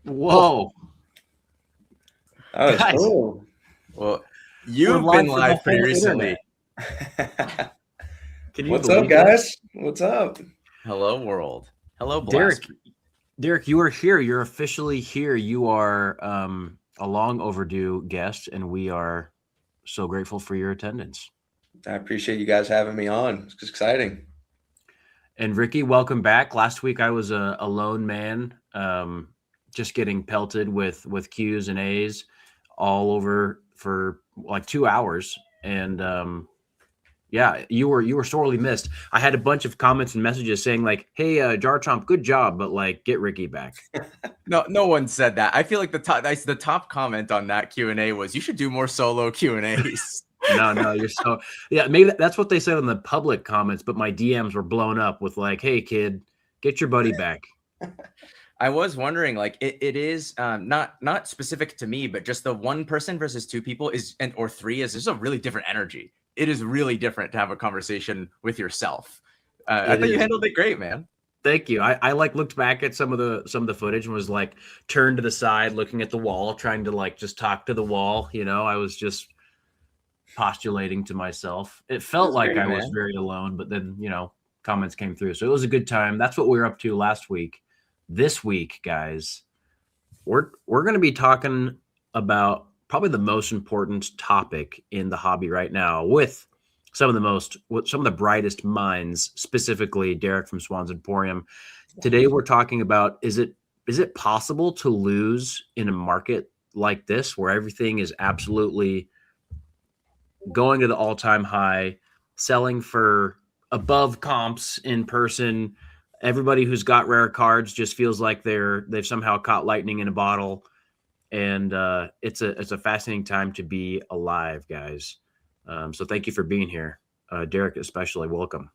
Whoa. That was Guys, cool. Well, we're you've been live for the live pretty whole recently. internet. Can you What's up, believe that? guys? What's up? Hello, world. Hello, Derek, Blast. Derek, you are here. You're officially here. You are a long overdue guest, and we are so grateful for your attendance. I appreciate you guys having me on. It's exciting. And Ricky, welcome back. Last week I was a lone man, just getting pelted with Q's and A's all over for like 2 hours, and yeah, you were sorely missed. I had a bunch of comments and messages saying like, "Hey, Jar Chomp, good job, but like, get Ricky back." No one said that. I feel like the top comment on that Q&A was you should do more solo Q&As. No, you're so yeah. Maybe that's what they said in the public comments, but my DMs were blown up with like, "Hey, kid, get your buddy back." I was wondering, like, it is not specific to me, but just the one person versus two people or three is just a really different energy. It is really different to have a conversation with yourself. I thought you handled it great, man. Thank you. I like looked back at some of the footage and was like turned to the side, looking at the wall, trying to like just talk to the wall. You know, I was just postulating to myself. It felt like great, I was very alone, but then comments came through, so it was a good time. That's what we were up to last week. This week, guys, we're going to be talking about probably the most important topic in the hobby right now with some of the brightest minds, specifically Derek from Swans Emporium. Today we're talking about is it possible to lose in a market like this where everything is absolutely going to the all-time high, selling for above comps in person? Everybody who's got rare cards just feels like they've somehow caught lightning in a bottle, and it's a fascinating time to be alive, guys. So thank you for being here, Derek, especially. Welcome.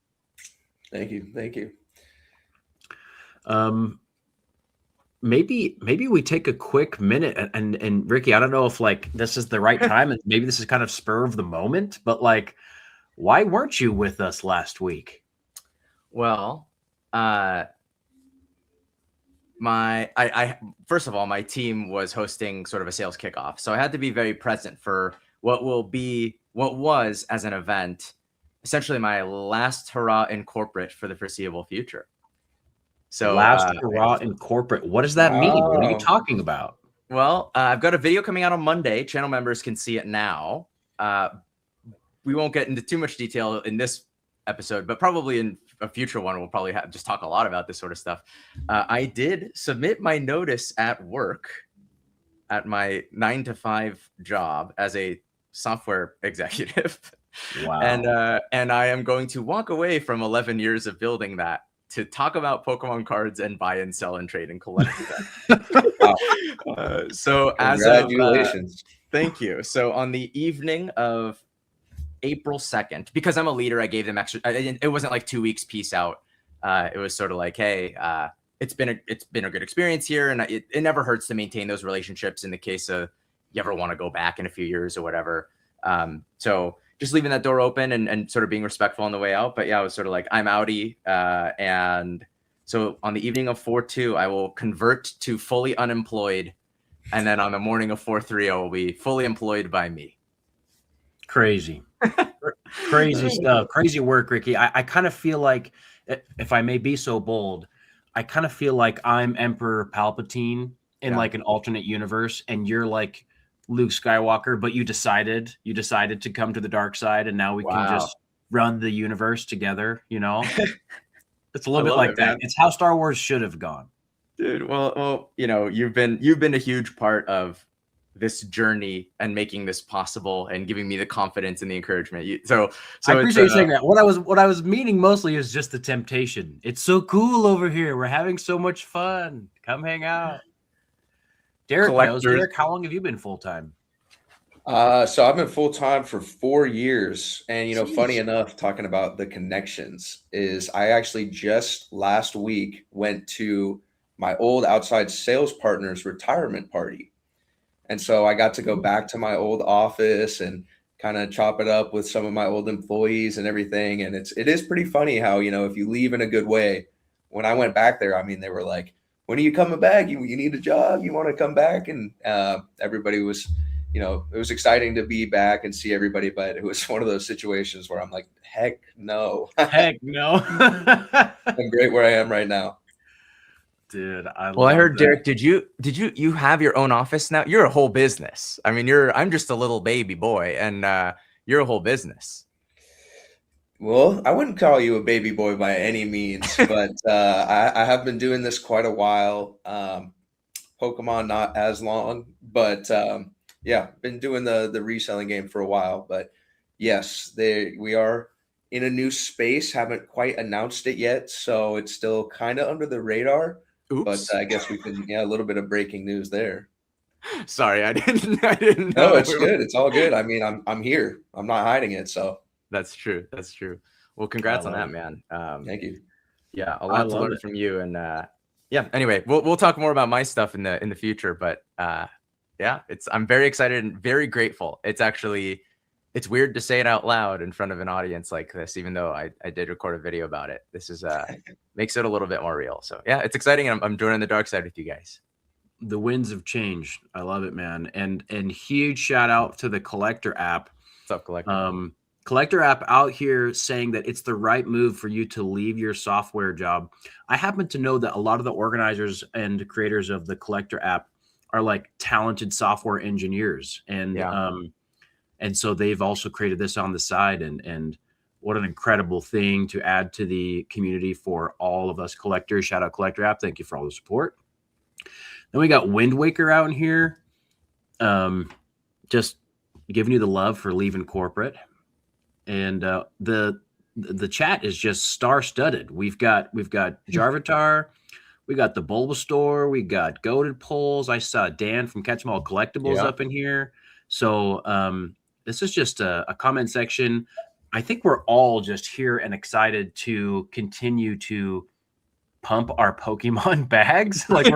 Thank you. Maybe we take a quick minute and Ricky, I don't know if like this is the right time, and maybe this is kind of spur of the moment, but like, why weren't you with us last week? Well, first of all, my team was hosting sort of a sales kickoff, so I had to be very present for what was as an event, essentially my last hurrah in corporate for the foreseeable future. So last hurrah in corporate. What does that mean? What are you talking about? Well, I've got a video coming out on Monday. Channel members can see it now. We won't get into too much detail in this episode, but probably in a future one, we'll probably just talk a lot about this sort of stuff. I did submit my notice at work at my 9-to-5 job as a software executive. Wow. And I am going to walk away from 11 years of building that to talk about Pokemon cards and buy and sell and trade and collect them. So congratulations. Thank you. So on the evening of April 2nd, because I'm a leader, I gave them extra. It wasn't like 2 weeks, peace out. It was sort of like, hey, it's been a good experience here, and it never hurts to maintain those relationships in the case of you ever want to go back in a few years or whatever. So just leaving that door open and sort of being respectful on the way out. But yeah, I was sort of like, I'm outie. And so on the evening of 4/2, I will convert to fully unemployed. And then on the morning of 4/3, I will be fully employed by me. Crazy stuff. Crazy work, Ricky. I kind of feel like, if I may be so bold, I kind of feel like I'm Emperor Palpatine in like an alternate universe, and you're like Luke Skywalker, but you decided to come to the dark side, and now we can just run the universe together. It's a little bit like that. Man. It's how Star Wars should have gone, dude. Well, you've been a huge part of this journey and making this possible and giving me the confidence and the encouragement. So I appreciate you saying that. What I was meaning mostly is just the temptation. It's so cool over here. We're having so much fun. Come hang out. Derek, how long have you been full-time? So I've been full-time for 4 years. And, funny enough, talking about the connections is I actually just last week went to my old outside sales partner's retirement party. And so I got to go back to my old office and kind of chop it up with some of my old employees and everything. And it is pretty funny how, if you leave in a good way, when I went back there, I mean, they were like, when are you coming back? You need a job? You want to come back? And everybody was, it was exciting to be back and see everybody, but it was one of those situations where I'm like, heck no. Heck no. I'm great where I am right now. Dude, I heard that. Derek, you have your own office now? You're a whole business. I mean, I'm just a little baby boy, and you're a whole business. Well, I wouldn't call you a baby boy by any means, but I have been doing this quite a while. Pokemon not as long, but yeah, been doing the reselling game for a while. But yes, we are in a new space. Haven't quite announced it yet, so it's still kind of under the radar. Oops. But I guess we can, a little bit of breaking news there. Sorry, I didn't know. No, it's good. It's all good. I mean, I'm here. I'm not hiding it. So that's true. That's true. Well, congrats on that, man. Thank you. Yeah, a lot to learn from you. And yeah, anyway, we'll talk more about my stuff in the future. But yeah, I'm very excited and very grateful. It's weird to say it out loud in front of an audience like this, even though I did record a video about it. This is makes it a little bit more real. So yeah, it's exciting. And I'm joining the dark side with you guys. The winds have changed. I love it, man. And huge shout out to the Collector app. What's up, Collector? Collector app out here saying that it's the right move for you to leave your software job. I happen to know that a lot of the organizers and creators of the Collector app are like talented software engineers. And and so they've also created this on the side, and what an incredible thing to add to the community for all of us collectors. Shout out Collector app. Thank you for all the support. Then we got Wind Waker out in here. Just giving you the love for leaving corporate. And the chat is just star-studded. We've got Jarvitar, we got the Bulbasaur, we got Goated Poles. I saw Dan from Catch 'em All Collectibles up in here. So this is just a comment section. I think we're all just here and excited to continue to pump our Pokemon bags. Like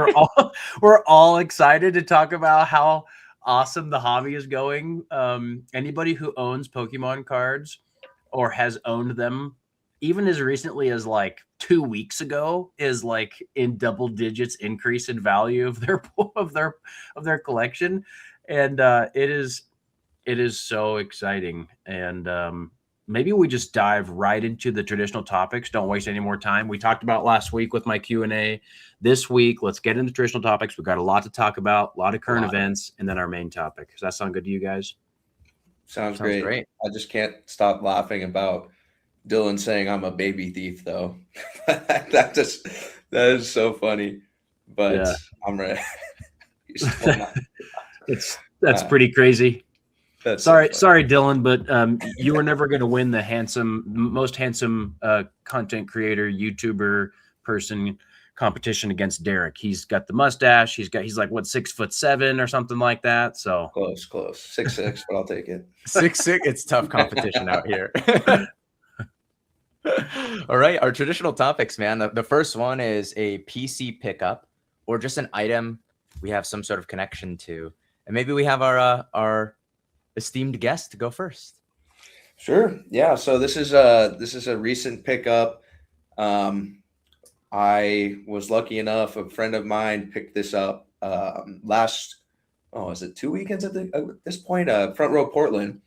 we're all excited to talk about how awesome the hobby is going. Anybody who owns Pokemon cards or has owned them even as recently as like 2 weeks ago is like in double digits increase in value of their collection. And it is so exciting. And maybe we just dive right into the traditional topics. Don't waste any more time. We talked about last week with my Q&A. This week, let's get into traditional topics. We've got a lot to talk about, a lot of current events, and then our main topic. Does that sound good to you guys? Sounds great. I just can't stop laughing about Dylan saying I'm a baby thief, though. that is so funny. But I'm ready. That's pretty crazy. Sorry, Dylan, but you were never going to win the most handsome content creator, YouTuber person competition against Derek. He's got the mustache. He's like what, 6'7" or something like that. So close, 6'6", but I'll take it. 6'6". It's tough competition out here. All right, our traditional topics, man. The first one is a PC pickup or just an item we have some sort of connection to, and maybe we have our esteemed guest to go first. Sure. Yeah. So this is a recent pickup. I was lucky enough, a friend of mine picked this up is it 2 weekends at this point? Front Row Portland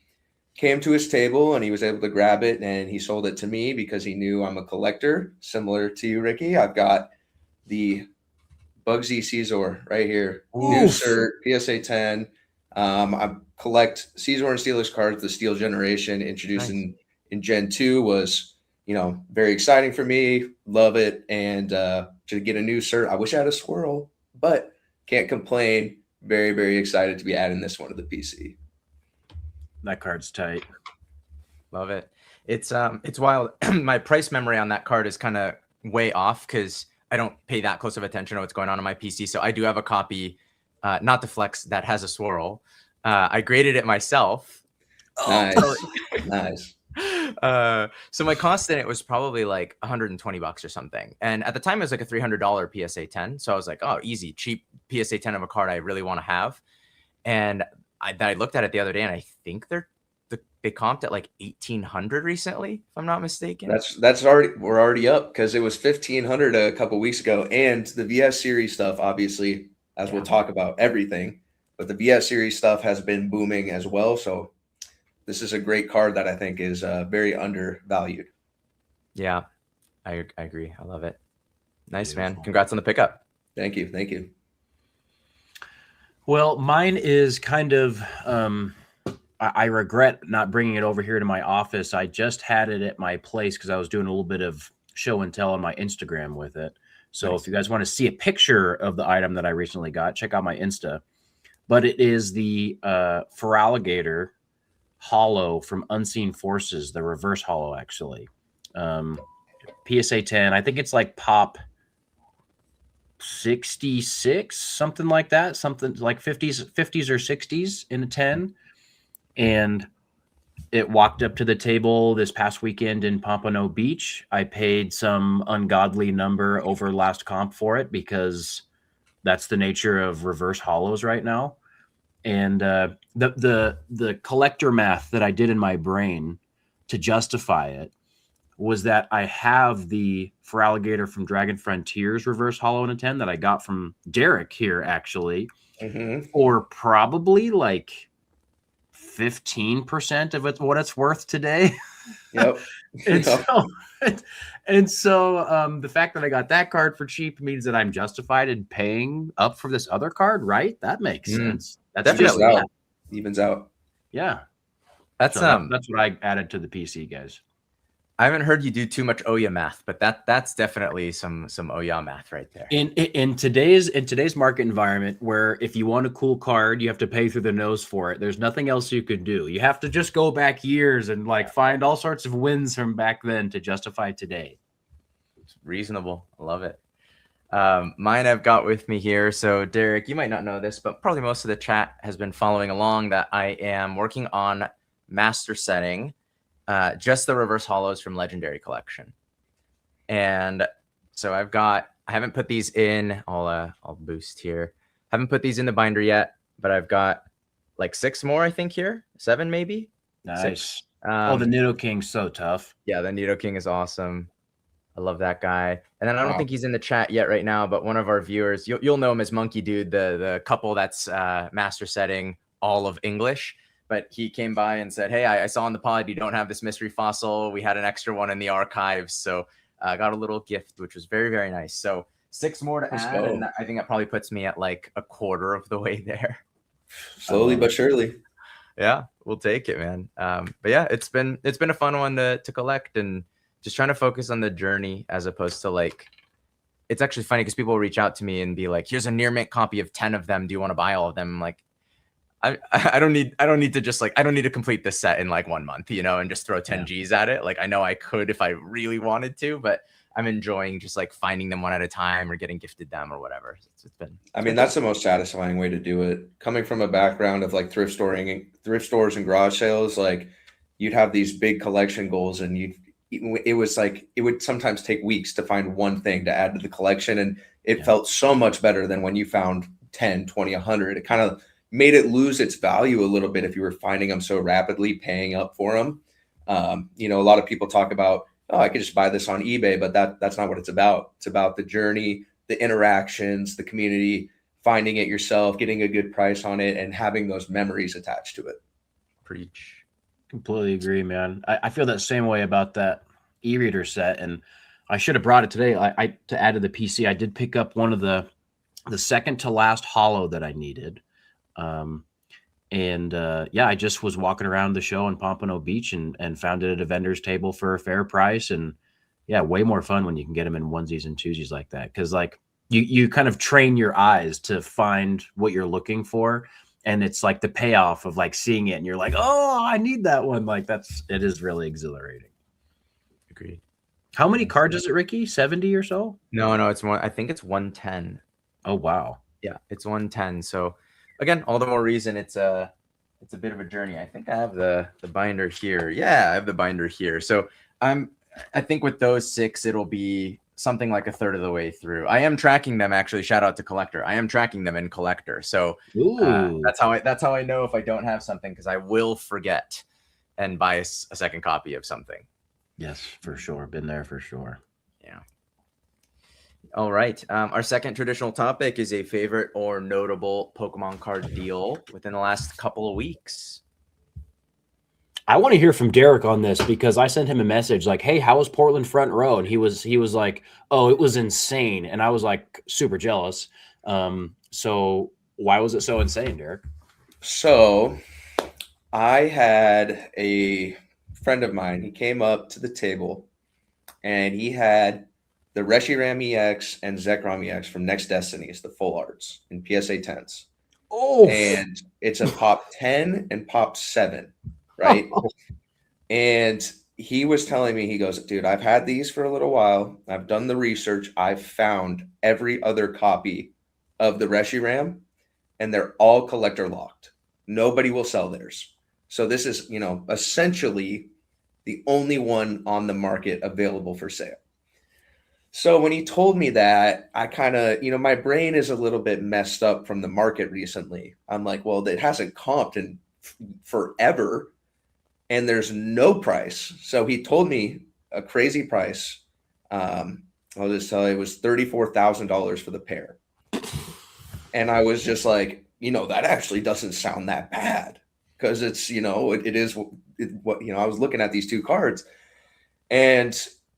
came to his table and he was able to grab it, and he sold it to me because he knew I'm a collector, similar to you, Ricky. I've got the Bugsy Caesar right here. Oof. New cert, PSA 10. I collect Caesar and Steelers cards. The Steel Generation introduced in Gen 2 was, very exciting for me. Love it. And to get a new cert, I wish I had a swirl, but can't complain. Very, very excited to be adding this one to the PC. That card's tight. Love it. It's wild. My price memory on that card is kind of way off because I don't pay that close of attention to what's going on my PC. So I do have a copy, not to flex, that has a swirl. I graded it myself. Nice. So my cost in it was probably like $120 or something. And at the time it was like a $300 PSA 10. So I was like, oh, easy, cheap PSA 10 of a card I really want to have. And I looked at it the other day and I think they're they comped at like 1,800 recently, if I'm not mistaken. We're already up because it was 1,500 a couple weeks ago, and the VS series stuff, obviously, as we'll talk about everything, but the VS series stuff has been booming as well. So this is a great card that I think is very undervalued. Yeah, I agree. I love it. Nice, man. Congrats on the pickup. Thank you. Thank you. Well, mine is kind of, I regret not bringing it over here to my office. I just had it at my place because I was doing a little bit of show and tell on my Instagram with it. So if you guys want to see a picture of the item that I recently got, check out my Insta. But it is the Feraligatr Holo from Unseen Forces, the reverse holo, actually. PSA 10. I think it's like pop 66, something like that, something like 50s or 60s in a 10. And it walked up to the table this past weekend in Pompano Beach. I paid some ungodly number over last comp for it because that's the nature of reverse holos right now. And the collector math that I did in my brain to justify it was that I have the Feraligatr from Dragon Frontiers reverse holo in a 10 that I got from Derek here, actually, or probably like 15% of what it's worth today. Yep. and so the fact that I got that card for cheap means that I'm justified in paying up for this other card, right? That makes sense. That's definitely out. Evens out. Yeah. That's what I added to the PC, guys. I haven't heard you do too much Ouya math, but that's definitely some Ouya math right there. In today's market environment, where if you want a cool card, you have to pay through the nose for it. There's nothing else you could do. You have to just go back years and like find all sorts of wins from back then to justify today. It's reasonable. I love it. Mine I've got with me here. So Derek, you might not know this, but probably most of the chat has been following along that I am working on master setting just the reverse holos from Legendary Collection. And so I haven't put these in, I'll boost here. Haven't put these in the binder yet, but I've got like 6 more, I think here, 7 maybe. Nice. 6. The Nidoking's so tough. Yeah, the Nidoking is awesome. I love that guy. And then I don't think he's in the chat yet right now, but one of our viewers, you'll know him as Monkey Dude, the couple that's master setting all of English. But he came by and said, hey, I saw on the pod you don't have this mystery fossil. We had an extra one in the archives. So I got a little gift, which was very, very nice. So 6 more to add. And I think that probably puts me at like a quarter of the way there. Slowly but surely. Yeah, we'll take it, man. But yeah, it's been a fun one to collect, and just trying to focus on the journey as opposed to like, it's actually funny because people will reach out to me and be like, here's a near mint copy of 10 of them. Do you want to buy all of them? I'm like, I don't need to complete this set in like 1 month, and just throw 10 G's at it. Like, I know I could if I really wanted to, but I'm enjoying just like finding them one at a time or getting gifted them or whatever. That's the most satisfying way to do it. Coming from a background of like thrift stores and garage sales, like you'd have these big collection goals, and it would sometimes take weeks to find one thing to add to the collection. And it felt so much better than when you found 10, 20, 100. It kind of made it lose its value a little bit if you were finding them so rapidly, paying up for them. A lot of people talk about, I could just buy this on eBay, but that's not what it's about. It's about the journey, the interactions, the community, finding it yourself, getting a good price on it, and having those memories attached to it. Preach. Completely agree, man. I feel that same way about that e-reader set, and I should have brought it today. To add to the PC, I did pick up one of the second to last holo that I needed. I just was walking around the show in Pompano Beach and found it at a vendor's table for a fair price. And yeah, way more fun when you can get them in onesies and twosies like that. Cause like you kind of train your eyes to find what you're looking for. And it's like the payoff of like seeing it and you're like, oh, I need that one. Like it is really exhilarating. Agreed. How many cards is it, Ricky? 70 or so? No, it's one. I think it's 110. Oh, wow. Yeah, it's 110. So again, all the more reason it's a bit of a journey. I think I have the binder here. Yeah, I have the binder here. So I think with those 6, it'll be something like a third of the way through. I am tracking them, actually. Shout out to Collector. I am tracking them in Collector. So that's how I know if I don't have something, because I will forget. and buy a second copy of something. Yes, for sure. Been there for sure. Yeah. All right. Our second traditional topic is a favorite or notable Pokemon card deal within the last couple of weeks. I want to hear from Derek on this because I sent him a message like, "Hey, how was Portland front row?" And he was like, "Oh, it was insane." And I was like super jealous. So why was it so insane, Derek? So I had a friend of mine. He came up to the table and he had the Reshiram EX and Zekrom EX from Next Destinies, the full arts in PSA 10s. Oh, And it's a pop 10 and pop 7, right? And he was telling me, he goes, dude, I've had these for a little while. I've done the research. I've found every other copy of the Reshiram, and they're all collector locked. Nobody will sell theirs. So this is, essentially the only one on the market available for sale. So when he told me that, I kind of, my brain is a little bit messed up from the market recently. I'm like, well, it hasn't comped in forever, and there's no price. So he told me a crazy price. I'll just tell you, it was $34,000 for the pair. And I was just like, that actually doesn't sound that bad, because it's, it is what, I was looking at these two cards, and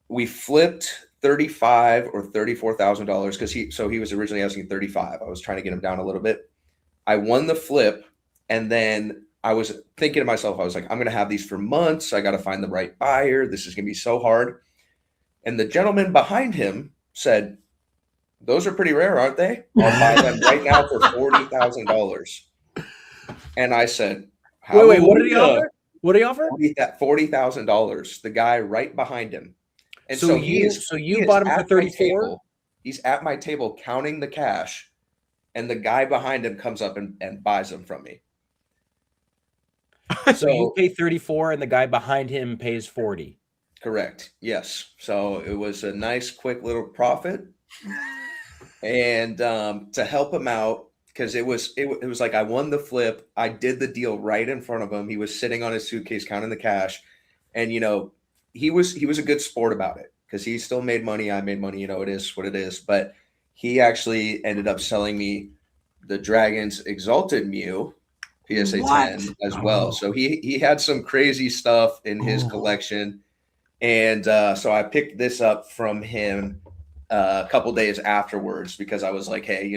we flipped $35,000 or $34,000 because he was originally asking 35. I was trying to get him down a little bit. I won the flip, and then I was thinking to myself, I was like, I'm going to have these for months. I got to find the right buyer. This is going to be so hard. And the gentleman behind him said, those are pretty rare, aren't they? I'll buy them right now for $40,000. And I said, wait, what did he offer? What did he offer? $40,000. The guy right behind him. And so you bought him for 34. He's at my table counting the cash, and the guy behind him comes up and buys them from me. So you pay 34 and the guy behind him pays 40. Correct. Yes. So it was a nice, quick little profit. And to help him out, because it was like I won the flip. I did the deal right in front of him. He was sitting on his suitcase counting the cash. And, he was a good sport about it, because he still made money. I made money. It is what it is. But he actually ended up selling me the Dragon's Exalted Mew PSA 10 as well. So he had some crazy stuff in his collection. And so I picked this up from him a couple days afterwards, because I was like, hey,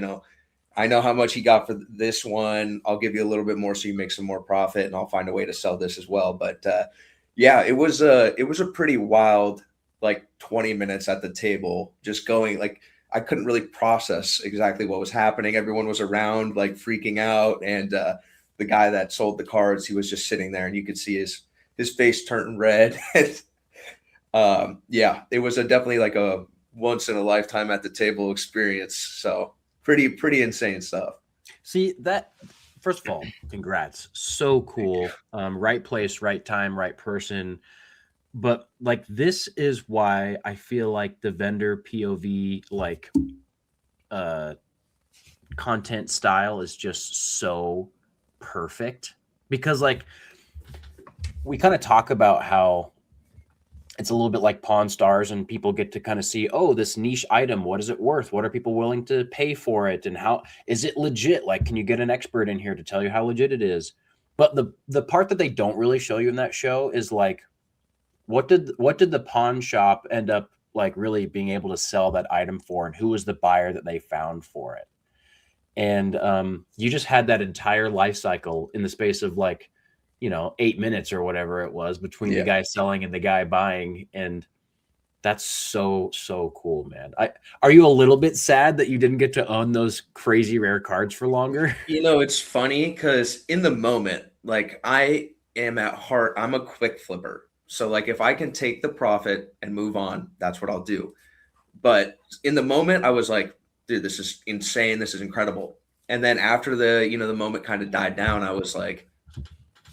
I know how much he got for this one. I'll give you a little bit more so you make some more profit, and I'll find a way to sell this as well. But yeah, it was a pretty wild, like 20 minutes at the table, just going, like, I couldn't really process exactly what was happening. Everyone was around, like, freaking out. And the guy that sold the cards, he was just sitting there, and you could see his face turn red. Yeah, it was definitely like a once in a lifetime at the table experience. So pretty insane stuff. See that, first of all, congrats. So cool. Right place, right time, right person. But like, this is why I feel like the vendor POV, like, content style is just so perfect, because like we kind of talk about how it's a little bit like Pawn Stars, and people get to kind of see, oh, this niche item, what is it worth? What are people willing to pay for it? And how is it legit? Like, can you get an expert in here to tell you how legit it is? But the part that they don't really show you in that show is like, what did the pawn shop end up like really being able to sell that item for, and who was the buyer that they found for it? And you just had that entire life cycle in the space of like, 8 minutes or whatever it was between the guy selling and the guy buying. And that's so cool, man. Are you a little bit sad that you didn't get to own those crazy rare cards for longer? It's funny, because in the moment, like, I am at heart, I'm a quick flipper. So like, if I can take the profit and move on, that's what I'll do. But in the moment, I was like, dude, this is insane. This is incredible. And then after the moment kind of died down, I was like,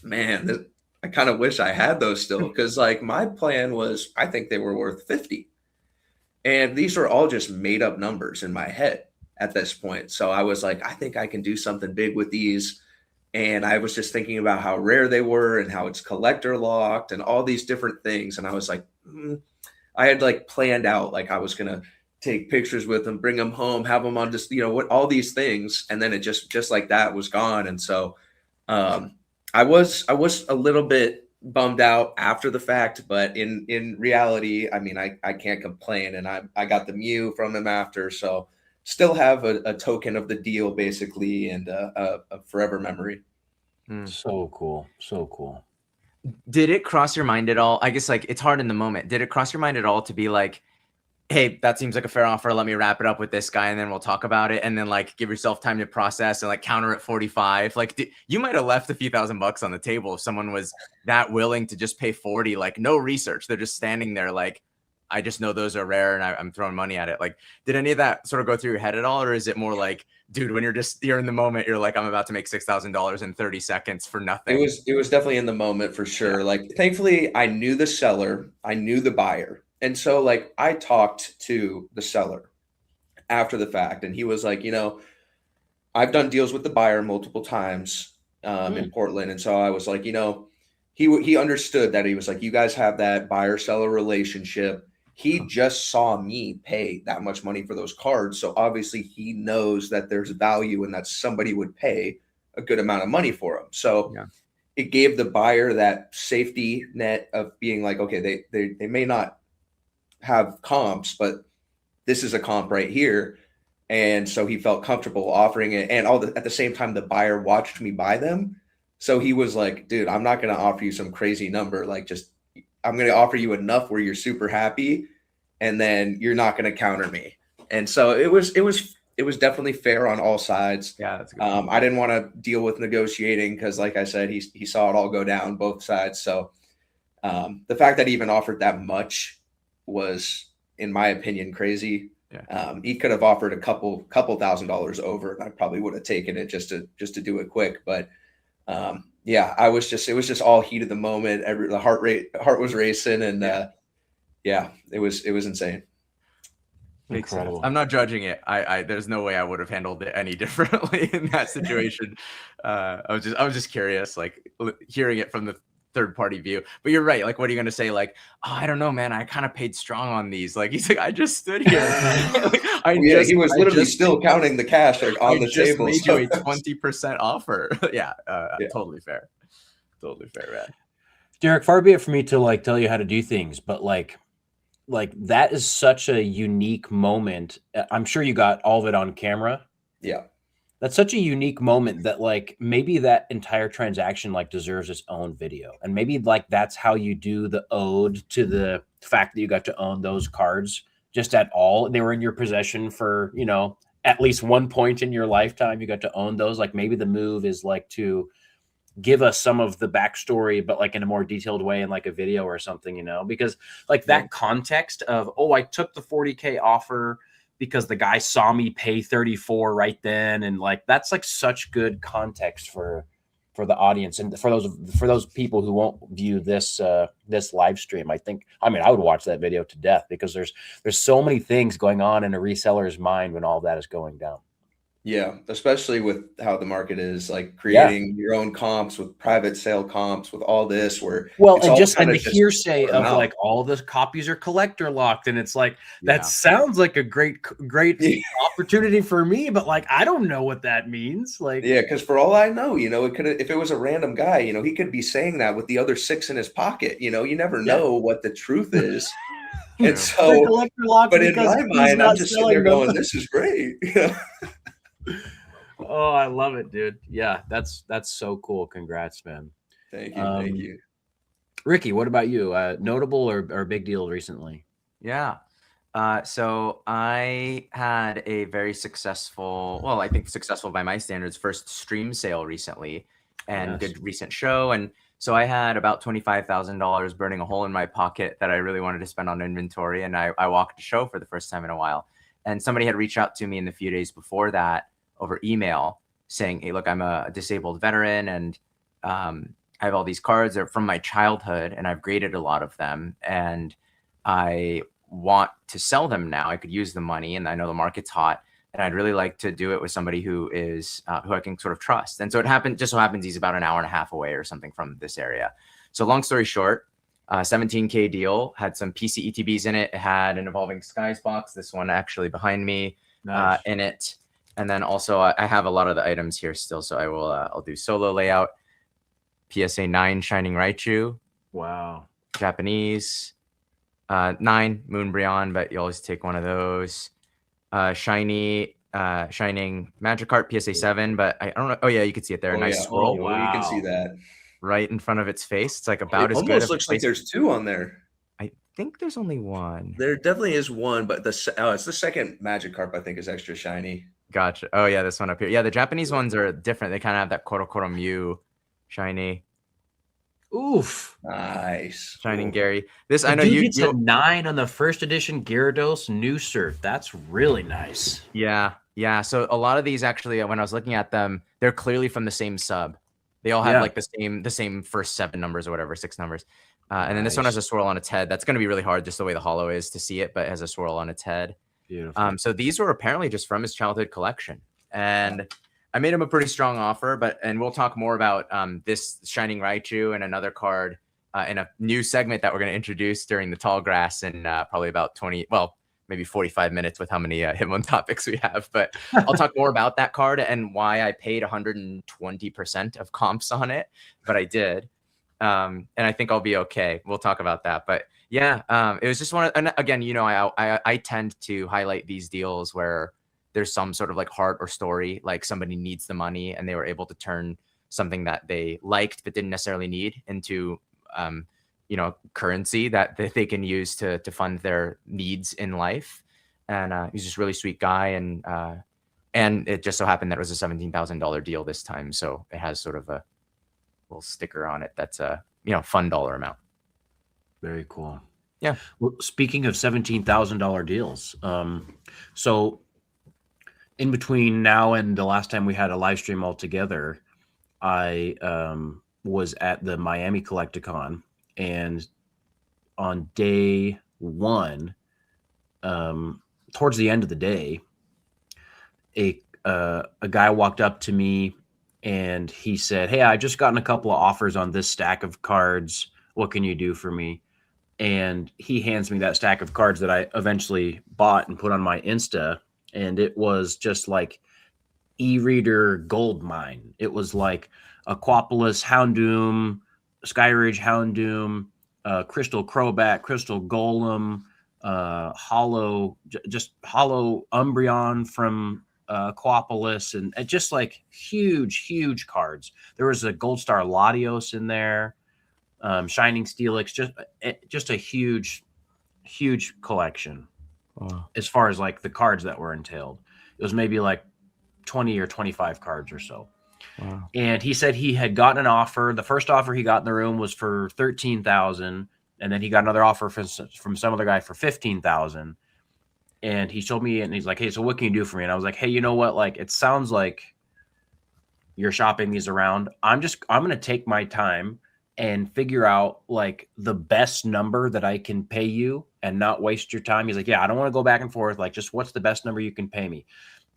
man, I kind of wish I had those still, because like my plan was, I think they were worth 50. And these were all just made up numbers in my head at this point. So I was like, I think I can do something big with these. And I was just thinking about how rare they were and how it's collector locked and all these different things. And I was like, I had like planned out, like I was going to take pictures with them, bring them home, have them on just, what, all these things. And then it just like that was gone. And so, I was a little bit bummed out after the fact, but in reality, I mean, I can't complain. And I got the Mew from him after. So still have a token of the deal basically, and a forever memory. So cool. So cool. Did it cross your mind at all? I guess like it's hard in the moment. Did it cross your mind at all to be like, hey, that seems like a fair offer. Let me wrap it up with this guy and then we'll talk about it. And then like give yourself time to process and like counter at 45. Like you might have left a few $1,000 on the table if someone was that willing to just pay 40, like no research. They're just standing there like, I just know those are rare and I'm throwing money at it. Like, did any of that sort of go through your head at all? Or is it more like, dude, when you're in the moment, you're like, I'm about to make $6,000 in 30 seconds for nothing. It was definitely in the moment for sure. Yeah. Like, thankfully I knew the seller, I knew the buyer. And so like I talked to the seller after the fact and he was like, I've done deals with the buyer multiple times in Portland. And so I was like, he understood that. He was like, you guys have that buyer seller relationship. He just saw me pay that much money for those cards. So obviously he knows that there's value and that somebody would pay a good amount of money for them. So it gave the buyer that safety net of being like, okay, they may not have comps, but this is a comp right here. And so he felt comfortable offering it. And at the same time, the buyer watched me buy them. So he was like, dude, I'm not going to offer you some crazy number. Like, I'm going to offer you enough where you're super happy and then you're not going to counter me. And so it was definitely fair on all sides. Yeah. That's good. I didn't want to deal with negotiating because like I said, he saw it all go down both sides. So the fact that he even offered that much was, in my opinion, crazy. Yeah. He could have offered a couple $1,000s over and I probably would have taken it just to do it quick. But it was just all heat of the moment. The heart was racing and it was insane. Incredible. I'm not judging it. There's no way I would have handled it any differently in that situation. I was just curious, like hearing it from the third party view. But you're right. Like, what are you going to say? Like, oh, I don't know, man. I kind of paid strong on these. Like, he's like, I just stood here. He was literally still counting the cash like on the table. Made you a 20% offer. Totally fair. Totally fair, man. Derek, far be it for me to like tell you how to do things, but like that is such a unique moment. I'm sure you got all of it on camera. Yeah. That's such a unique moment that like maybe that entire transaction like deserves its own video. And maybe like that's how you do the ode to the fact that you got to own those cards just at all. They were in your possession for, at least one point in your lifetime, you got to own those. Like maybe the move is like to give us some of the backstory, but like in a more detailed way in like a video or something, because like that context of, oh, I took the 40K offer because the guy saw me pay 34 right then. And like, that's like such good context for the audience. And for those people who won't view this live stream, I would watch that video to death because there's so many things going on in a reseller's mind when all that is going down. Yeah, especially with how the market is, like creating your own comps with private sale comps with all this and the hearsay of like all the copies are collector locked, and it's like that sounds like a great opportunity for me, but like I don't know what that means. Like because for all I know, it could, if it was a random guy, he could be saying that with the other 6 in his pocket. You never know what the truth is. And so, but in my mind, I'm just sitting there going, "This is great." Oh, I love it, dude. Yeah, that's so cool. Congrats, man. Thank you. Ricky, what about you? Notable or big deal recently? Yeah. So I had a very successful, I think successful by my standards, first stream sale recently and good recent show. And so I had about $25,000 burning a hole in my pocket that I really wanted to spend on inventory. And I walked a show for the first time in a while. And somebody had reached out to me in the few days before that over email saying, hey, look, I'm a disabled veteran and I have all these cards. They're from my childhood and I've graded a lot of them. And I want to sell them now. I could use the money and I know the market's hot. and I'd really like to do it with somebody who is who I can sort of trust. And so it just so happens he's about an hour and a half away or something from this area. So long story short, 17K deal, had some PC ETBs in it. It had an Evolving Skies box, this one actually behind me, Nice. in it. And then also I have a lot of the items here still, so I will I'll do solo layout. PSA 9 Shining Raichu. Wow. Japanese. 9 Moonbryon, but you always take one of those. Shining Magikarp PSA 7, but I don't know. Oh yeah, you can see it there. Nice swirl. Oh, wow. You can see that right in front of its face. It's like about as good. Almost looks like there's two on there. I think there's only one. There definitely is one, but it's the second Magikarp I think is extra shiny. Gotcha. Oh yeah, this one up here. Yeah, the Japanese ones are different. They kind of have that Korokoro Mew shiny. Oof. Nice. Shining Gary. This I know you get a 9 on the first edition Gyarados new cert. That's really nice. Yeah. Yeah. So a lot of these actually, when I was looking at them, they're clearly from the same sub. They all have like the same first 7 numbers or whatever, 6 numbers. And then this one has a swirl on its head. That's going to be really hard just the way the holo is to see it, but it has a swirl on its head. Beautiful. So these were apparently just from his childhood collection. And I made him a pretty strong offer, and we'll talk more about this Shining Raichu and another card in a new segment that we're going to introduce during the tall grass in probably about maybe 45 minutes with how many Hitmon topics we have. But I'll talk more about that card and why I paid 120% of comps on it, but I did. And I think I'll be okay. We'll talk about that. But yeah, it was just and again, I tend to highlight these deals where there's some sort of like heart or story, like somebody needs the money and they were able to turn something that they liked but didn't necessarily need into currency that they can use to fund their needs in life. And he's just a really sweet guy, and it just so happened that it was a $17,000 deal this time, so it has sort of a little sticker on it that's a fun dollar amount. Very cool. Yeah. Well, speaking of $17,000 deals, so in between now and the last time we had a live stream all together, I was at the Miami Collecticon, and on day 1, towards the end of the day, a guy walked up to me and he said, "Hey, I just gotten a couple of offers on this stack of cards. What can you do for me?" And he hands me that stack of cards that I eventually bought and put on my Insta. And it was just like e-reader gold mine. It was like Aquapolis Houndoom, Skyridge Houndoom, Crystal Crobat, Crystal Golem, Hollow Umbreon from Aquapolis, and just like huge cards. There was a Gold Star Latios in there, Shining Steelix, just a huge collection. Wow. As far as like the cards that were entailed, it was maybe like 20 or 25 cards or so. Wow. And he said he had gotten an offer. The first offer he got in the room was for $13,000, and then he got another offer from some other guy for $15,000. And he showed me, and he's like, "Hey, so what can you do for me?" And I was like, "Hey, you know what? Like, it sounds like you're shopping these around. I'm going to take my time and figure out like the best number that I can pay you and not waste your time." He's like, "Yeah, I don't want to go back and forth. Like, just what's the best number you can pay me?"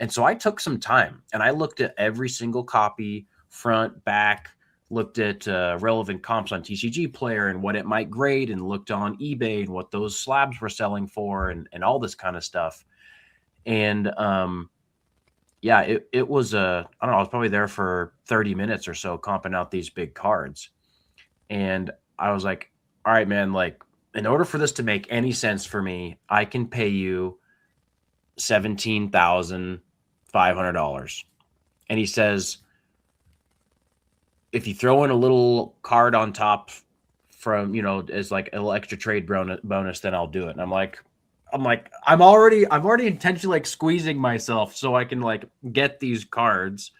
And so I took some time and I looked at every single copy, front, back, looked at relevant comps on TCG Player and what it might grade, and looked on eBay and what those slabs were selling for, and all this kind of stuff. And yeah, it was I don't know, I was probably there for 30 minutes or so comping out these big cards. And I was like, "All right, man, like in order for this to make any sense for me, I can pay you $17,500. And he says, "If you throw in a little card on top from, as like a little extra trade bonus, then I'll do it." And I'm already intentionally like squeezing myself so I can like get these cards.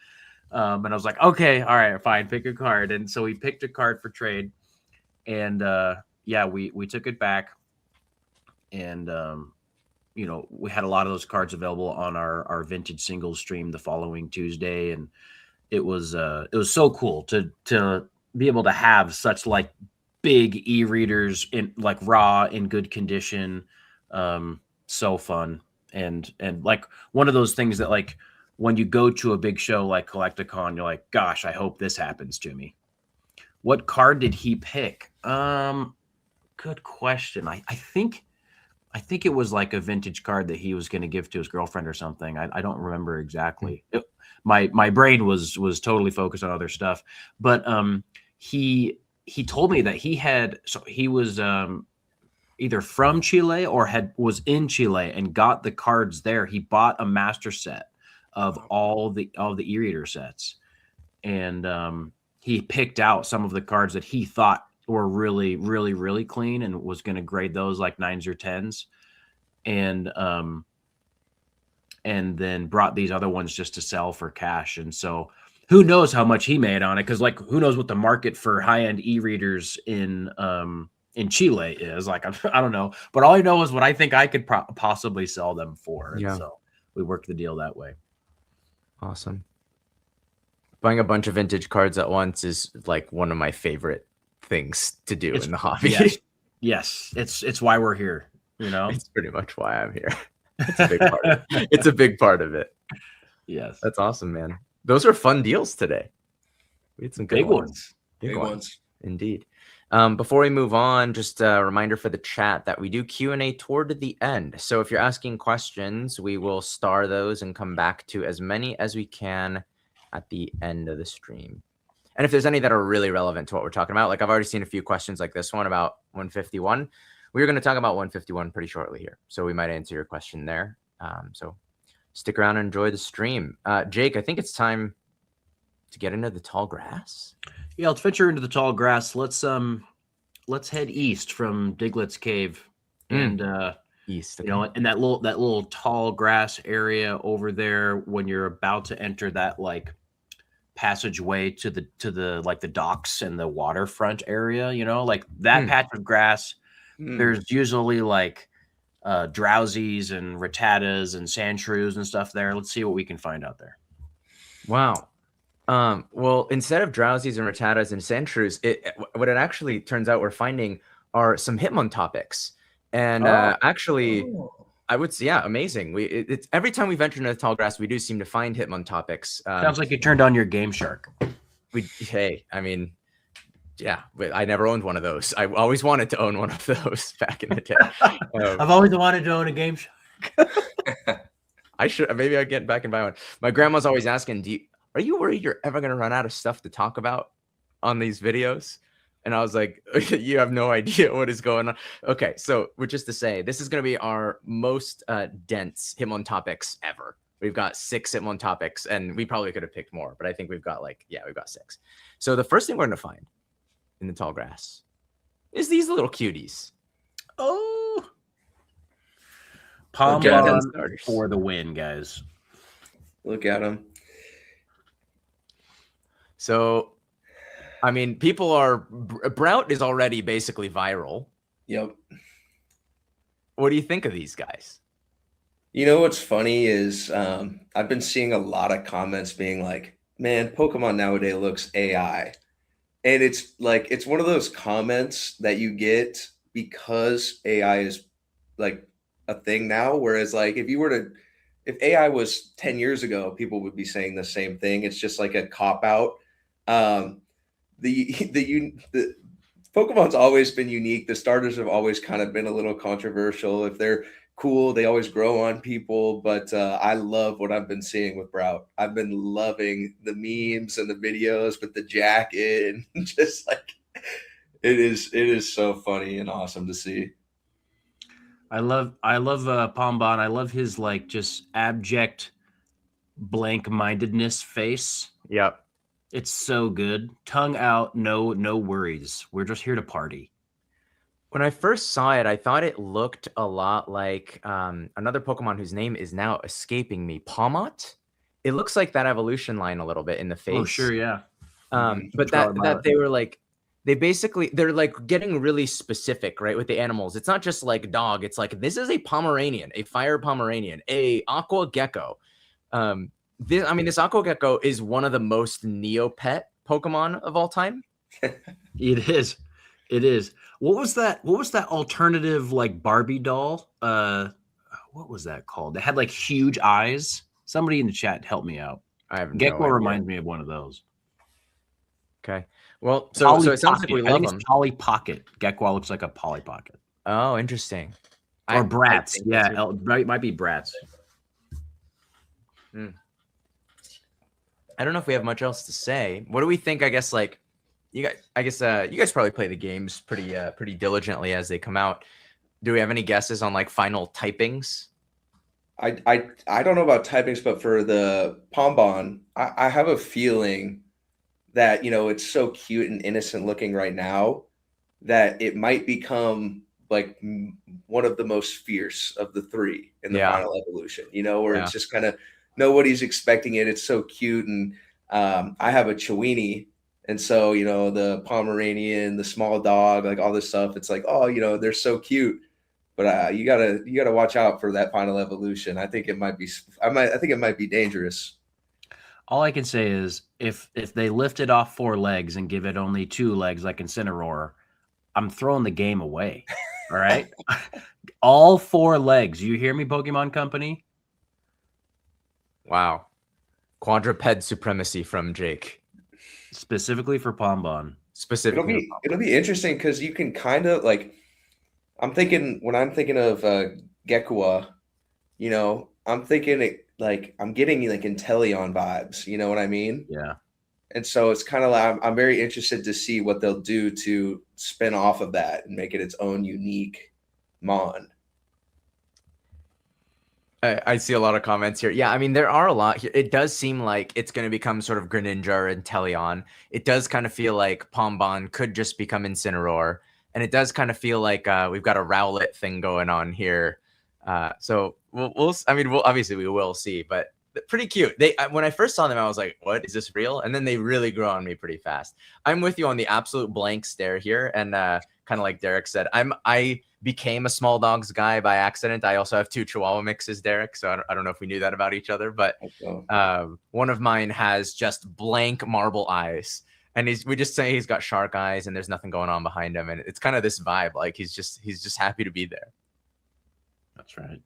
And I was like, "Okay, all right, fine, pick a card." And so we picked a card for trade, and yeah, we took it back, and we had a lot of those cards available on our vintage singles stream the following Tuesday, and it was so cool to be able to have such like big e-readers in like raw in good condition. So fun. and like one of those things that like when you go to a big show like Collecticon, you're like, gosh, I hope this happens to me. What card did he pick? Good question. I think it was like a vintage card that he was going to give to his girlfriend or something. I don't remember exactly. My brain was totally focused on other stuff, but he told me that he was either from Chile or was in Chile and got the cards there. He bought a master set of all the e-reader sets, and he picked out some of the cards that he thought were really, really, really clean and was going to grade those like 9s or 10s, and then brought these other ones just to sell for cash. And so who knows how much he made on it, because like who knows what the market for high-end e-readers in Chile is. Like I don't know, but all I know is what I think I could possibly sell them for. And so we worked the deal that way. Awesome. Buying a bunch of vintage cards at once is like one of my favorite things to do in the hobby. Yes. It's why we're here. You know, it's pretty much why I'm here. It's a big part. It's a big part of it. Yes, that's awesome, man. Those are fun deals today. We had some good big ones. Big ones, indeed. Before we move on, just a reminder for the chat that we do Q&A toward the end. So if you're asking questions, we will star those and come back to as many as we can at the end of the stream. And if there's any that are really relevant to what we're talking about, like I've already seen a few questions like this one about 151. We're going to talk about 151 pretty shortly here, so we might answer your question there. So stick around and enjoy the stream. Jake, I think it's time to get into the tall grass. Yeah, let's venture into the tall grass. Let's head east from Diglett's Cave, and east. Okay. You know, in that little tall grass area over there, when you're about to enter that like passageway to the like the docks and the waterfront area, you know, like that patch of grass. There's usually like drowsies and rattatas and sand shrews and stuff there. Let's see what we can find out there. Wow. Well, instead of drowsies and rattatas and sand shrews, what it actually turns out we're finding are some Hitmon topics. And actually, I would say, amazing. It's every time we venture into the tall grass, we do seem to find Hitmon topics. Sounds like you turned on your Game Shark. I mean, yeah, but I never owned one of those. I always wanted to own one of those back in the day. I've always wanted to own a Game Shark. Maybe I'd get back and buy one. My grandma's always asking, are you worried you're ever going to run out of stuff to talk about on these videos? And I was like, you have no idea what is going on. Okay, so which is to say, this is going to be our most dense Hitmon topics ever. We've got 6 Hitmon topics, and we probably could have picked more, but I think we've got 6. So the first thing we're going to find in the tall grass is these little cuties. Oh, Palm for the win, guys. Look at them. So, I mean, Brout is already basically viral. Yep. What do you think of these guys? You know what's funny is I've been seeing a lot of comments being like, man, Pokemon nowadays looks AI. And it's like, it's one of those comments that you get because AI is like a thing now. Whereas like if AI was 10 years ago, people would be saying the same thing. It's just like a cop out. The Pokemon's always been unique. The starters have always kind of been a little controversial. If they're cool, they always grow on people. But I love what I've been seeing with Brout. I've been loving the memes and the videos with the jacket, and just like it is so funny and awesome to see. I love Palmbon. I love his like just abject blank-mindedness face. Yep. It's so good. Tongue out, no worries. We're just here to party. When I first saw it, I thought it looked a lot like another Pokemon whose name is now escaping me, Palmot. It looks like that evolution line a little bit in the face. Oh, sure, yeah. But that they were like, they're like getting really specific, right, with the animals. It's not just like dog. It's like, this is a Pomeranian, a fire Pomeranian, a aqua gecko. This aqua gecko is one of the most Neopet Pokemon of all time. It is. What was that alternative like Barbie doll? what was that called? They had like huge eyes. Somebody in the chat help me out. I have no Gecko idea. reminds me of one of those. Okay. Well, so it sounds like we I love think them. it's Polly Pocket. Gecko looks like a Polly Pocket. Oh, interesting. Or Bratz. Yeah, it might be Bratz. I don't know if we have much else to say. What do we think? I guess like you guys probably play the games pretty diligently as they come out. Do we have any guesses on like final typings? I don't know about typings, but for the Pombon, I have a feeling that, it's so cute and innocent looking right now that it might become like one of the most fierce of the three in the final evolution, where it's just kind of nobody's expecting it. It's so cute. And I have a Chiweenie. And so, the Pomeranian, the small dog, like all this stuff, it's like, oh, they're so cute. But you gotta watch out for that final evolution. I think it might be dangerous. All I can say is if they lift it off 4 legs and give it only 2 legs like Incineroar, I'm throwing the game away. All right? All 4 legs. You hear me, Pokemon Company? Wow. Quadruped supremacy from Jake. Specifically for Pombon. Specifically. It'll be interesting because you can kind of like when I'm thinking of Gekua, I'm thinking I'm getting like Inteleon vibes, you know what I mean? Yeah. And so it's kind of like I'm very interested to see what they'll do to spin off of that and make it its own unique Mon. I see a lot of comments here. Yeah, I mean, there are a lot here. It does seem like it's going to become sort of Greninja and Inteleon. It does kind of feel like Pombon could just become Incineroar. And it does kind of feel like we've got a Rowlet thing going on here. So obviously we will see, but pretty cute. When I first saw them, I was like, what, is this real? And then they really grew on me pretty fast. I'm with you on the absolute blank stare here. And kind of like Derek said, I became a small dogs guy by accident. I also have 2 Chihuahua mixes, Derek. So I don't know if we knew that about each other, but one of mine has just blank marble eyes. And we just say he's got shark eyes and there's nothing going on behind him. And it's kind of this vibe. Like he's just happy to be there. That's right.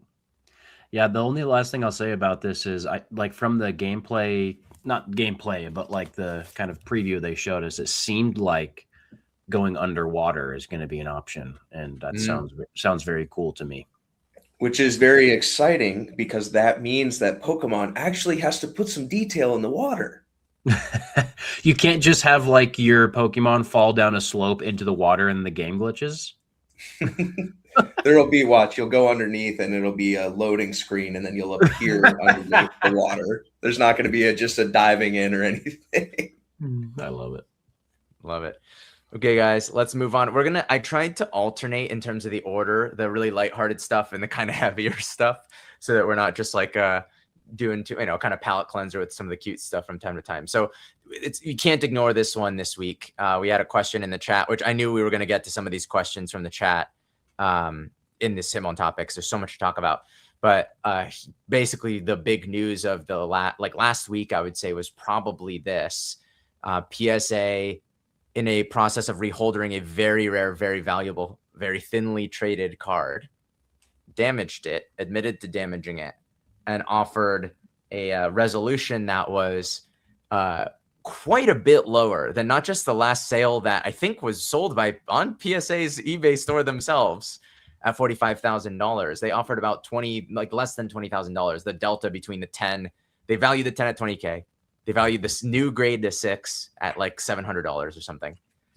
Yeah. The only last thing I'll say about this is from the gameplay, not gameplay, but like the kind of preview they showed us, it seemed like going underwater is going to be an option. And that sounds very cool to me. Which is very exciting because that means that Pokemon actually has to put some detail in the water. You can't just have like your Pokemon fall down a slope into the water and the game glitches. There'll be you'll go underneath and it'll be a loading screen and then you'll appear underneath the water. There's not going to be just a diving in or anything. I love it. Love it. Okay, guys, let's move on. I tried to alternate in terms of the order, the really lighthearted stuff and the kind of heavier stuff so that we're not just like doing kind of palate cleanser with some of the cute stuff from time to time. So you can't ignore this one this week. We had a question in the chat, which I knew we were going to get to some of these questions from the chat in this Sim on Topics. There's so much to talk about. But basically the big news of the last week, I would say, was probably this. PSA in a process of reholdering a very rare, very valuable, very thinly traded card, damaged it, admitted to damaging it, and offered a resolution that was quite a bit lower than not just the last sale that I think was sold on PSA's eBay store themselves at $45,000. They offered about less than $20,000. The delta between the 10, they valued the 10 at $20K. They valued this new grade to 6 at like $700 or something.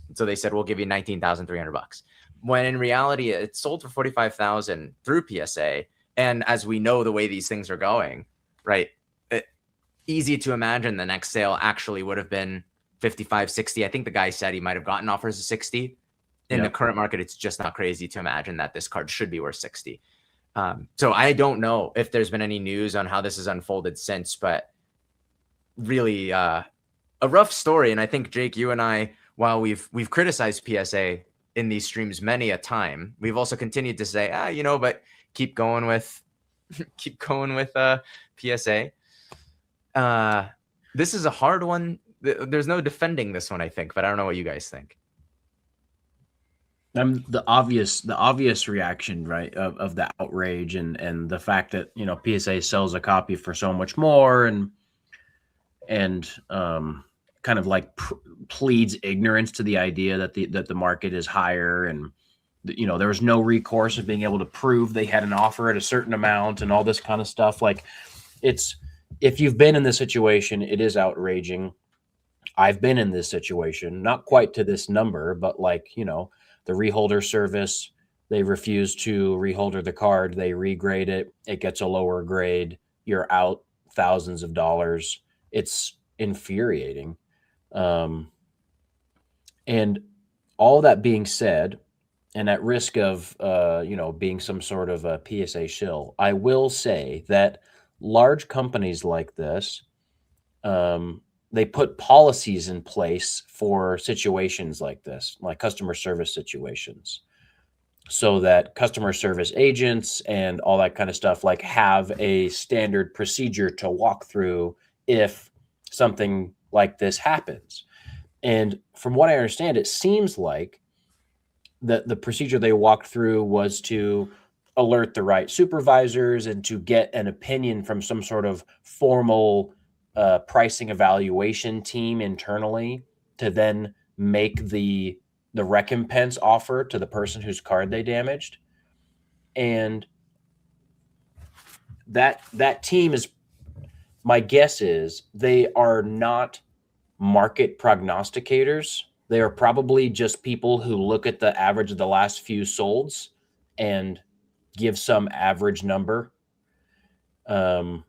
And so they said, we'll give you $19,300. When in reality, it sold for $45,000 through PSA. And as we know, the way these things are going, right? Easy to imagine the next sale actually would have been 55, 60. I think the guy said he might have gotten offers of 60. In the current market, it's just not crazy to imagine that this card should be worth 60. So I don't know if there's been any news on how this has unfolded since, but really a rough story. And I think, Jake, you and I, while we've criticized PSA in these streams many a time, we've also continued to say, but keep going with PSA. This is a hard one. There's no defending this one, I think, but I don't know what you guys think. The obvious reaction, right, of the outrage and the fact that, you know, PSA sells a copy for so much more and kind of like pleads ignorance to the idea that the market is higher, and you know, there was no recourse of being able to prove they had an offer at a certain amount and all this kind of stuff. Like, it's, if you've been in this situation, it is outraging. I've been in this situation, not quite to this number, but like, you know, the reholder service, they refuse to reholder the card, they regrade it, it gets a lower grade, you're out thousands of dollars. It's infuriating. And all that being said, and at risk of you know, being some sort of a PSA shill, I will say that large companies like this, they put policies in place for situations like this, like customer service situations, so that customer service agents and all that kind of stuff like have a standard procedure to walk through if something like this happens. And from what I understand, it seems like the procedure they walked through was to alert the right supervisors and to get an opinion from some sort of formal pricing evaluation team internally to then make the recompense offer to the person whose card they damaged. And that team is, my guess is they are not market prognosticators. They are probably just people who look at the average of the last few solds and give some average number. And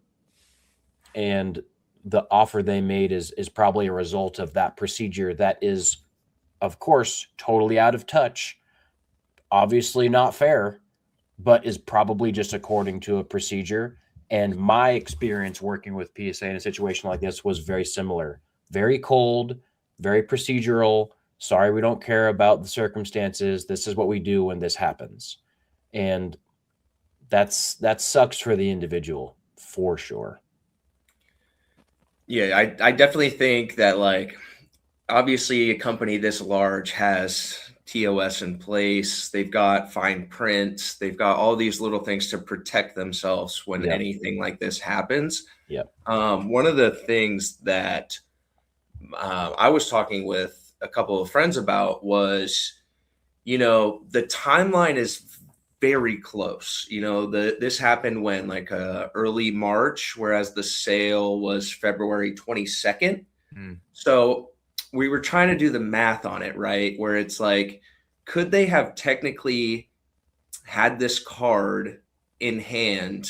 the offer they made is probably a result of that procedure that is, of course, totally out of touch, obviously not fair, but is probably just according to a procedure. And my experience working with PSA in a situation like this was very similar. Very cold, very procedural. Sorry, we don't care about the circumstances. This is what we do when this happens. And that sucks for the individual, for sure. Yeah, I definitely think that, like, obviously a company this large has TOS in place. They've got fine print. They've got all these little things to protect themselves when anything like this happens. Yep. One of the things that I was talking with a couple of friends about was, you know, the timeline is very close. You know, this happened when, like, early March, whereas the sale was February 22nd. So we were trying to do the math on it, right? Where it's like, could they have technically had this card in hand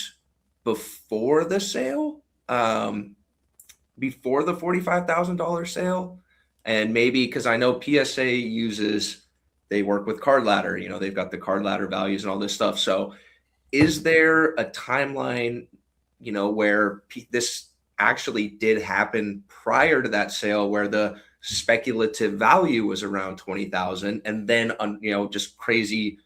before the sale? Before the $45,000 sale? And maybe, because I know PSA uses, they work with Card Ladder, you know, they've got the Card Ladder values and all this stuff. So is there a timeline, you know, where this actually did happen prior to that sale, where the speculative value was around 20,000, and then, you know, just crazy,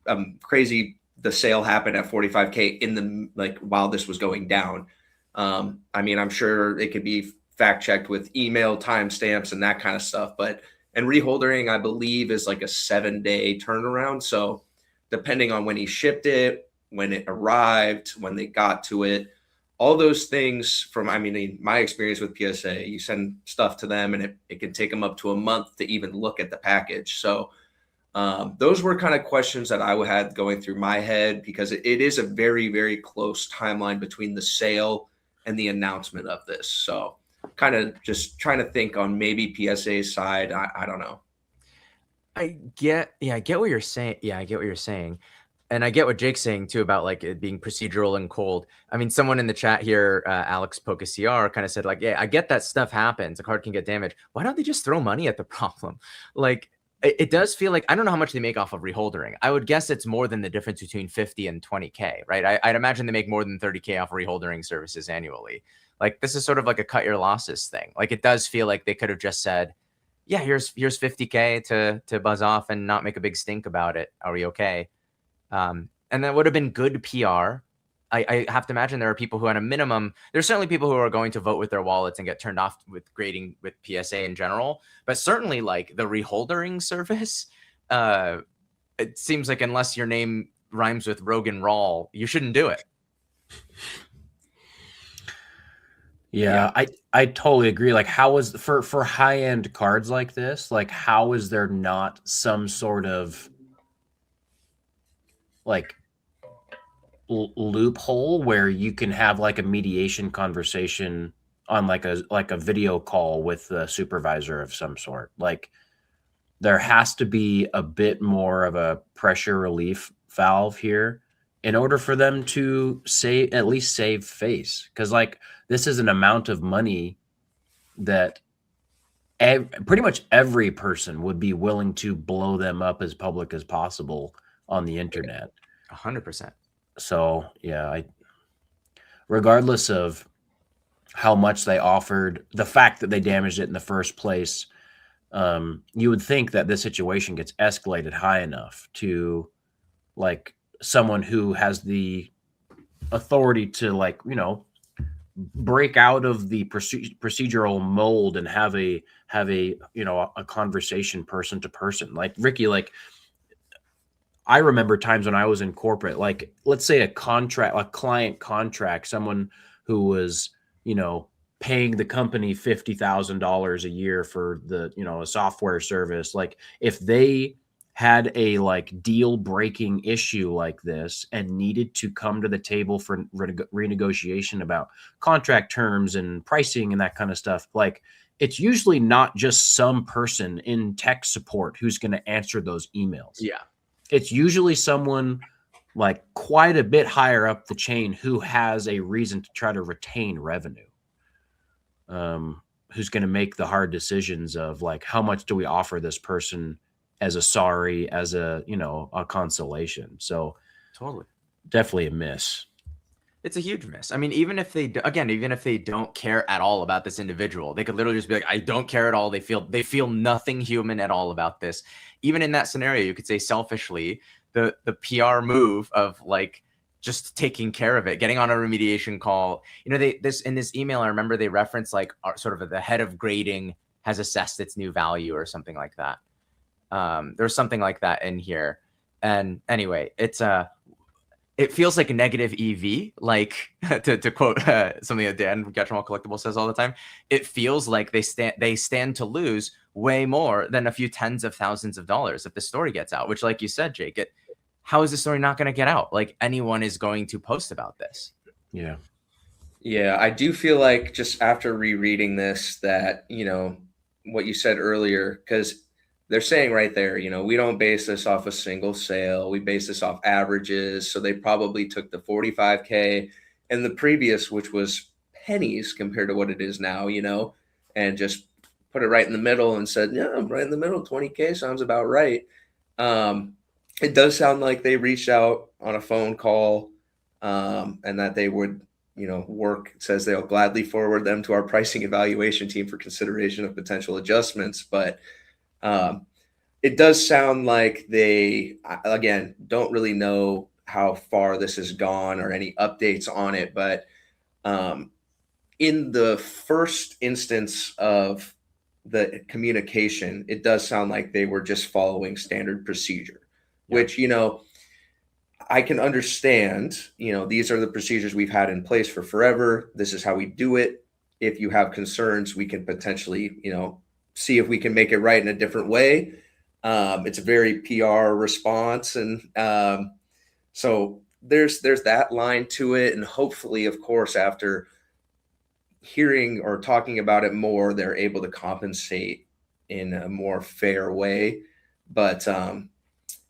the sale happened at 45K in the, like, while this was going down? I mean, I'm sure it could be fact checked with email timestamps and that kind of stuff, but, and reholdering, I believe, is like a 7-day turnaround. So depending on when he shipped it, when it arrived, when they got to it, all those things from, I mean, my experience with PSA, you send stuff to them and it can take them up to a month to even look at the package. So those were kind of questions that I had going through my head, because it is a very, very close timeline between the sale and the announcement of this. So kind of just trying to think on maybe PSA's side. I don't know. I get what you're saying. Yeah, I get what you're saying. And I get what Jake's saying too about, like, it being procedural and cold. I mean, someone in the chat here, Alex PokeCR, kind of said, like, yeah, I get that stuff happens. A card can get damaged. Why don't they just throw money at the problem? Like, it does feel like, I don't know how much they make off of reholdering. I would guess it's more than the difference between 50 and 20K, right? I'd imagine they make more than 30K off reholdering services annually. Like, this is sort of like a cut your losses thing. Like, it does feel like they could have just said, yeah, here's 50K to buzz off and not make a big stink about it. Are we okay? And that would have been good PR. I have to imagine there are people who, at a minimum, there's certainly people who are going to vote with their wallets and get turned off with grading with PSA in general. But certainly, like, the reholdering service, it seems like unless your name rhymes with Rogan Rawl, you shouldn't do it. Yeah, I totally agree. Like, how is for high end cards like this? Like, how is there not some sort of like loophole where you can have like a mediation conversation on like a video call with the supervisor of some sort? Like, there has to be a bit more of a pressure relief valve here in order for them to at least save face. Because like this is an amount of money that pretty much every person would be willing to blow them up as public as possible on the internet. 100%. So yeah, regardless of how much they offered, the fact that they damaged it in the first place, you would think that this situation gets escalated high enough to like someone who has the authority to like, you know, break out of the procedural mold and have a you know a conversation person to person. Like Ricky, like I remember times when I was in corporate, like let's say a client contract, someone who was, you know, paying the company $50,000 a year for the, you know, a software service. Like if they had a like deal breaking issue like this and needed to come to the table for renegotiation about contract terms and pricing and that kind of stuff, like it's usually not just some person in tech support who's going to answer those emails. Yeah. It's usually someone like quite a bit higher up the chain who has a reason to try to retain revenue. Who's going to make the hard decisions of like, how much do we offer this person as a sorry, as a, you know, a consolation. So totally, definitely a miss. It's a huge miss. I mean, even if they don't care at all about this individual, they could literally just be like, I don't care at all. They feel nothing human at all about this. Even in that scenario, you could say selfishly, the PR move of like just taking care of it, getting on a remediation call. You know, in this email, I remember they referenced like sort of the head of grading has assessed its new value or something like that. There's something like that in here. And anyway, it feels like a negative EV, like to quote something that Dan from Catch 'em All Collectible says all the time. It feels like they stand to lose way more than a few tens of thousands of dollars if the story gets out. Which, like you said, Jake, how is the story not going to get out? Like anyone is going to post about this. Yeah, yeah. I do feel like just after rereading this, that you know what you said earlier, because they're saying right there, you know, we don't base this off a single sale. We base this off averages. So they probably took the 45K and the previous, which was pennies compared to what it is now, you know, and just put it right in the middle and said, yeah, I'm right in the middle. 20K sounds about right. It does sound like they reached out on a phone call and that they would, you know, it says they'll gladly forward them to our pricing evaluation team for consideration of potential adjustments. But it does sound like they, again, don't really know how far this has gone or any updates on it. But in the first instance of the communication, it does sound like they were just following standard procedure, which, you know, I can understand. You know, these are the procedures we've had in place for forever. This is how we do it. If you have concerns, we can potentially, you know, see if we can make it right in a different way. It's a very PR response. And so there's that line to it. And hopefully, of course, after hearing or talking about it more, they're able to compensate in a more fair way. But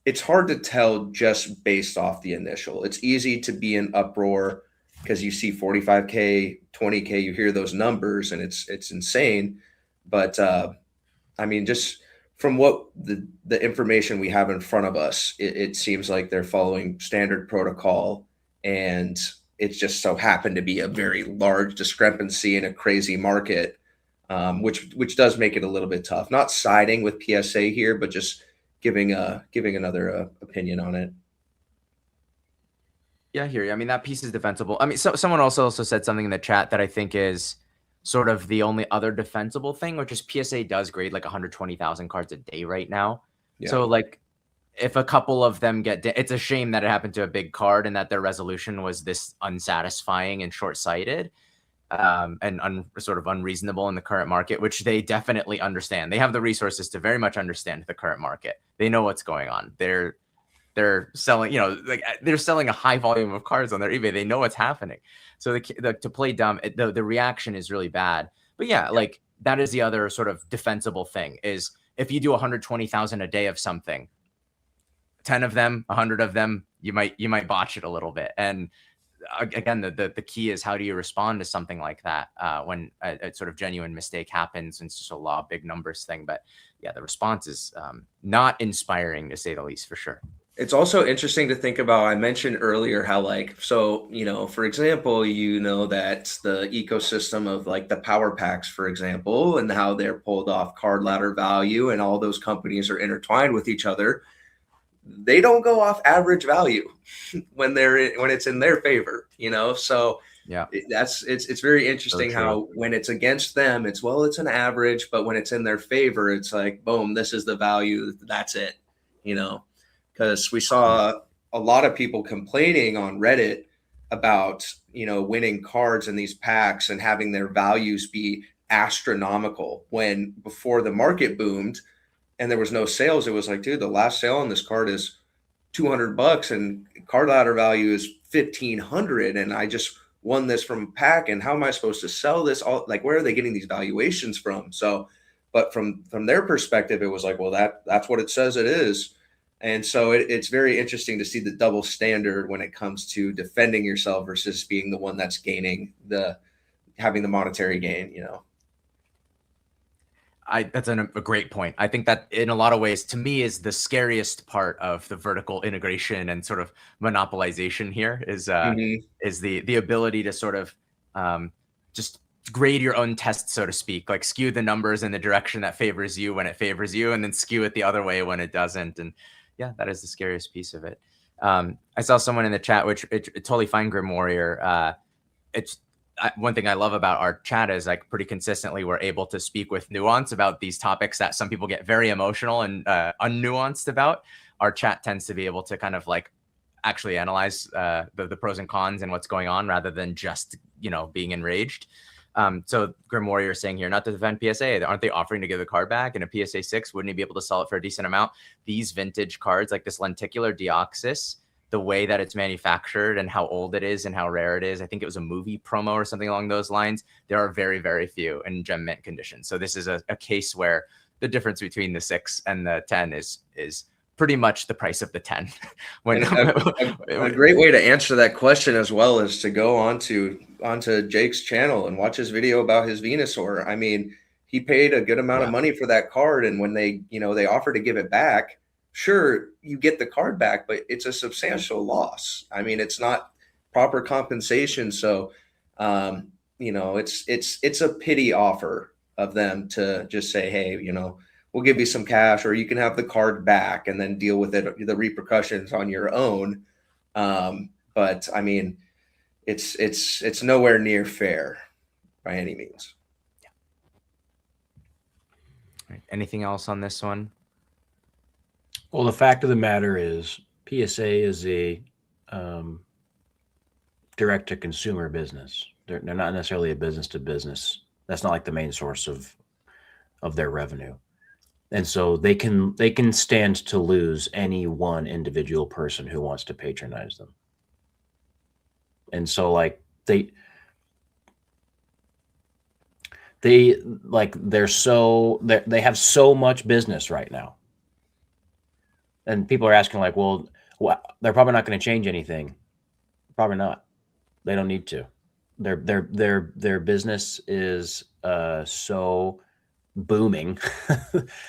it's hard to tell just based off the initial. It's easy to be in uproar because you see 45K, 20K, you hear those numbers and it's insane. But I mean, just from what the information we have in front of us, it seems like they're following standard protocol, and it's just so happened to be a very large discrepancy in a crazy market, which does make it a little bit tough. Not siding with PSA here, but just giving another opinion on it. Yeah, I hear you. I mean, that piece is defensible. I mean, someone also said something in the chat that I think is sort of the only other defensible thing, which is PSA does grade like 120,000 cards a day right now. Yeah. So like if a couple of them it's a shame that it happened to a big card and that their resolution was this unsatisfying and short-sighted, and sort of unreasonable in the current market, which they definitely understand. They have the resources to very much understand the current market. They know what's going on. They're selling, like they're selling a high volume of cards on their eBay. They know what's happening. So to play dumb, the reaction is really bad. But yeah, like that is the other sort of defensible thing is if you do 120,000 a day of something, 10 of them, 100 of them, you might botch it a little bit. And again, the key is how do you respond to something like that when a sort of genuine mistake happens, and it's just a law of big numbers thing. But yeah, the response is not inspiring, to say the least, for sure. It's also interesting to think about. I mentioned earlier how for example, that the ecosystem of like the power packs, for example, and how they're pulled off card ladder value and all those companies are intertwined with each other. They don't go off average value when it's in their favor, so yeah, it's very interesting how when it's against them, it's an average, but when it's in their favor, it's like, boom, this is the value. That's it, because we saw a lot of people complaining on Reddit about, winning cards in these packs and having their values be astronomical when before the market boomed and there was no sales. It was like, dude, the last sale on this card is $200 and card ladder value is $1,500. And I just won this from a pack. And how am I supposed to sell this? All like, where are they getting these valuations from? So, but from their perspective, it was like, well, that's what it says it is. And so it's very interesting to see the double standard when it comes to defending yourself versus being the one that's having the monetary gain, That's a great point. I think that in a lot of ways, to me, is the scariest part of the vertical integration and sort of monopolization here is the ability to sort of just grade your own test, so to speak, like skew the numbers in the direction that favors you when it favors you, and then skew it the other way when it doesn't. And yeah, that is the scariest piece of it. I saw someone in the chat, which it's totally fine, Grim Warrior. One thing I love about our chat is like pretty consistently we're able to speak with nuance about these topics that some people get very emotional and unnuanced about. Our chat tends to be able to kind of like actually analyze the pros and cons and what's going on rather than just, being enraged. So Grim Warrior is saying here, not to defend PSA, aren't they offering to give the card back in a PSA 6? Wouldn't he be able to sell it for a decent amount? These vintage cards like this lenticular Deoxys, the way that it's manufactured and how old it is and how rare it is. I think it was a movie promo or something along those lines. There are very, very few in gem mint condition. So this is a case where the difference between the 6 and the 10 is pretty much the price of the 10. A great way to answer that question as well is to go onto Jake's channel and watch his video about his Venusaur. I mean, he paid a good amount of money for that card. And when they offer to give it back, sure, you get the card back, but it's a substantial loss. I mean, it's not proper compensation. So, it's a pity offer of them to just say, hey, we'll give you some cash, or you can have the card back and then deal with it, the repercussions on your own. But I mean, it's nowhere near fair by any means. Yeah. Right. Anything else on this one? Well, the fact of the matter is PSA is a direct-to-consumer business. They're not necessarily a business-to-business. That's not like the main source of their revenue. And so they can stand to lose any one individual person who wants to patronize them. And so like they have so much business right now. And people are asking like, well, they're probably not going to change anything. Probably not. They don't need to. Their business is so booming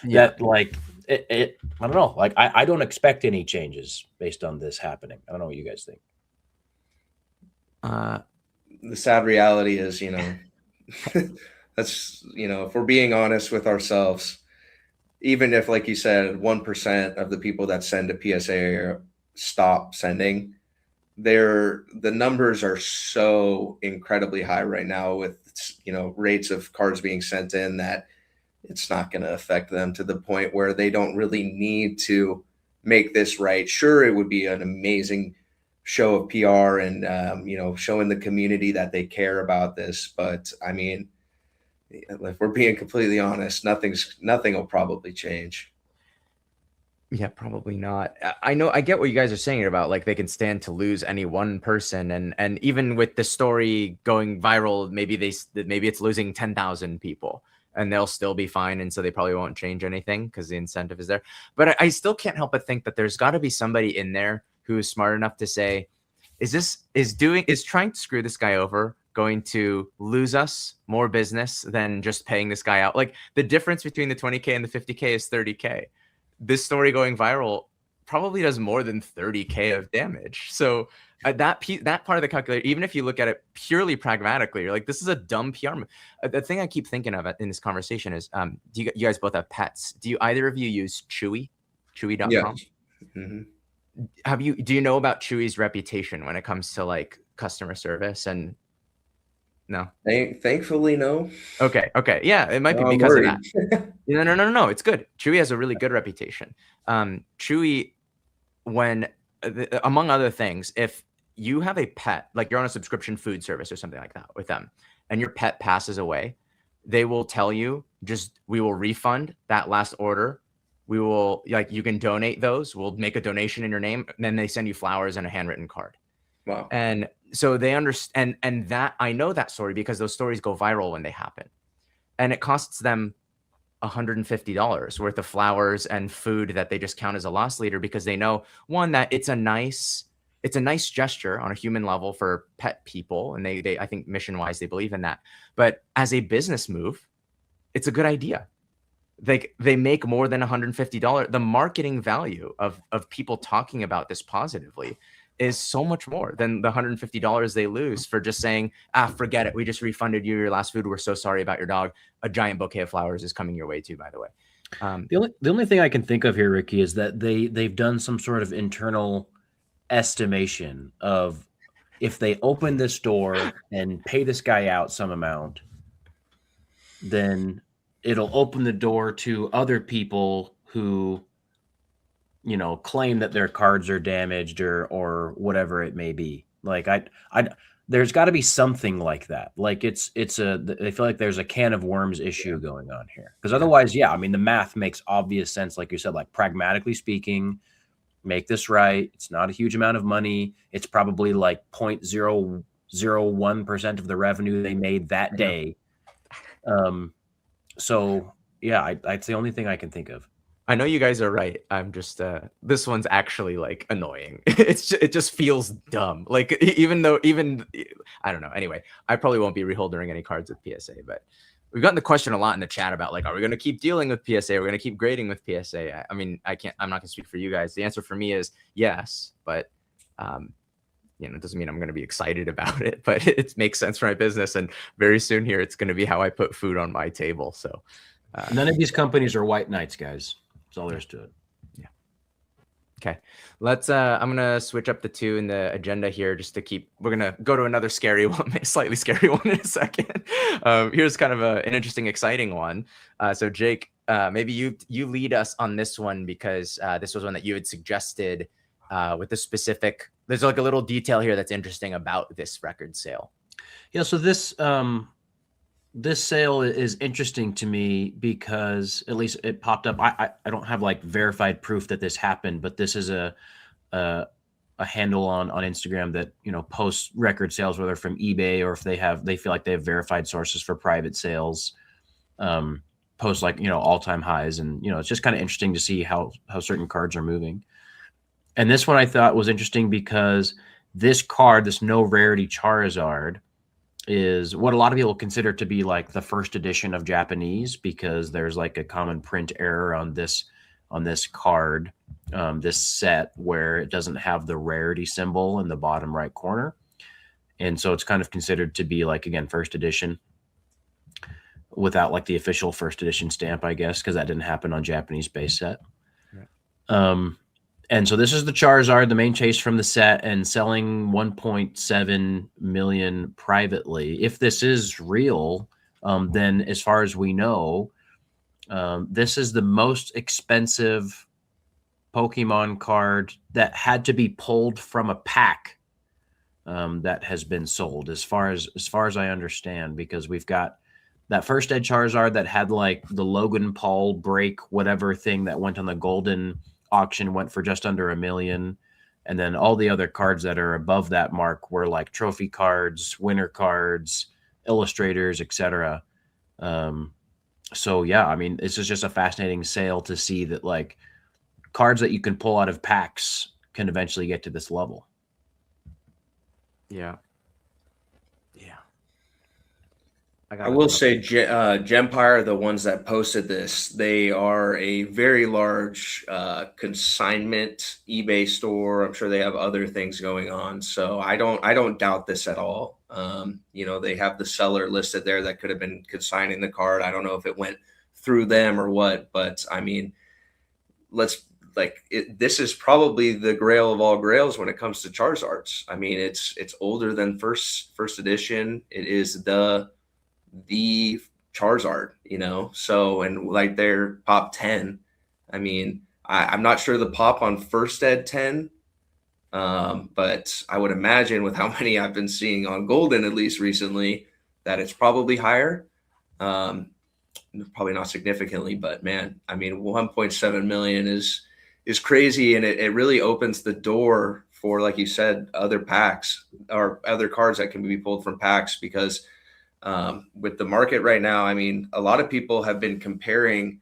that like it I don't know. Like I don't expect any changes based on this happening. I don't know what you guys think. The sad reality is, that's, if we're being honest with ourselves, even if, like you said, 1% of the people that send a PSA stop sending, the numbers are so incredibly high right now with, rates of cards being sent in that it's not going to affect them to the point where they don't really need to make this right. Sure, it would be an amazing show of PR and showing the community that they care about this. But I mean, if we're being completely honest, nothing will probably change. Yeah, probably not. I get what you guys are saying about like they can stand to lose any one person, and even with the story going viral, maybe it's losing 10,000 people, and they'll still be fine, and so they probably won't change anything because the incentive is there. But I still can't help but think that there's got to be somebody in there who is smart enough to say, is trying to screw this guy over going to lose us more business than just paying this guy out? Like the difference between the 20K and the 50K is 30K. This story going viral probably does more than 30K of damage. So that part of the calculator, even if you look at it purely pragmatically, you're like, this is a dumb PR move. The thing I keep thinking of in this conversation is, do you guys both have pets? Do you either of you use Chewy.com? Yeah. Mm-hmm. Do you know about Chewy's reputation when it comes to like customer service? And no, thankfully, no. Okay. Yeah, it might be because of that. No. It's good. Chewy has a really good reputation. Chewy, among other things, if you have a pet, like you're on a subscription food service or something like that with them, and your pet passes away, they will tell you, we will refund that last order. We will, like, you can donate those. We'll make a donation in your name, and then they send you flowers and a handwritten card. Wow. And so they understand, and that I know that story because those stories go viral when they happen, and it costs them $150 worth of flowers and food that they just count as a loss leader, because they know, one, that it's a nice gesture on a human level for pet people, and they I think mission wise they believe in that, but as a business move, it's a good idea. They make more than $150. The marketing value of people talking about this positively is so much more than the $150 they lose for just saying, forget it, we just refunded you your last food, we're so sorry about your dog, a giant bouquet of flowers is coming your way too, by the way. The only thing I can think of here, Ricky, is that they've done some sort of internal estimation of, if they open this door and pay this guy out some amount, then it'll open the door to other people who, claim that their cards are damaged or whatever it may be. Like there's got to be something like that. Like they feel like there's a can of worms issue going on here. Because otherwise, yeah, I mean, the math makes obvious sense. Like you said, like pragmatically speaking, make this right. It's not a huge amount of money. It's probably like 0.001% of the revenue they made that day. So yeah, it's the only thing I can think of. I know you guys are right. I'm just this one's actually like annoying. It just feels dumb. Like even I don't know. Anyway, I probably won't be reholding any cards with PSA, but we've gotten the question a lot in the chat about like, are we going to keep dealing with PSA? Are we going to keep grading with PSA? I mean, I'm not going to speak for you guys. The answer for me is yes, but it doesn't mean I'm going to be excited about it, but it makes sense for my business. And very soon here, it's going to be how I put food on my table. So none of these companies are white knights, guys. That's all there is to it. Yeah. Okay. Let's, I'm going to switch up the two in the agenda here just to we're going to go to another scary one, slightly scary one in a second. Here's kind of an interesting, exciting one. So Jake, maybe you lead us on this one, because this was one that you had suggested with the specific, there's like a little detail here that's interesting about this record sale. Yeah. So this sale is interesting to me because at least it popped up. I don't have like verified proof that this happened, but this is a handle on Instagram that, posts record sales, whether from eBay or if they feel like they have verified sources for private sales, post like, all-time highs. And, it's just kind of interesting to see how certain cards are moving. And this one I thought was interesting because this card, this no rarity Charizard, is what a lot of people consider to be like the first edition of Japanese, because there's like a common print error on this card, this set, where it doesn't have the rarity symbol in the bottom right corner. And so it's kind of considered to be like, again, first edition without like the official first edition stamp, I guess, because that didn't happen on Japanese base set. Yeah. And so this is the Charizard, the main chase from the set, and selling 1.7 million privately. If this is real, then as far as we know, this is the most expensive Pokemon card that had to be pulled from a pack that has been sold, as far as I understand, because we've got that first Ed Charizard that had like the Logan Paul break whatever thing that went on the golden auction went for just under $1 million. And then all the other cards that are above that mark were like trophy cards, winner cards, illustrators, etc. So yeah, I mean, this is just a fascinating sale to see that like cards that you can pull out of packs can eventually get to this level. Yeah. I will say Gempire, the ones that posted this, they are a very large consignment eBay store. I'm sure they have other things going on. So I don't doubt this at all. They have the seller listed there that could have been consigning the card. I don't know if it went through them or what, but I mean, this is probably the grail of all grails when it comes to Charizards. I mean, it's older than first edition. It is the Charizard, so, and like their pop 10, I mean, I'm not sure the pop on first ed 10, but I would imagine with how many I've been seeing on Golden, at least recently, that it's probably higher. Probably not significantly, but man, I mean, 1.7 million is crazy. And it really opens the door for, like you said, other packs or other cards that can be pulled from packs, because with the market right now, I mean, a lot of people have been comparing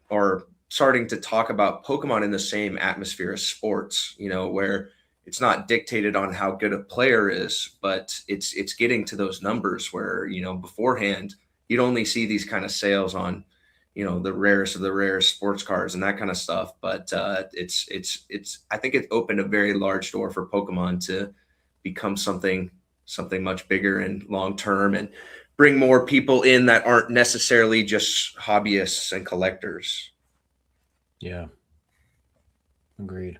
or starting to talk about Pokemon in the same atmosphere as sports, where it's not dictated on how good a player is, but it's getting to those numbers where, beforehand, you'd only see these kind of sales on, the rarest of the rarest sports cards and that kind of stuff. But it's I think it opened a very large door for Pokemon to become something much bigger and long term, and bring more people in that aren't necessarily just hobbyists and collectors. Yeah. Agreed.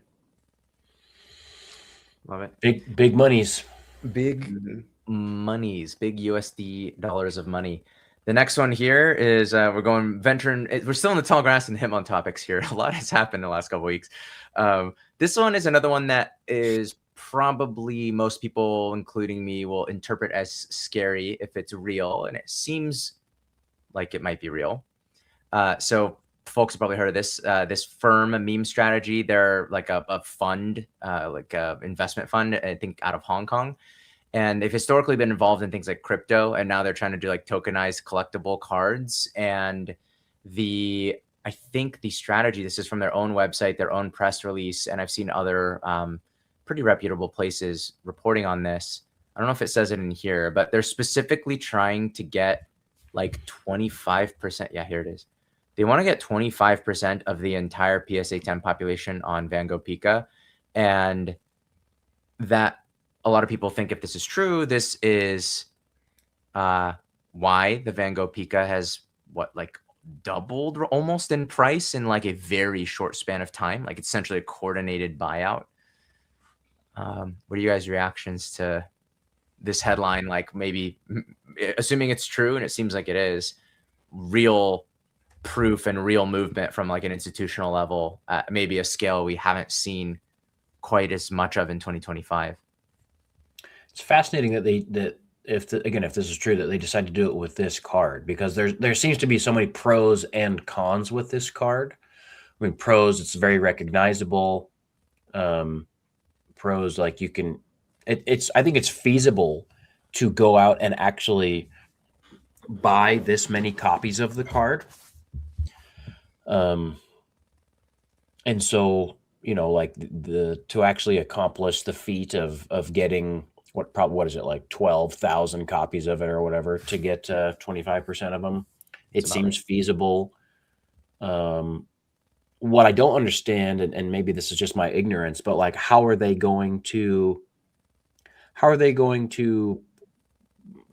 Love it. Big monies. Big monies, big USD dollars of money. The next one here is we're still in the tall grass and Hitmon topics here. A lot has happened in the last couple of weeks. This one is another one that is probably most people, including me, will interpret as scary if it's real, and it seems like it might be real. So folks have probably heard of this firm meme strategy. They're like a fund, like a investment fund, I think out of Hong Kong. And they've historically been involved in things like crypto, and now they're trying to do like tokenized collectible cards. And I think the strategy, this is from their own website, their own press release, and I've seen other pretty reputable places reporting on this. I don't know if it says it in here, but they're specifically trying to get like 25%. Yeah, here it is. They want to get 25% of the entire PSA 10 population on Van Gogh Pika. And that, a lot of people think, if this is true, this is why the Van Gogh Pika has doubled almost in price in like a very short span of time. Like, it's essentially a coordinated buyout. What are you guys' reactions to this headline? Like, maybe assuming it's true, and it seems like it is, real proof and real movement from like an institutional level, maybe a scale we haven't seen quite as much of in 2025. It's fascinating that if this is true, that they decide to do it with this card, because there seems to be so many pros and cons with this card. I mean, pros, it's very recognizable. Pros, like you can, I think it's feasible to go out and actually buy this many copies of the card. And so, like to actually accomplish the feat of getting what is it, like 12,000 copies of it or whatever, to get 25% of them, it seems feasible. What I don't understand, and maybe this is just my ignorance, but like, how are they going to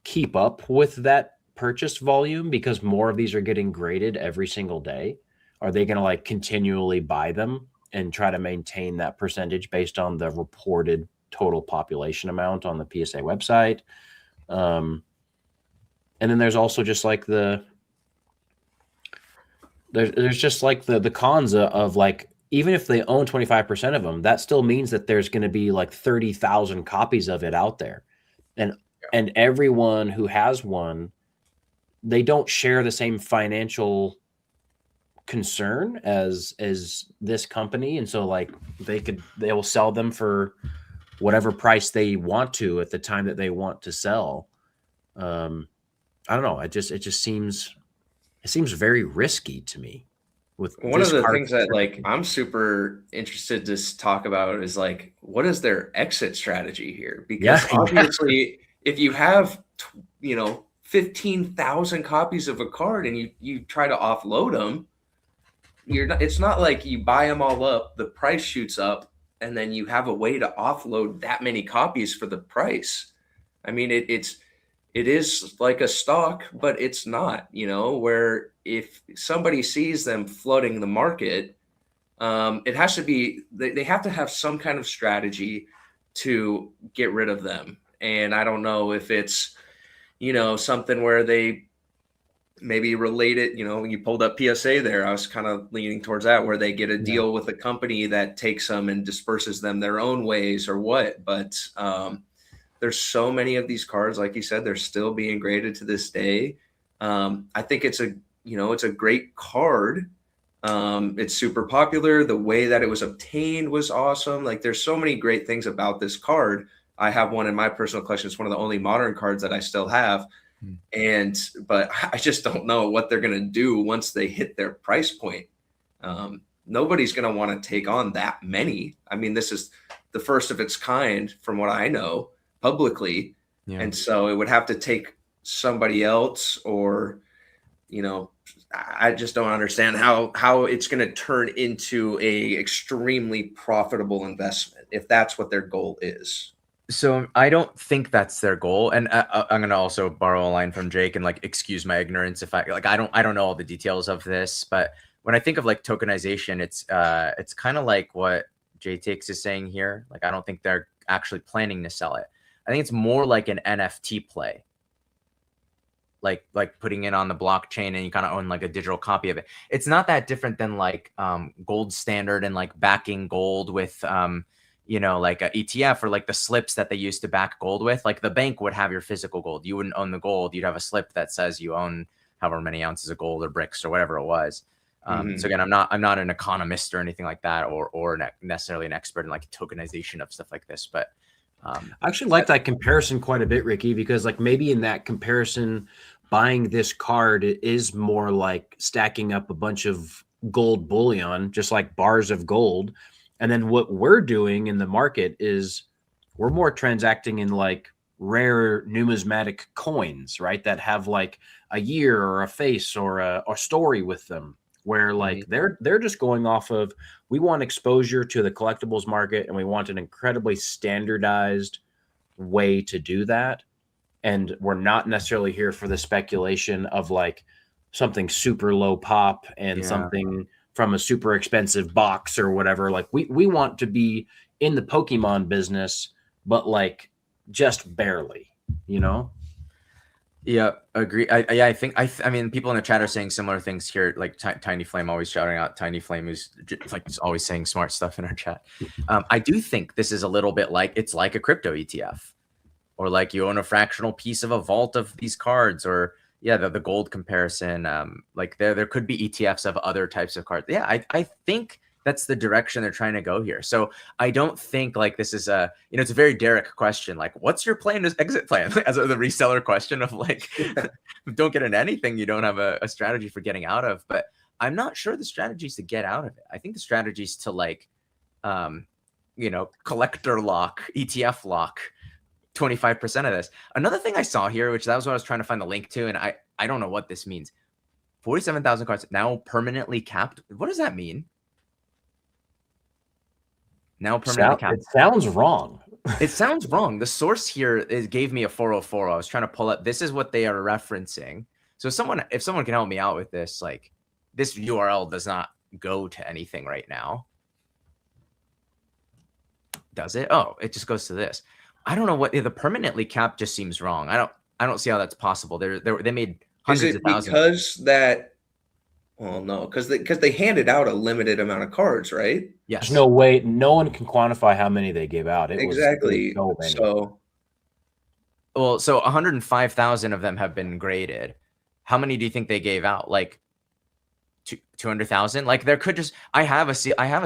keep up with that purchase volume? Because more of these are getting graded every single day. Are they going to like continually buy them and try to maintain that percentage based on the reported total population amount on the PSA website? And then there's also just like there's just like the cons of like even if they own 25% of them, that still means that there's going to be like 30,000 copies of it out there. And everyone who has one, they don't share the same financial concern as this company. And so like they will sell them for whatever price they want to at the time that they want to sell. I don't know. It just seems very risky to me. With one of the things that like I'm super interested to talk about is like, what is their exit strategy here? Because obviously, if you have 15,000 copies of a card and you try to offload them, it's not like you buy them all up, the price shoots up, and then you have a way to offload that many copies for the price. I mean, it is like a stock, but it's not, where if somebody sees them flooding the market, it has to be, they have to have some kind of strategy to get rid of them. And I don't know if it's, something where they maybe relate it, when you pulled up PSA there, I was kind of leaning towards that, where they get a deal with a company that takes them and disperses them their own ways or what. But there's so many of these cards, like you said, they're still being graded to this day. I think it's a great card. It's super popular. The way that it was obtained was awesome. Like there's so many great things about this card. I have one in my personal collection. It's one of the only modern cards that I still have. But I just don't know what they're going to do once they hit their price point. Nobody's going to want to take on that many. I mean, this is the first of its kind from what I know publicly. Yeah. And so it would have to take somebody else, or, I just don't understand how it's going to turn into a extremely profitable investment if that's what their goal is. So I don't think that's their goal. And I'm going to also borrow a line from Jake and like excuse my ignorance if I don't know all the details of this, but when I think of like tokenization, it's kind of like what JTX is saying here. Like, I don't think they're actually planning to sell it. I think it's more like an NFT play. Like putting it on the blockchain and you kind of own like a digital copy of it. It's not that different than like gold standard and like backing gold with like a ETF, or like the slips that they used to back gold with. Like the bank would have your physical gold. You wouldn't own the gold. You'd have a slip that says you own however many ounces of gold or bricks or whatever it was. So again, I'm not an economist or anything like that, or necessarily an expert in like tokenization of stuff like this. But I actually like that comparison quite a bit, Ricky, because like maybe in that comparison, buying this card is more like stacking up a bunch of gold bullion, just like bars of gold. And then what we're doing in the market is we're more transacting in like rare numismatic coins, right? That have like a year or a face or a story with them, where like they're just going off of, we want exposure to the collectibles market and we want an incredibly standardized way to do that. And we're not necessarily here for the speculation of like something super low pop and something from a super expensive box or whatever. Like we want to be in the Pokemon business, but like just barely, Yeah, agree. I mean, people in the chat are saying similar things here. Like Tiny Flame, always shouting out Tiny Flame, who's like always saying smart stuff in our chat. I do think this is a little bit like, it's like a crypto ETF, or like you own a fractional piece of a vault of these cards, or the gold comparison. Like there could be ETFs of other types of cards. Yeah, I think that's the direction they're trying to go here. So I don't think like this is it's a very Derek question. Like, what's your exit plan? As the reseller question of like, don't get into anything you don't have a strategy for getting out of. But I'm not sure the strategy is to get out of it. I think the strategy is to like, collector lock, ETF lock 25% of this. Another thing I saw here, which that was what I was trying to find the link to, and I don't know what this means. 47,000 cards now permanently capped. What does that mean? Now permanently capped. It sounds wrong. It sounds wrong. The source here gave me a 404. I was trying to pull up. This is what they are referencing. So if someone can help me out with this, like this URL does not go to anything right now. Does it? Oh, it just goes to this. I don't know what the permanently capped just seems wrong. I don't see how that's possible. They made hundreds of thousands. Because that Well, no, because they handed out a limited amount of cards, right? Yes. There's no way. No one can quantify how many they gave out. It Exactly. was so many. So 105,000 of them have been graded. How many do you think they gave out? Like 200,000? Like there could just I have a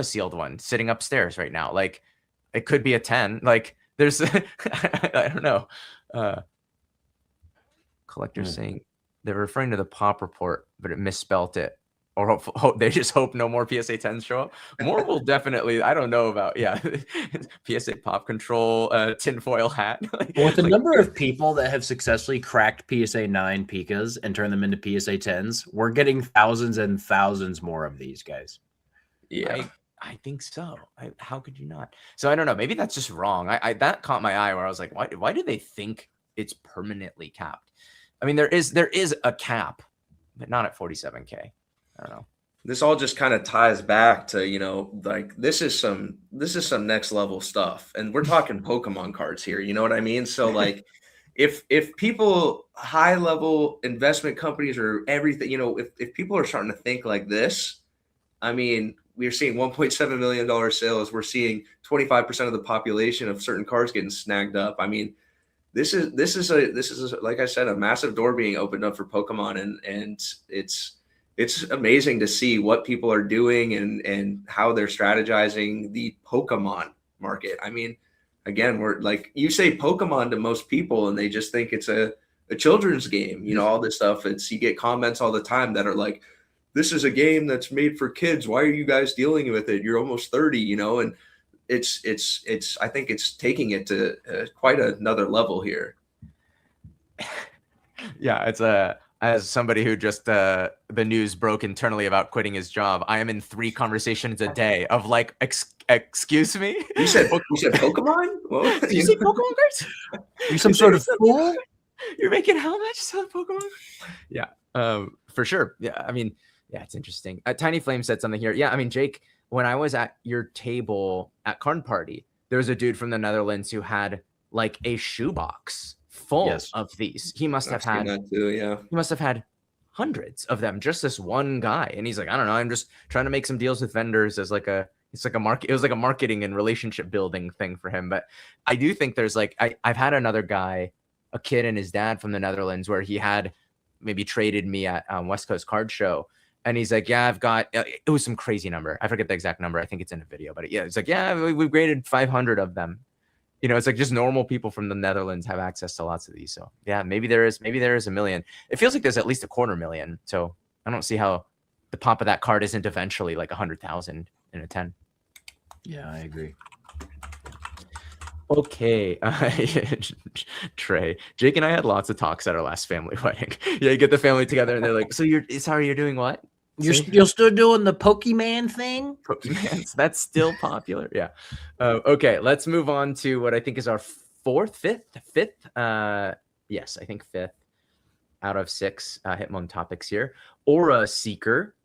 sealed one sitting upstairs right now. Like it could be a 10. Like there's I don't know. Collectors saying they're referring to the pop report, but it misspelt it. Or hope they just hope no more PSA 10s show up. More will definitely. I don't know about PSA pop control tinfoil hat. With the number of people that have successfully cracked PSA 9 Pikas and turned them into PSA 10s, we're getting thousands and thousands more of these guys. Yeah, I think so. How could you not? So I don't know. Maybe that's just wrong. That caught my eye where I was like, why do they think it's permanently capped? I mean, there is a cap, but not at 47K. I don't know. This all just kind of ties back to, like this is some next level stuff. And we're talking Pokemon cards here. You know what I mean? So like if people, high level investment companies or everything, if people are starting to think like this, I mean, we're seeing $1.7 million sales. We're seeing 25% of the population of certain cards getting snagged up. I mean, this is like I said, a massive door being opened up for Pokemon, and it's amazing to see what people are doing and how they're strategizing the Pokemon market. I mean, again, we're like, you say Pokemon to most people and they just think it's a children's game, all this stuff. You get comments all the time that are like, this is a game that's made for kids. Why are you guys dealing with it? You're almost 30, and it's I think it's taking it to quite another level here. Yeah, it's as somebody who just the news broke internally about quitting his job, I am in 3 conversations a day of like, excuse me? You said Pokemon? What? Did you say Pokemon cards? You're some sort of fool? You're making how much selling Pokemon? Yeah, for sure. Yeah, I mean, yeah, it's interesting. Tiny Flame said something here. Yeah, I mean, Jake, when I was at your table at Card Party, there was a dude from the Netherlands who had like a shoebox full of these. He must have had that too, yeah. He must have had hundreds of them, just this one guy. And he's like, I don't know, I'm just trying to make some deals with vendors as like it's like a market. It was like a marketing and relationship building thing for him. But I do think there's like, I've had another guy, a kid and his dad from the Netherlands, where he had maybe traded me at West Coast Card Show. And he's like, yeah, I've got, it was some crazy number. I forget the exact number. I think it's in a video, but yeah, it's like, yeah, we've graded 500 of them. It's like just normal people from the Netherlands have access to lots of these. So yeah, maybe there is a million. It feels like there's at least 250,000. So I don't see how the pop of that card isn't eventually like 100,000 in a 10. Yeah, I agree. Okay. Trey, Jake and I had lots of talks at our last family wedding. Yeah, you get the family together and they're like, so you're doing what? You're still doing the Pokemon thing? Pokemans, that's still popular. Yeah. Okay, let's move on to what I think is our fifth. Yes, I think 5th out of 6 Hitmon topics here. Aura Seeker,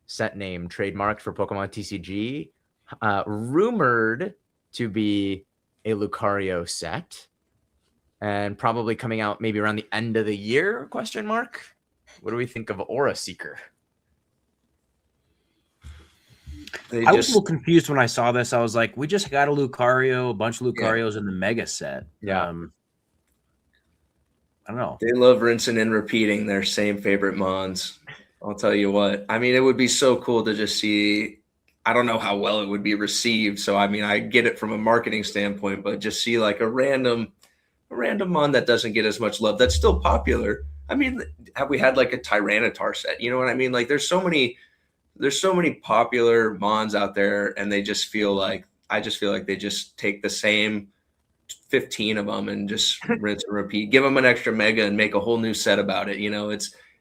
set name trademarked for Pokemon TCG, rumored to be a Lucario set, and probably coming out maybe around the end of the year, ? What do we think of Aura Seeker? I was a little confused when I saw this. I was like, we just got a Lucario, a bunch of Lucarios in the Mega set. Yeah. I don't know. They love rinsing and repeating their same favorite mons. I'll tell you what. I mean, it would be so cool to just see. I don't know how well it would be received. So, I mean, I get it from a marketing standpoint, but just see like a random mon that doesn't get as much love, that's still popular. I mean, have we had like a Tyranitar set? You know what I mean? Like there's so many popular mons out there, and I just feel like they just take the same 15 of them and just rinse and repeat, give them an extra mega and make a whole new set about it.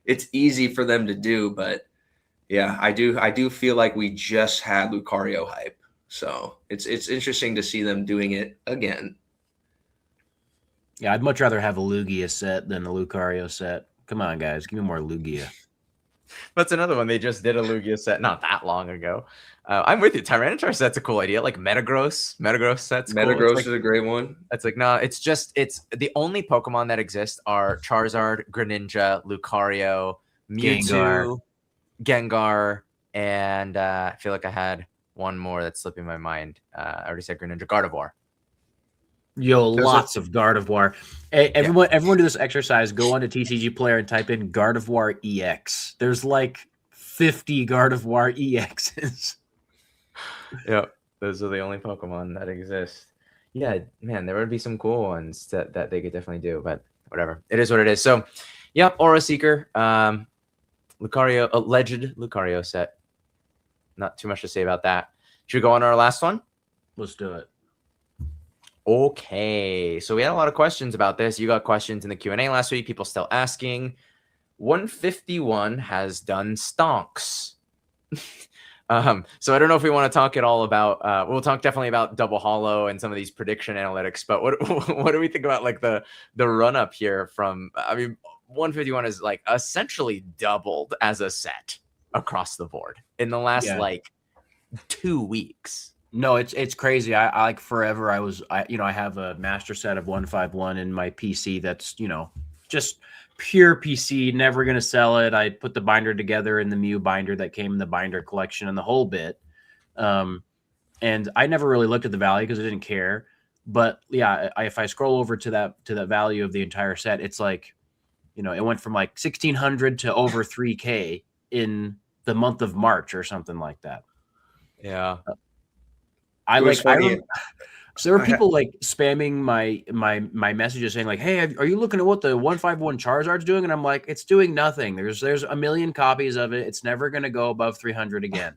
It's easy for them to do, but yeah, I do feel like we just had Lucario hype. So it's interesting to see them doing it again. Yeah, I'd much rather have a Lugia set than a Lucario set. Come on, guys. Give me more Lugia. That's another one. They just did a Lugia set not that long ago. I'm with you. Tyranitar set's a cool idea. Like Metagross set's cool. Metagross is a great one. It's like, no, it's the only Pokemon that exist are Charizard, Greninja, Lucario, Mewtwo, Gengar, and I feel like I had one more that's slipping my mind. I already said Greninja, Gardevoir. Yo, lots of Gardevoir. Hey, everyone do this exercise. Go onto TCG Player and type in Gardevoir EX. There's like 50 Gardevoir EXs. Yep, those are the only Pokemon that exist. Yeah, man, there would be some cool ones that they could definitely do, but whatever. It is what it is. So, yep, Aura Seeker, Lucario, alleged Lucario set. Not too much to say about that. Should we go on to our last one? Let's do it. Okay, so we had a lot of questions about this. You got questions in the Q&A last week. People still asking. 151 has done stonks. So I don't know if we want to talk at all about. We'll talk definitely about double hollow and some of these prediction analytics. But what do we think about like the run up here from? I mean, 151 is like essentially doubled as a set across the board in the last like 2 weeks. No, it's crazy. I like forever. I have a master set of 151 in my PC. That's just pure PC. Never gonna sell it. I put the binder together in the Mew binder that came in the binder collection and the whole bit. And I never really looked at the value because I didn't care. But yeah, if I scroll over to that value of the entire set, it's like, it went from like 1,600 to over 3K in the month of March or something like that. Yeah. So there were people like spamming my messages saying like, "Hey, are you looking at what the 151 Charizard's doing?" And I'm like, "It's doing nothing. There's a million copies of it. It's never going to go above 300 again."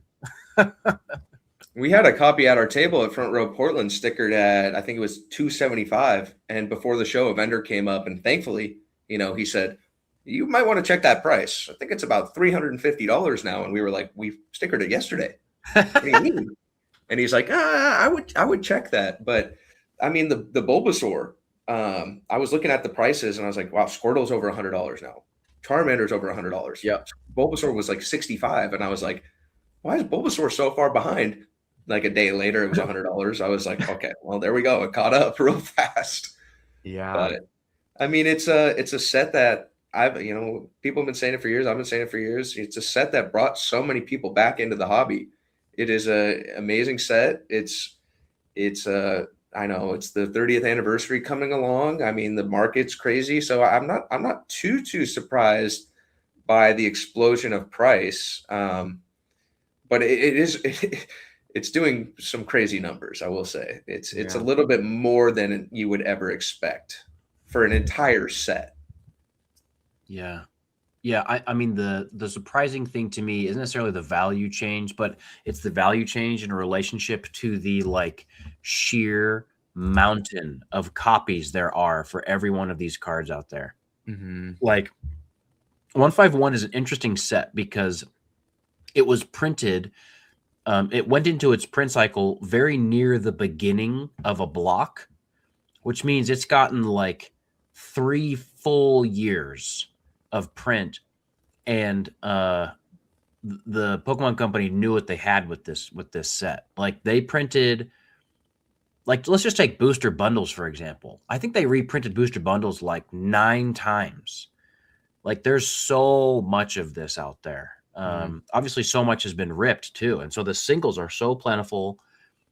We had a copy at our table at Front Row Portland stickered at, I think it was 275. And before the show, a vendor came up and thankfully, he said, "You might want to check that price. I think it's about $350 now." And we were like, "We stickered it yesterday." What do you mean? And he's like, I would check that. But I mean, the Bulbasaur, I was looking at the prices and I was like, wow, Squirtle's over $100 now. Charmander's over $100. Yeah. Bulbasaur was like 65. And I was like, why is Bulbasaur so far behind? Like a day later, it was $100. I was like, okay, well, there we go. It caught up real fast. Yeah. But I mean, it's a set that people have been saying it for years. I've been saying it for years. It's a set that brought so many people back into the hobby. It is an amazing set. I know it's the 30th anniversary coming along. I mean, the market's crazy. So I'm not too surprised by the explosion of price. But it's doing some crazy numbers. I will say it's a little bit more than you would ever expect for an entire set. Yeah. Yeah, I mean, the surprising thing to me isn't necessarily the value change, but it's the value change in relationship to the like sheer mountain of copies there are for every one of these cards out there. Mm-hmm. Like 151 is an interesting set because it was printed. It went into its print cycle very near the beginning of a block, which means it's gotten like 3 full years of print, and the Pokemon Company knew what they had with this set. Like they printed, like let's just take booster bundles for example. I think they reprinted booster bundles like 9 times. Like there's so much of this out there. Obviously, so much has been ripped too, and so the singles are so plentiful.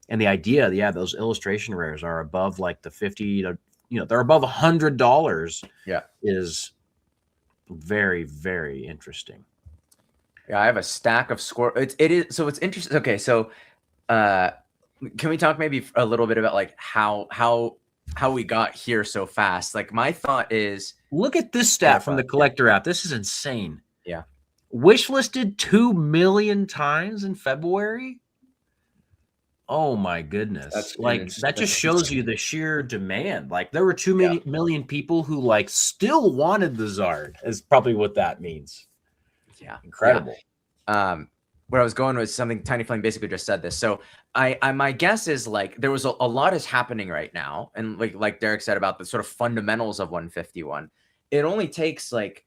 And the idea, those illustration rares are above like the 50 to they're above $100. Yeah, is very, very interesting. Yeah, I have a stack of score. It is so it's interesting. Okay, so can we talk maybe a little bit about like how we got here so fast? Like my thought is, look at this stat from the collector app. This is insane. Yeah, wish listed 2 million times in February. Oh my goodness. That just shows you the sheer demand. Like there were 2 million people who like still wanted the Zard is probably what that means. Yeah. Incredible. Yeah. Where I was going was something Tiny Flame basically just said this. So I my guess is like there was a lot is happening right now. And like Derek said about the sort of fundamentals of 151, it only takes like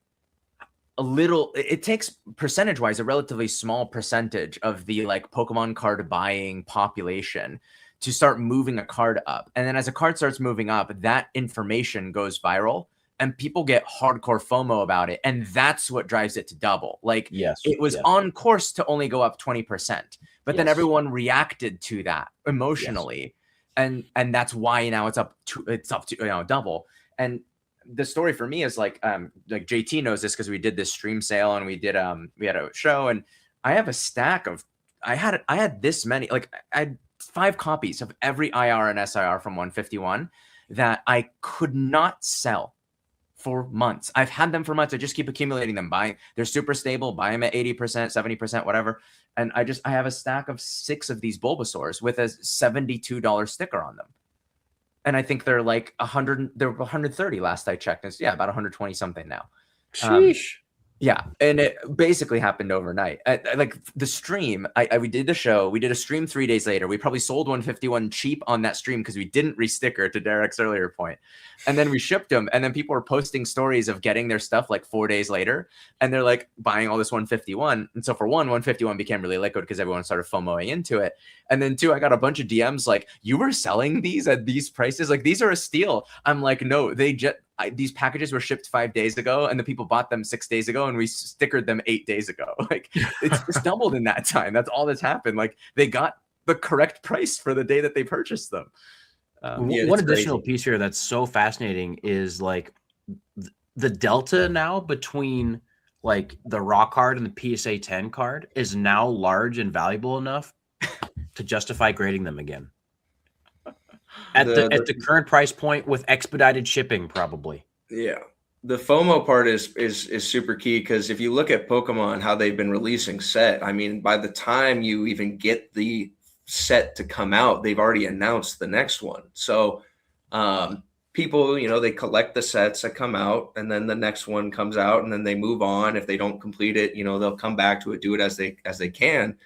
it takes percentage wise a relatively small percentage of the like Pokemon card buying population to start moving a card up. And then as a card starts moving up, that information goes viral. and people get hardcore FOMO about it, and that's what drives it to double. Like, Yes, it was on course to only go up 20%, but then everyone reacted to that emotionally, and that's why now it's up to double. And the story for me is like JT knows this because we did this stream sale and we had a show, and I have a stack of I had this many, like I had 5 copies of every IR and SIR from 151 that I could not sell for months. I've had them for months. I just keep accumulating them. They're super stable. Buy them at 80%, 70%, whatever. And I have a stack of 6 of these Bulbasaurs with a $72 sticker on them. And I think they're like 100. They're 130 last I checked. It's about 120 something now. Sheesh. Yeah, and it basically happened overnight. Like the stream, we did the show. We did a stream 3 days later. We probably sold 151 cheap on that stream because we didn't resticker, to Derek's earlier point. And then we shipped them, and then people were posting stories of getting their stuff like 4 days later, and they're like buying all this 151. And so for 151 became really liquid because everyone started FOMOing into it. And then 2, I got a bunch of DMs like, "You were selling these at these prices? Like, these are a steal." I'm like, "No, these packages were shipped 5 days ago, and the people bought them 6 days ago, and we stickered them 8 days ago." Like, it's doubled in that time. That's all that's happened. Like, they got the correct price for the day that they purchased them. One additional piece here that's so fascinating is like the delta now between like the raw card and the PSA 10 card is now large and valuable enough to justify grading them again. At the current price point with expedited shipping, probably. Yeah. The FOMO part is super key, because if you look at Pokemon, how they've been releasing set, I mean, by the time you even get the set to come out, they've already announced the next one. So people, they collect the sets that come out, and then the next one comes out, and then they move on. If they don't complete it, they'll come back to it, do it as they can.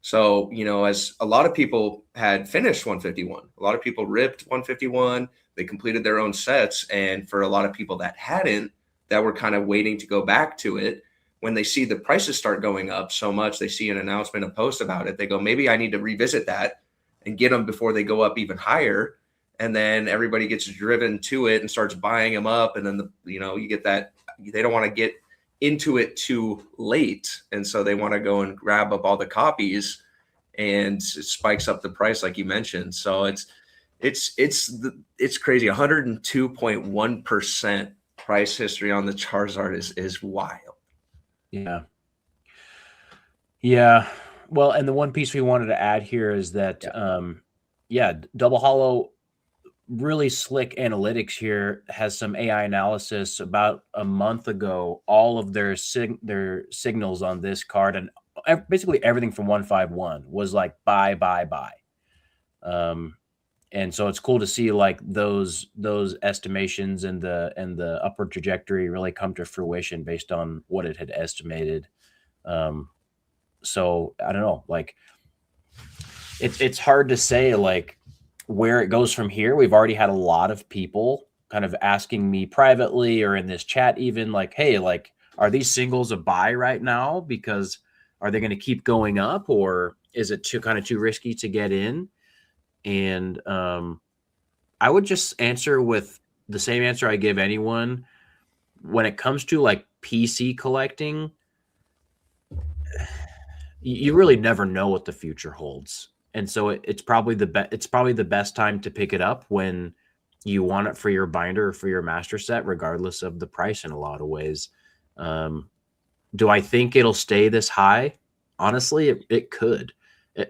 So, as a lot of people had finished 151, a lot of people ripped 151, they completed their own sets. And for a lot of people that hadn't, that were kind of waiting to go back to it, when they see the prices start going up so much, they see an announcement, a post about it, they go, maybe I need to revisit that and get them before they go up even higher. And then everybody gets driven to it and starts buying them up. And then, you get that, they don't want to get into it too late, and so they want to go and grab up all the copies, and it spikes up the price like you mentioned. So it's crazy. 102.1% price history on the Charizard is wild. Yeah. Well, and the one piece we wanted to add here is that Double Hollow, really slick analytics here, has some AI analysis. About a month ago, all of their signals on this card and basically everything from 151 was like buy. And so it's cool to see like those estimations and the upward trajectory really come to fruition based on what it had estimated. So I don't know, like it's hard to say like where it goes from here. We've already had a lot of people kind of asking me privately or in this chat even like, hey, like, are these singles a buy right now? Because are they going to keep going up, or is it too risky to get in? And I would just answer with the same answer I give anyone when it comes to like PC collecting. You really never know what the future holds. And so it's probably the best time to pick it up when you want it for your binder or for your master set, regardless of the price in a lot of ways. Do I think it'll stay this high? Honestly, it could.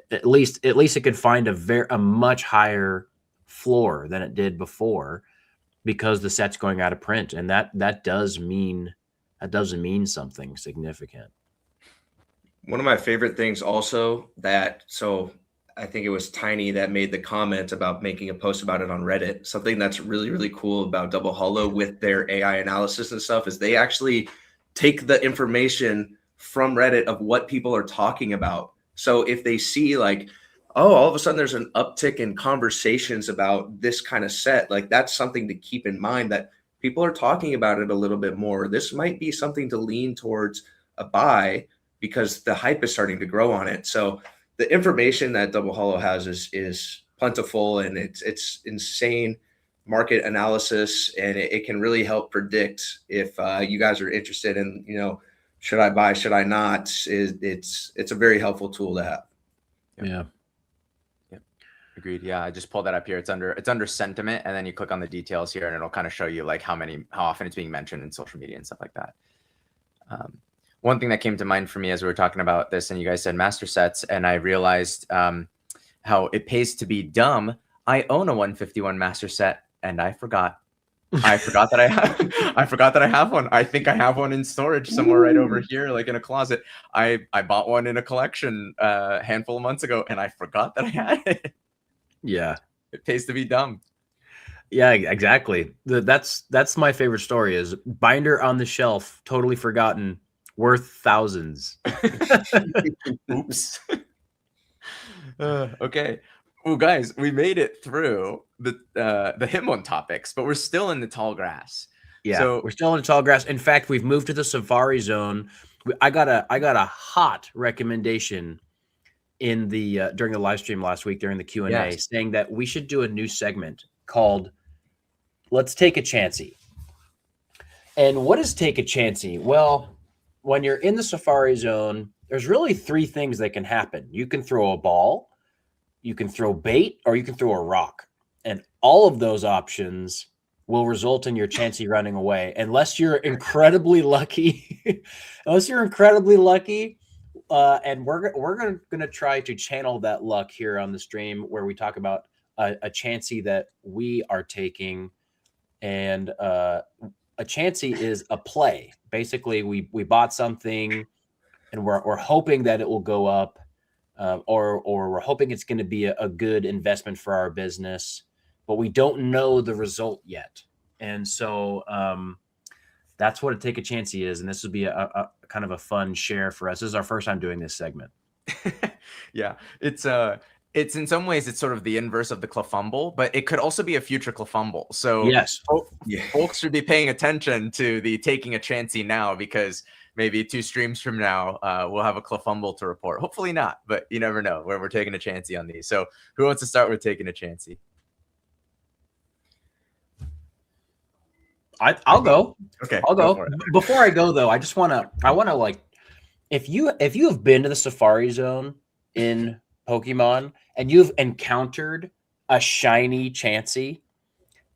At least it could find a much higher floor than it did before, because the set's going out of print, and that does mean something significant. One of my favorite things also so I think it was Tiny that made the comment about making a post about it on Reddit. Something that's really, really cool about Double Hollow with their AI analysis and stuff is they actually take the information from Reddit of what people are talking about. So if they see like, oh, all of a sudden there's an uptick in conversations about this kind of set, like that's something to keep in mind, that people are talking about it a little bit more. This might be something to lean towards a buy because the hype is starting to grow on it. So the information that Double Hollow has is plentiful, and it's insane market analysis, and it can really help predict if you guys are interested in, should I buy, should I not? It's a very helpful tool to have. Yeah. Agreed. Yeah, I just pulled that up here. It's under sentiment, and then you click on the details here, and it'll kind of show you like how often it's being mentioned in social media and stuff like that. One thing that came to mind for me as we were talking about this, and you guys said master sets, and I realized how it pays to be dumb. I own a 151 master set, and I forgot. I forgot that I have one. I think I have one in storage somewhere right over here, like in a closet. I bought one in a collection a handful of months ago, and I forgot that I had it. Yeah. It pays to be dumb. Yeah, exactly. That's my favorite story is binder on the shelf, totally forgotten, worth thousands. Oops. Okay. Well, guys, we made it through the Hitmon topics, but we're still in the tall grass. Yeah, so we're still in the tall grass. In fact, we've moved to the Safari Zone. I got a hot recommendation in the during the live stream last week during the Q&A, yes, saying that we should do a new segment called "Let's Take a Chancy." And what is take a chancy? Well, when you're in the Safari Zone, there's really three things that can happen. You can throw a ball, you can throw bait, or you can throw a rock. And all of those options will result in your chancy running away unless you're incredibly lucky. Unless you're incredibly lucky. And we're going to try to channel that luck here on the stream where we talk about a chancy that we are taking. And a chancy is a play. Basically, we bought something and we're hoping that it will go up, or we're hoping it's going to be a good investment for our business, but we don't know the result yet. And so that's what a take a chancy is. And this would be a kind of a fun share for us. This is our first time doing this segment. Yeah, it's in some ways it's sort of the inverse of the Clefumble, but it could also be a future Clefumble. So yes, folks should be paying attention to the taking a chancy now, because maybe 2 streams from now we'll have a Clefumble to report. Hopefully not, but you never know where we're taking a chancy on these. So who wants to start with taking a chancy? I'll go. Okay, I'll go. Before I go though, I want to like, if you have been to the Safari Zone in Pokemon and you've encountered a shiny Chansey,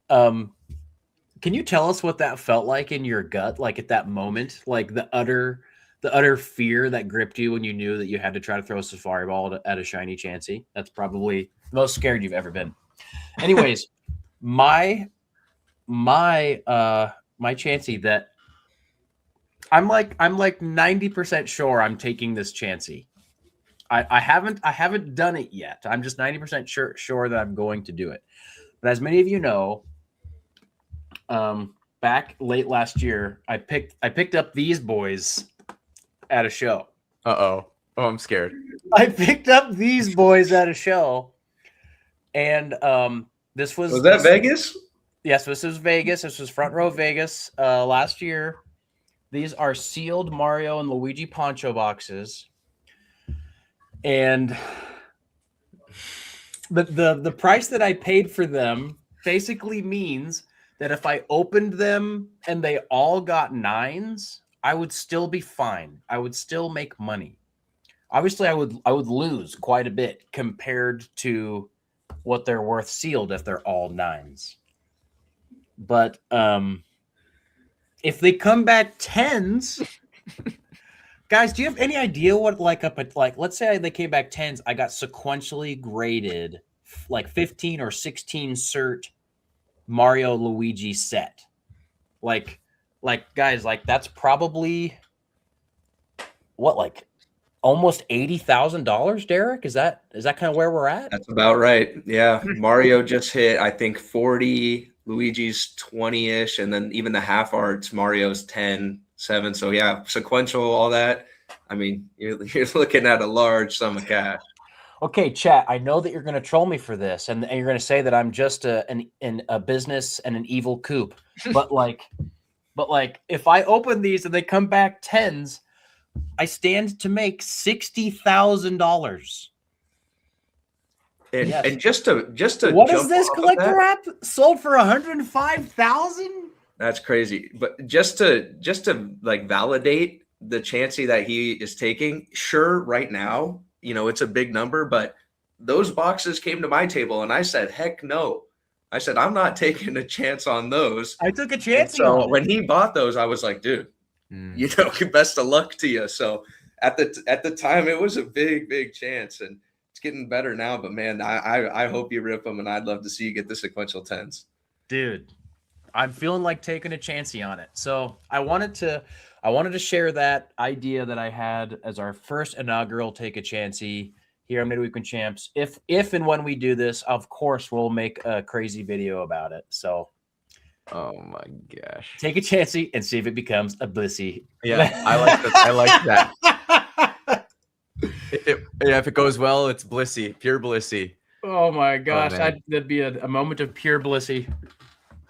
can you tell us what that felt like in your gut, like at that moment, like the utter fear that gripped you when you knew that you had to try to throw a Safari Ball at a shiny Chansey? That's probably the most scared you've ever been. Anyways, my Chansey that I'm like 90% sure I'm taking this Chansey. I haven't done it yet. I'm just 90% sure that I'm going to do it. But as many of you know, back late last year, I picked up these boys at a show. Oh, I'm scared. I picked up these boys at a show, and this was that Vegas? Yes, this was Vegas. This was Front Row Vegas last year. These are sealed Mario and Luigi poncho boxes. And the price that I paid for them basically means that if I opened them and they all got 9s, I would still be fine. I would still make money. Obviously, I would lose quite a bit compared to what they're worth sealed if they're all 9s. But if they come back 10s, guys, do you have any idea what like let's say they came back 10s, I got sequentially graded like 15 or 16 cert Mario Luigi set. Like guys, like that's probably what, like almost $80,000, Derek? Is that kind of where we're at? That's about right. Yeah. Mario just hit, I think, 40, Luigi's 20-ish, and then even the half arts, Mario's 10, 7. So yeah, sequential, all that. I mean, you're looking at a large sum of cash. Okay, chat, I know that you're going to troll me for this, and you're going to say that I'm just a business and an evil coop. But like, if I open these and they come back 10s, I stand to make $60,000. And Yes. and just to What jump is this off of collector that, app sold for 105,000? that's crazy. But just to like validate the Chansey that he is taking, sure, right now, it's a big number, but those boxes came to my table and I said, heck no. I said, I'm not taking a chance on those. I took a And chance so on when it. he bought those, I was like, dude, best of luck to you. So at the time, it was a big chance, and it's getting better now. But man, I hope you rip them, and I'd love to see you get the sequential 10s. Dude, I'm feeling like taking a chancey on it. So I wanted to share that idea that I had as our first inaugural take a chancey here on Midweek Machamps. If and when we do this, of course, we'll make a crazy video about it. So Oh my gosh. take a chancey and see if it becomes a blissy. Yeah, I like that. I like that. If it goes well, it's blissy, pure blissy. Oh my gosh, man. that'd be a moment of pure blissy.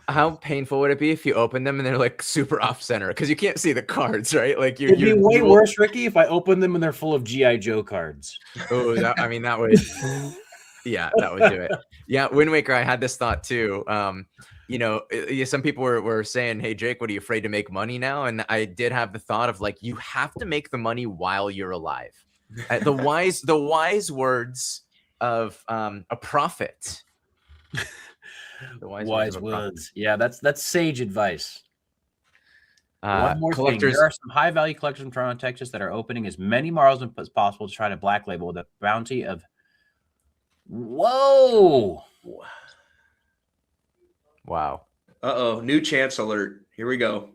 How painful would it be if you open them and they're like super off center because you can't see the cards, right? Like It'd be way worse, Ricky, if I open them and they're full of G.I. Joe cards. Oh, that would, yeah, that would do it. Yeah, Wind Waker, I had this thought too. Some people were saying, "Hey, Jake, what are you afraid to make money now?" And I did have the thought of like, you have to make the money while you're alive. The wise words of a prophet. The wise words. Yeah, that's sage advice. One more thing. Collectors. There are some high value collectors in Toronto, Texas that are opening as many Marls as possible to try to black label with a bounty of. Whoa! Wow. Uh-oh, new chance alert. Here we go.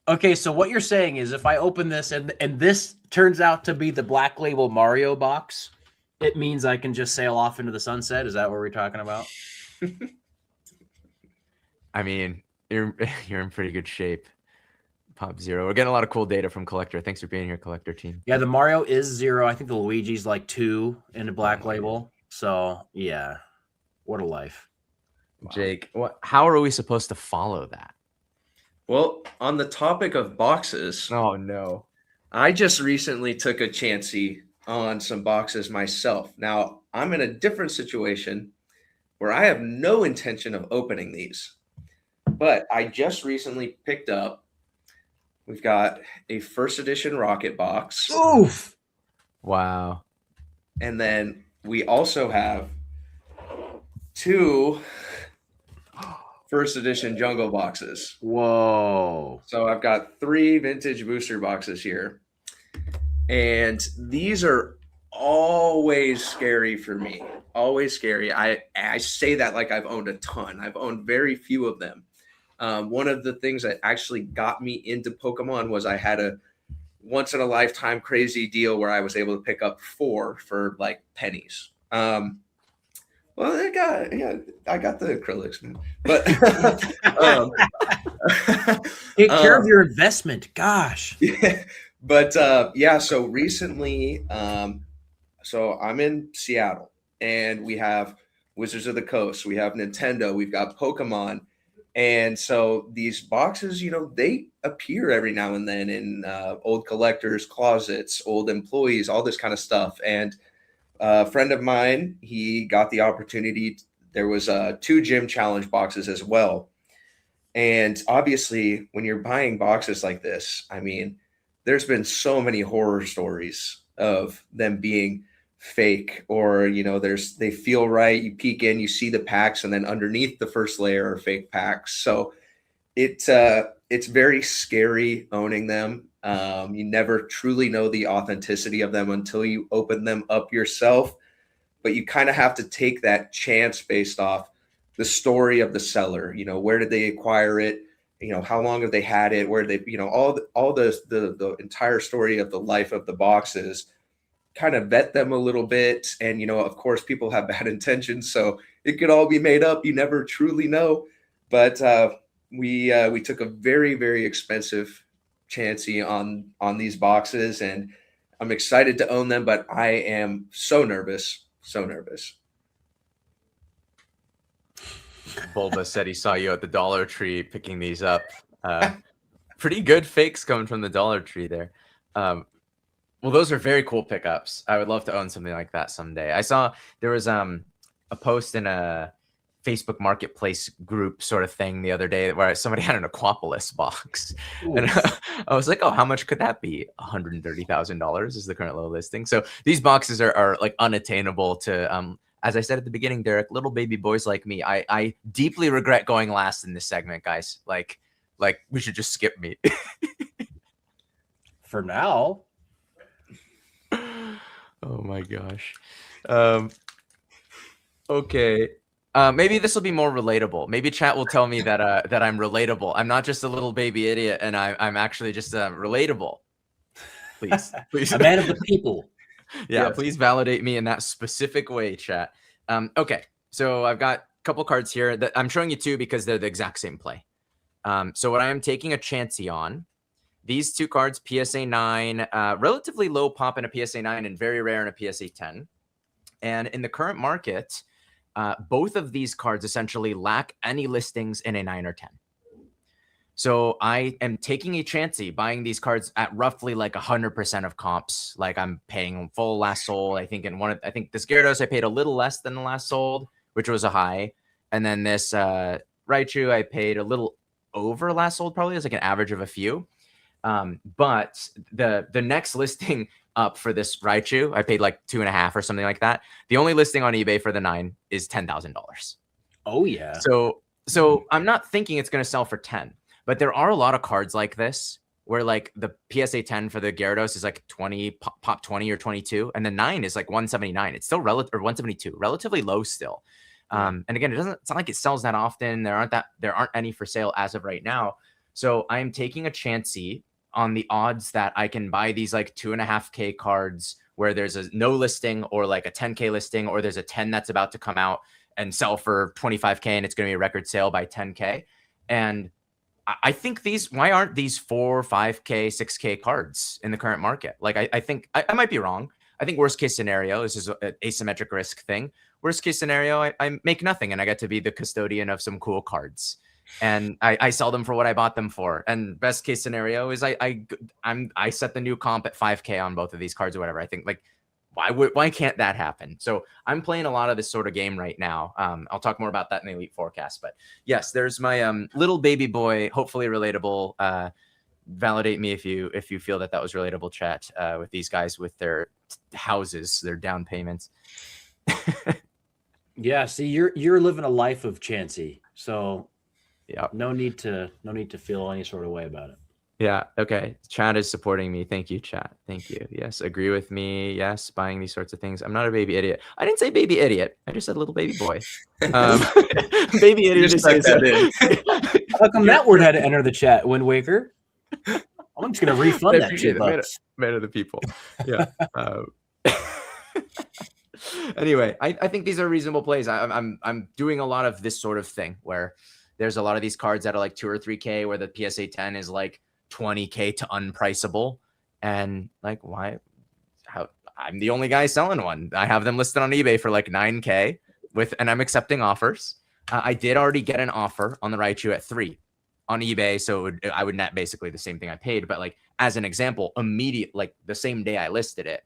Okay, so what you're saying is if I open this and this turns out to be the black label Mario box, it means I can just sail off into the sunset. Is that what we're talking about? I mean, you're in pretty good shape. Pop Zero. We're getting a lot of cool data from Collector. Thanks for being here, Collector team. Yeah, the Mario is 0. I think the Luigi's like 2 in the black label. So yeah, what a life. Jake, how are we supposed to follow that? Well, on the topic of boxes, oh no, I just recently took a chancey on some boxes myself. Now I'm in a different situation where I have no intention of opening these, but I just recently picked up. We've got a first edition Rocket box. Oof! Wow. And then we also have 2 first edition Jungle boxes. Whoa. So I've got 3 vintage booster boxes here. And these are always scary for me. Always scary. I say that like I've owned a ton. I've owned very few of them. One of the things that actually got me into Pokemon was I had a once in a lifetime crazy deal where I was able to pick up 4 for like pennies. Well, I got the acrylics, man. But take care of your investment. Gosh. Yeah, but yeah. So recently, so I'm in Seattle, and we have Wizards of the Coast. We have Nintendo. We've got Pokemon. And so these boxes, they appear every now and then in old collectors' closets, old employees, all this kind of stuff. And a friend of mine, he got the opportunity. There was 2 gym challenge boxes as well. And obviously, when you're buying boxes like this, I mean, there's been so many horror stories of them being fake, or they feel right. You peek in, you see the packs, and then underneath the first layer are fake packs. So it's very scary owning them. You never truly know the authenticity of them until you open them up yourself, but you kind of have to take that chance based off the story of the seller. Where did they acquire it? How long have they had it? Where they, all the entire story of the life of the boxes. Kind of vet them a little bit. And, of course, people have bad intentions, so it could all be made up. You never truly know. But we took a very, very expensive chancey on these boxes, and I'm excited to own them, but I am so nervous. Bulba said he saw you at the Dollar Tree picking these up. Pretty good fakes coming from the Dollar Tree there. Well, those are very cool pickups. I would love to own something like that someday. I saw there was a post in a Facebook Marketplace group sort of thing the other day where somebody had an Aquapolis box. Ooh. And I was like, oh, how much could that be? $130,000 is the current low listing. So these boxes are like unattainable to, as I said at the beginning, Derek, little baby boys like me. I deeply regret going last in this segment, guys. Like we should just skip me. For now. Oh my gosh. Okay. Maybe this will be more relatable. Maybe chat will tell me that that I'm relatable. I'm not just a little baby idiot, and I'm actually just relatable. Please. A man of the people. Yeah, Yes. Please validate me in that specific way, chat. Okay, so I've got a couple cards here that I'm showing you two because they're the exact same play. So what I am taking a Chancy on, these two cards, PSA 9, relatively low pop in a PSA 9 and very rare in a PSA 10. And in the current market, both of these cards essentially lack any listings in a 9 or 10. So I am taking a Chancy, buying these cards at roughly like 100% of comps. Like I'm paying full last sold. I think this Gyarados I paid a little less than the last sold, which was a high. And then this Raichu I paid a little over last sold, probably. It was like an average of a few. But the next listing up for this Raichu, I paid like 2.5 or something like that. The only listing on eBay for the 9 is $10,000. Oh yeah. So I'm not thinking it's going to sell for 10, but there are a lot of cards like this where like the PSA 10 for the Gyarados is like 20, pop 20 or 22, and the 9 is like 179. It's still or 172, relatively low still. And again, it's not like it sells that often. There aren't any for sale as of right now. So I'm taking a Chancy on the odds that I can buy these like 2.5K cards where there's a no listing or like a 10K listing, or there's a 10 that's about to come out and sell for 25K and it's going to be a record sale by 10K. And I think why aren't these 4, 5K, 6K cards in the current market? Like, I think I might be wrong. I think worst case scenario, this is an asymmetric risk thing. Worst case scenario, I make nothing and I get to be the custodian of some cool cards. And I sell them for what I bought them for. And best case scenario is I set the new comp at 5K on both of these cards or whatever. I think like, why can't that happen? So I'm playing a lot of this sort of game right now. I'll talk more about that in the Elite Forecast. But yes, there's my little baby boy, hopefully relatable. Validate me if you feel that was relatable, chat, with these guys with their houses, their down payments. Yeah, see, you're living a life of Chancy. So yeah, no need to feel any sort of way about it. Yeah. Okay. Chat is supporting me. Thank you, chat. Thank you. Yes. Agree with me. Yes. Buying these sorts of things. I'm not a baby idiot. I didn't say baby idiot. I just said little baby boy. Baby idiot. Just type that in. How come that word had to enter the chat, Wind Waker? I'm just gonna refund that $2. Man of the people. Yeah. Anyway, I think these are reasonable plays. I'm doing a lot of this sort of thing where there's a lot of these cards that are like 2 or 3K where the PSA 10 is like 20K to unpriceable. And like, I'm the only guy selling one. I have them listed on eBay for like 9K and I'm accepting offers. I did already get an offer on the Raichu at 3 on eBay. So I would net basically the same thing I paid. But like, as an example, like the same day I listed it,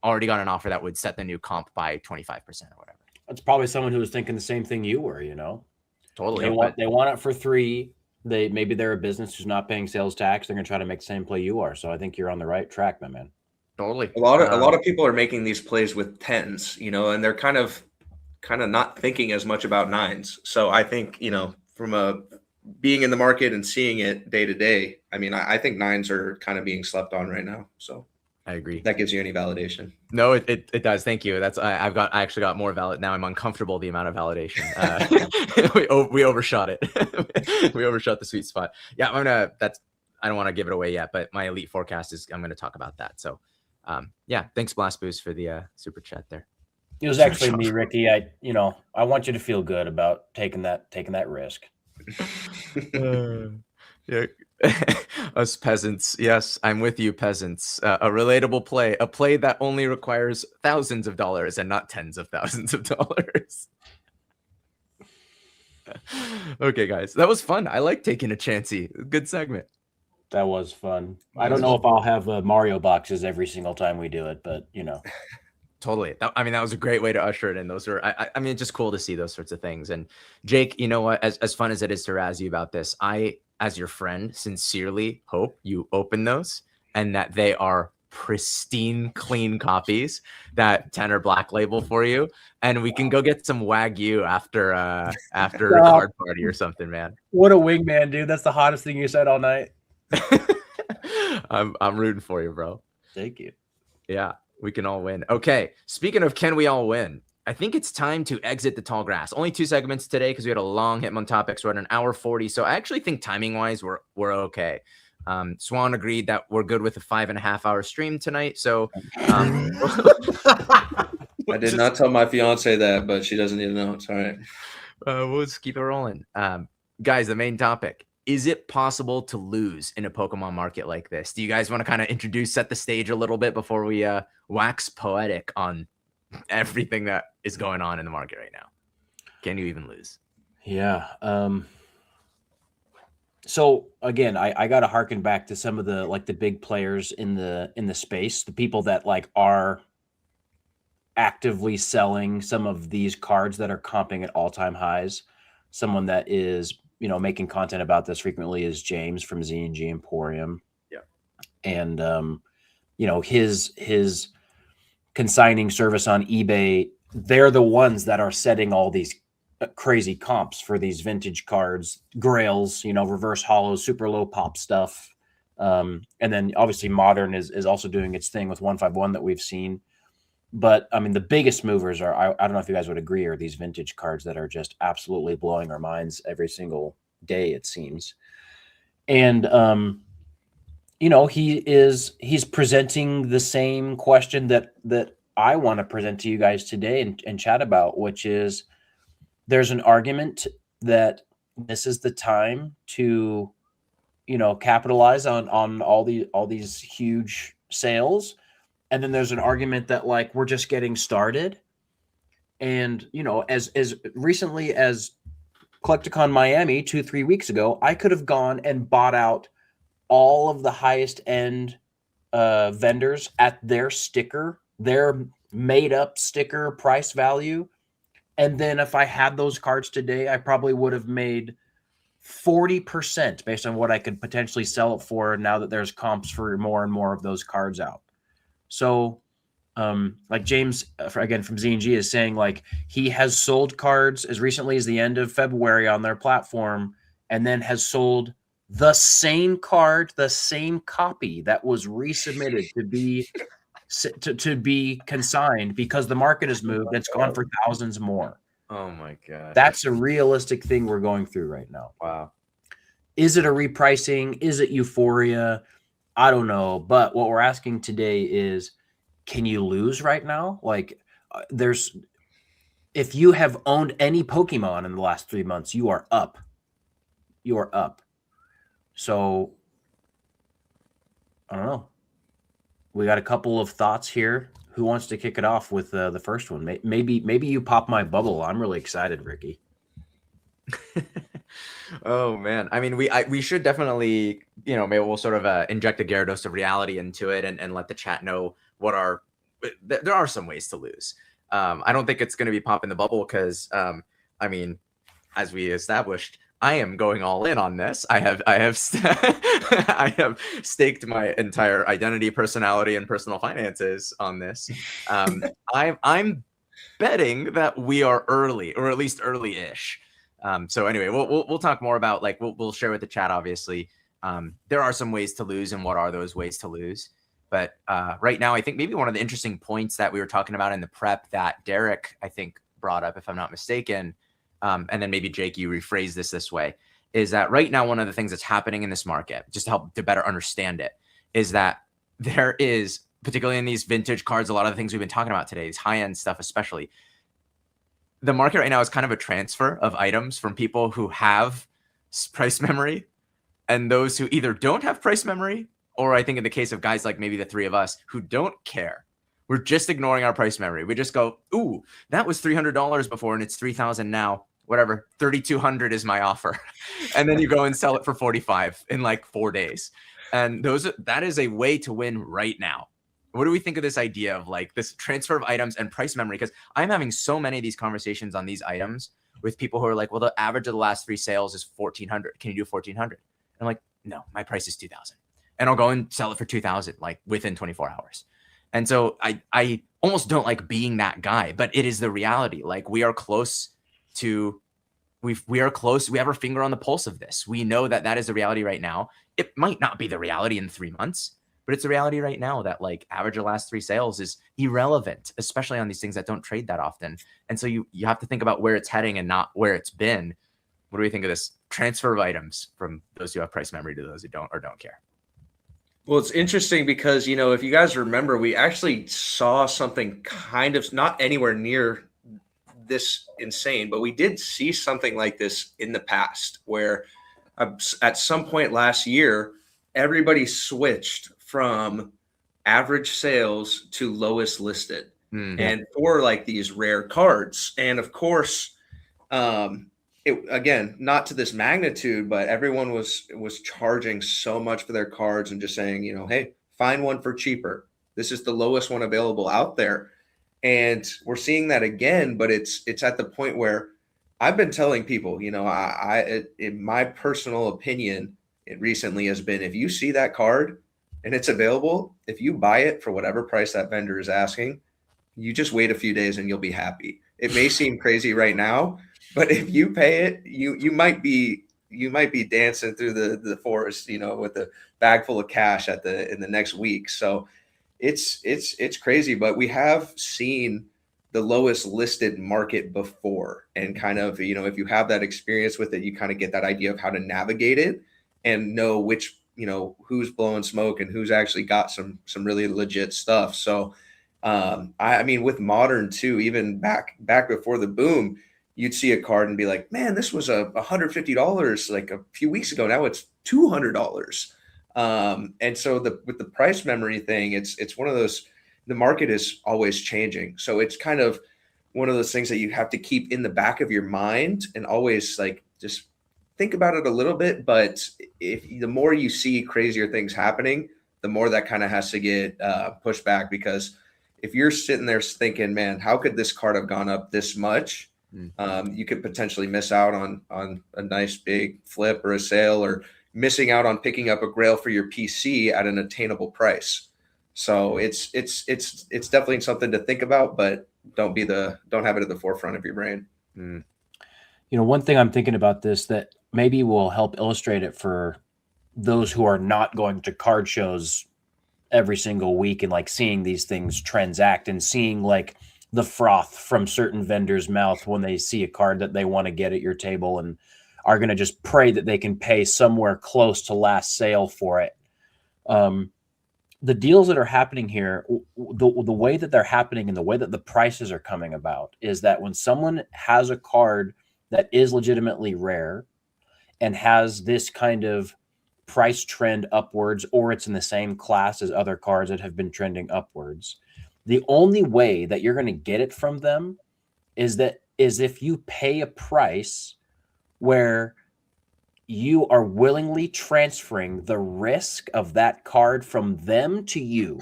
already got an offer that would set the new comp by 25% or whatever. That's probably someone who was thinking the same thing you were, Totally. They want it for 3. Maybe they're a business who's not paying sales tax. They're going to try to make the same play you are. So I think you're on the right track, my man. Totally. A lot of people are making these plays with 10s, and they're kind of not thinking as much about 9s. So I think, from being in the market and seeing it day to day, I mean, I think 9s are kind of being slept on right now. So I agree. That gives you any validation. No, it does. Thank you. I actually got more valid. Now I'm uncomfortable the amount of validation. We overshot it. We overshot the sweet spot. Yeah, I don't want to give it away yet, but my Elite Forecast I'm going to talk about that. So yeah, thanks Blast Boost for the super chat there. It was actually me, Ricky. I want you to feel good about taking that risk. Yeah. Us peasants. Yes, I'm with you, peasants. A relatable play, a play that only requires thousands of dollars and not tens of thousands of dollars. Okay, guys, that was fun. I like taking a Chancy. Good segment. That was fun. I don't know if I'll have Mario boxes every single time we do it, but Totally. I mean, that was a great way to usher it in. Those are, I mean, it's just cool to see those sorts of things. And Jake, you know what? As fun as it is to razz you about this, I, as your friend, sincerely hope you open those and that they are pristine, clean copies that Tanner Black label for you, and we can go get some Wagyu after a card party or something, man. What a wingman, dude! That's the hottest thing you said all night. I'm rooting for you, bro. Thank you. Yeah. We can all win. Okay. Speaking of can we all win, I think it's time to exit the tall grass. Only 2 segments today because we had a long Hitmon topics. We're at an hour 40. So I actually think timing wise, we're okay. Swan agreed that we're good with a 5.5 hour stream tonight. So I did not tell my fiance that, but she doesn't need to know. It's all right. We'll just keep it rolling. Guys, the main topic. Is it possible to lose in a Pokemon market like this? Do you guys want to kind of set the stage a little bit before we wax poetic on everything that is going on in the market right now? Can you even lose? Yeah. So again, I got to harken back to some of the the big players in the space, the people that are actively selling some of these cards that are comping at all-time highs. Someone that is making content about this frequently is James from Swans Emporium. Yeah. And, his consigning service on eBay, they're the ones that are setting all these crazy comps for these vintage cards, grails, reverse hollows, super low pop stuff. And then obviously Modern is also doing its thing with 151 that we've seen. But I mean, the biggest movers are, I don't know if you guys would agree, are these vintage cards that are just absolutely blowing our minds every single day, it seems. And, he's presenting the same question that I want to present to you guys today and chat about, which is there's an argument that this is the time to, capitalize on all these huge sales. And then there's an argument that we're just getting started. And, as recently as Collecticon Miami 2-3 weeks ago, I could have gone and bought out all of the highest end vendors at their made up sticker price value. And then if I had those cards today, I probably would have made 40% based on what I could potentially sell it for now that there's comps for more and more of those cards out. So, James, again, from ZNG is saying, he has sold cards as recently as the end of February on their platform, and then has sold the same card, the same copy that was resubmitted to be consigned because the market has moved. It's gone for thousands more. Oh my God. That's a realistic thing we're going through right now. Wow. Is it a repricing? Is it euphoria? I don't know. But what we're asking today is, can you lose right now? If you have owned any Pokemon in the last 3 months, you are up. You are up. So, I don't know. We got a couple of thoughts here. Who wants to kick it off with the first one? Maybe you pop my bubble. I'm really excited, Ricky. Oh man, I mean, we should definitely, maybe we'll sort of inject a Gyarados of reality into it and let the chat know there are some ways to lose. I don't think it's going to be popping the bubble because, I mean, as we established, I am going all in on this. I have I have staked my entire identity, personality, and personal finances on this. I'm betting that we are early, or at least early-ish. So anyway, we'll talk more about we'll share with the chat. Obviously, there are some ways to lose, and what are those ways to lose? But right now, I think maybe one of the interesting points that we were talking about in the prep that Derek, I think, brought up, if I'm not mistaken. And then maybe Jake, you rephrase this way, is that right now, one of the things that's happening in this market, just to help to better understand it, is that there is, particularly in these vintage cards, a lot of the things we've been talking about today, these high-end stuff especially, the market right now is kind of a transfer of items from people who have price memory and those who either don't have price memory, or I think in the case of guys like maybe the three of us who don't care. We're just ignoring our price memory. We just go, ooh, that was $300 before and it's $3,000 now. Whatever, $3,200 is my offer. And then you go and sell it for $45 in 4 days. And that is a way to win right now. What do we think of this idea of like this transfer of items and price memory? Because I'm having so many of these conversations on these items with people who are like, well, the average of the last 3 sales is 1,400. Can you do 1,400? I'm like, no, my price is 2,000. And I'll go and sell it for 2,000, like within 24 hours. And so I almost don't like being that guy, but it is the reality. Like we are close to, we are close. We have our finger on the pulse of this. We know that that is the reality right now. It might not be the reality in 3 months, but it's a reality right now that like average of last 3 sales is irrelevant, especially on these things that don't trade that often. And so you have to think about where it's heading and not where it's been. What do we think of this transfer of items from those who have price memory to those who don't or don't care? Well, it's interesting because, you know, if you guys remember, we actually saw something kind of not anywhere near this insane, but we did see something like this in the past where at some point last year, everybody switched from average sales to lowest listed and for like these rare cards. And of course, again, not to this magnitude, but everyone was charging so much for their cards and just saying, you know, hey, find one for cheaper. This is the lowest one available out there. And we're seeing that again, but it's at the point where I've been telling people, you know, in my personal opinion, it recently has been, if you see that card and it's available, if you buy it for whatever price that vendor is asking, you just wait a few days and you'll be happy. It may seem crazy right now, but if you pay it, you might be dancing through the forest, you know, with a bag full of cash in the next week. So it's crazy, but we have seen the lowest listed market before, and kind of, you know, if you have that experience with it, you kind of get that idea of how to navigate it and know which, you know, who's blowing smoke and who's actually got some really legit stuff. So I mean, with modern too, even back before the boom, you'd see a card and be like, man, this was $150 like a few weeks ago. Now it's $200. And so with the price memory thing, it's one of those, the market is always changing. So it's kind of one of those things that you have to keep in the back of your mind and always like just think about it a little bit. But the more you see crazier things happening, the more that kind of has to get pushed back, because if you're sitting there thinking, man, how could this card have gone up this much? You could potentially miss out on a nice big flip or a sale, or missing out on picking up a grail for your PC at an attainable price. So it's definitely something to think about, but don't have it at the forefront of your brain. You know, one thing I'm thinking about this that maybe will help illustrate it for those who are not going to card shows every single week and like seeing these things transact and seeing like the froth from certain vendors' mouth when they see a card that they want to get at your table and are going to just pray that they can pay somewhere close to last sale for it. The deals that are happening here, the way that they're happening and the way that the prices are coming about is that when someone has a card that is legitimately rare and has this kind of price trend upwards, or it's in the same class as other cards that have been trending upwards, the only way that you're going to get it from them is if you pay a price where you are willingly transferring the risk of that card from them to you.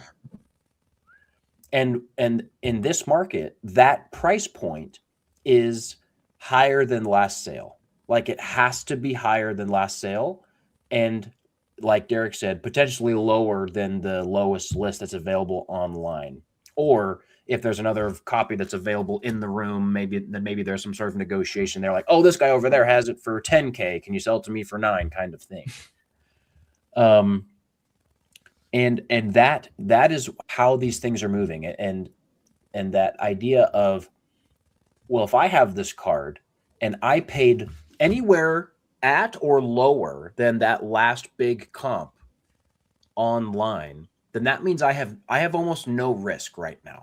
And in this market, that price point is higher than last sale. Like it has to be higher than last sale. And like Derek said, potentially lower than the lowest list that's available online. Or if there's another copy that's available in the room, maybe there's some sort of negotiation. They're like, oh, this guy over there has it for 10K. Can you sell it to me for 9 kind of thing? And that is how these things are moving. And that idea of, well, if I have this card and I paid anywhere at or lower than that last big comp online, then that means I have almost no risk right now.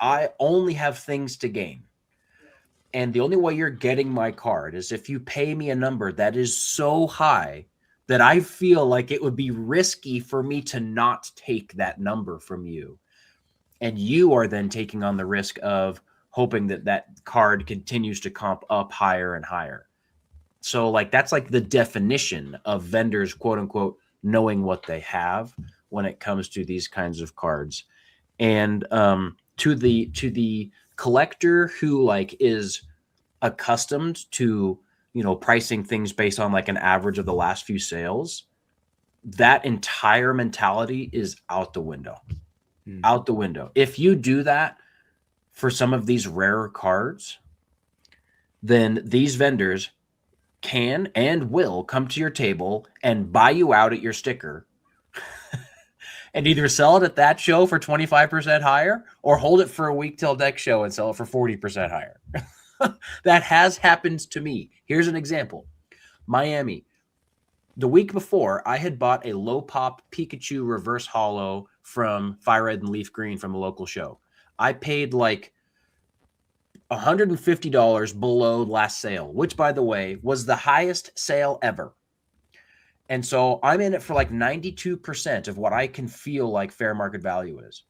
I only have things to gain. And the only way you're getting my card is if you pay me a number that is so high that I feel like it would be risky for me to not take that number from you. And you are then taking on the risk of hoping that that card continues to comp up higher and higher. So like that's like the definition of vendors, quote unquote, knowing what they have when it comes to these kinds of cards. And to the collector who like is accustomed to, pricing things based on like an average of the last few sales, that entire mentality is out the window. Out the window. If you do that for some of these rarer cards, then these vendors can and will come to your table and buy you out at your sticker and either sell it at that show for 25% higher or hold it for a week till next show and sell it for 40% higher. That has happened to me. Here's an example. Miami. The week before, I had bought a low pop Pikachu reverse holo from Fire Red and Leaf Green from a local show. I paid like $150 below last sale, which, by the way, was the highest sale ever. And so I'm in it for like 92% of what I can feel like fair market value is.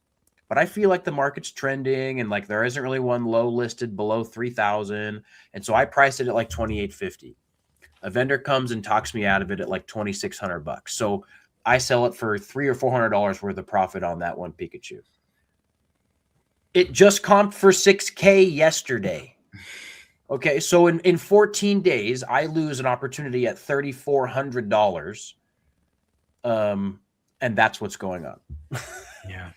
But I feel like the market's trending and like there isn't really one low listed below 3,000. And so I priced it at like 2,850. A vendor comes and talks me out of it at like $2,600. So I sell it for $300 or $400 worth of profit on that one Pikachu. It just comped for $6K yesterday. Okay, so in 14 days, I lose an opportunity at $3,400. And that's what's going on. Yeah.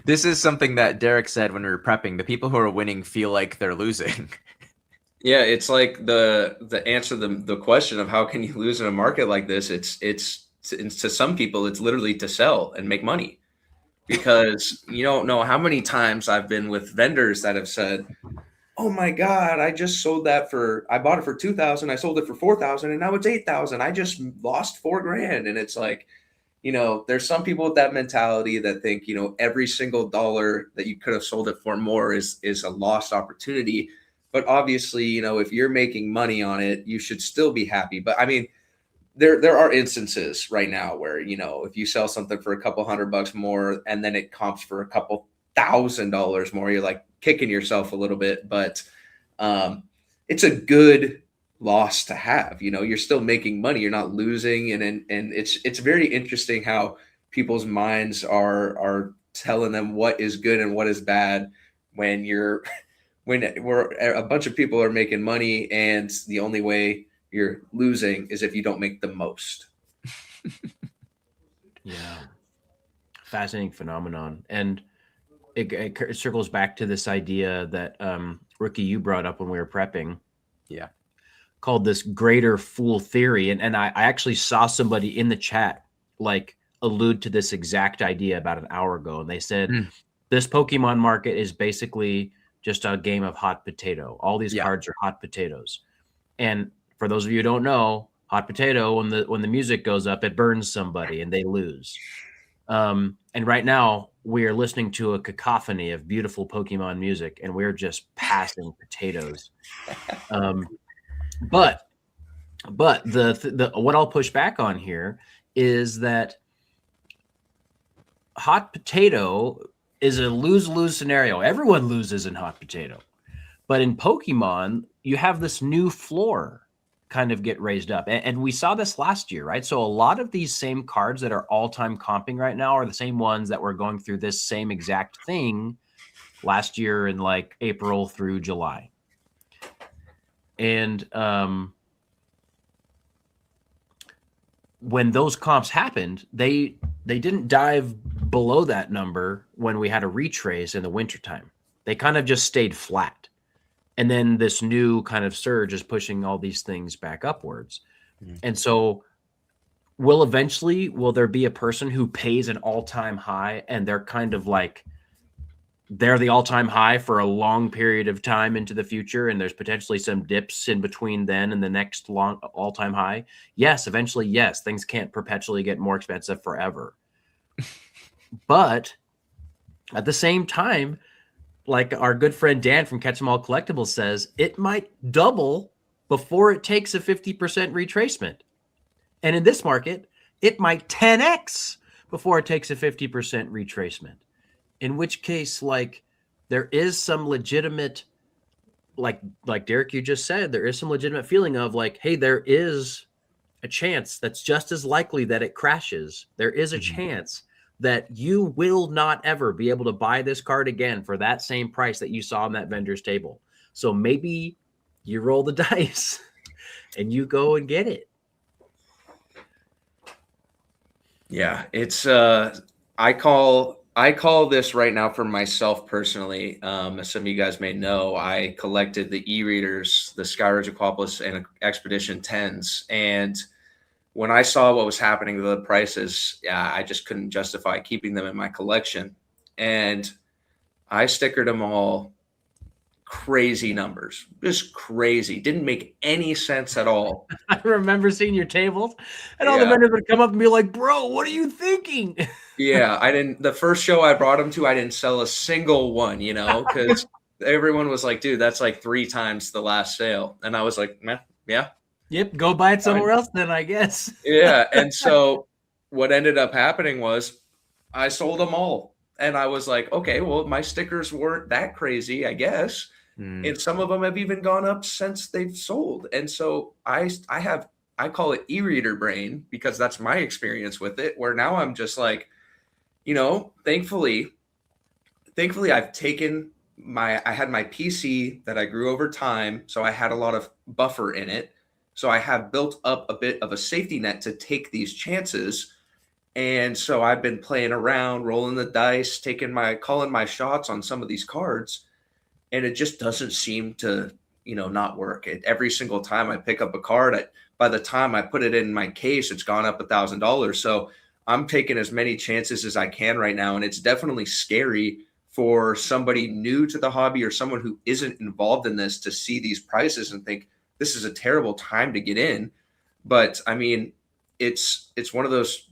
This is something that Derek said when we were prepping. The people who are winning feel like they're losing. Yeah, it's like the answer to the question of how can you lose in a market like this? It's to some people, it's literally to sell and make money, because you don't know how many times I've been with vendors that have said, "Oh my God, I just sold that I bought it for 2,000, I sold it for 4,000, and now it's 8,000. I just lost $4,000." And it's like, there's some people with that mentality that think, every single dollar that you could have sold it for more is a lost opportunity. But obviously, if you're making money on it, you should still be happy. But I mean, there are instances right now where, if you sell something for a couple $100 more and then it comps for a couple $1,000 more, you're like kicking yourself a little bit. But it's a good loss to have. You're still making money, you're not losing. And it's very interesting how people's minds are telling them what is good and what is bad when a bunch of people are making money, and the only way you're losing is if you don't make the most. Yeah. Fascinating phenomenon. And it circles back to this idea that Rookie, you brought up when we were prepping. Yeah. Called this greater fool theory. And I actually saw somebody in the chat like allude to this exact idea about an hour ago. And they said, this Pokemon market is basically just a game of hot potato. All these cards are hot potatoes. And for those of you who don't know, hot potato, when the music goes up, it burns somebody and they lose. And right now we are listening to a cacophony of beautiful Pokemon music, and we're just passing potatoes. But the what I'll push back on here is that hot potato is a lose-lose scenario. Everyone loses in hot potato. But in Pokemon, you have this new floor kind of get raised up. And we saw this last year, right? So a lot of these same cards that are all-time comping right now are the same ones that were going through this same exact thing last year in like April through July. And when those comps happened, they didn't dive below that number when we had a retrace in the wintertime. They kind of just stayed flat. And then this new kind of surge is pushing all these things back upwards. And so will there be a person who pays an all-time high and they're kind of like, they're the all-time high for a long period of time into the future, and there's potentially some dips in between then and the next long all-time high? Yes, eventually, yes. Things can't perpetually get more expensive forever. But at the same time, like our good friend Dan from Catch 'em All Collectibles says, it might double before it takes a 50% retracement. And in this market, it might 10x before it takes a 50% retracement. In which case, like, there is some legitimate, like Derek, you just said, there is some legitimate feeling of like, hey, there is a chance that's just as likely that it crashes. There is a chance that you will not ever be able to buy this card again for that same price that you saw on that vendor's table. So maybe you roll the dice and you go and get it. Yeah, it's I call this right now for myself personally. As some of you guys may know, I collected the e-readers, the Skyridge Aquapolis and Expedition 10s. And when I saw what was happening to the prices, yeah, I just couldn't justify keeping them in my collection. And I stickered them all crazy numbers, just crazy. Didn't make any sense at all. I remember seeing your tables, and all the vendors would come up and be like, "Bro, what are you thinking?" Yeah, I didn't. The first show I brought them to, I didn't sell a single one, because everyone was like, "Dude, that's like 3 times the last sale," and I was like, "Yeah, yep, go buy it somewhere else, then I guess." Yeah, and so what ended up happening was I sold them all, and I was like, "Okay, well, my stickers weren't that crazy, I guess." And some of them have even gone up since they've sold. And so I call it e-reader brain, because that's my experience with it, where now I'm just like, thankfully I've taken I had my PC that I grew over time. So I had a lot of buffer in it. So I have built up a bit of a safety net to take these chances. And so I've been playing around, rolling the dice, calling my shots on some of these cards. And it just doesn't seem to, not work. Every single time I pick up a card, by the time I put it in my case, it's gone up $1,000. So I'm taking as many chances as I can right now. And it's definitely scary for somebody new to the hobby or someone who isn't involved in this to see these prices and think this is a terrible time to get in. But I mean, it's one of those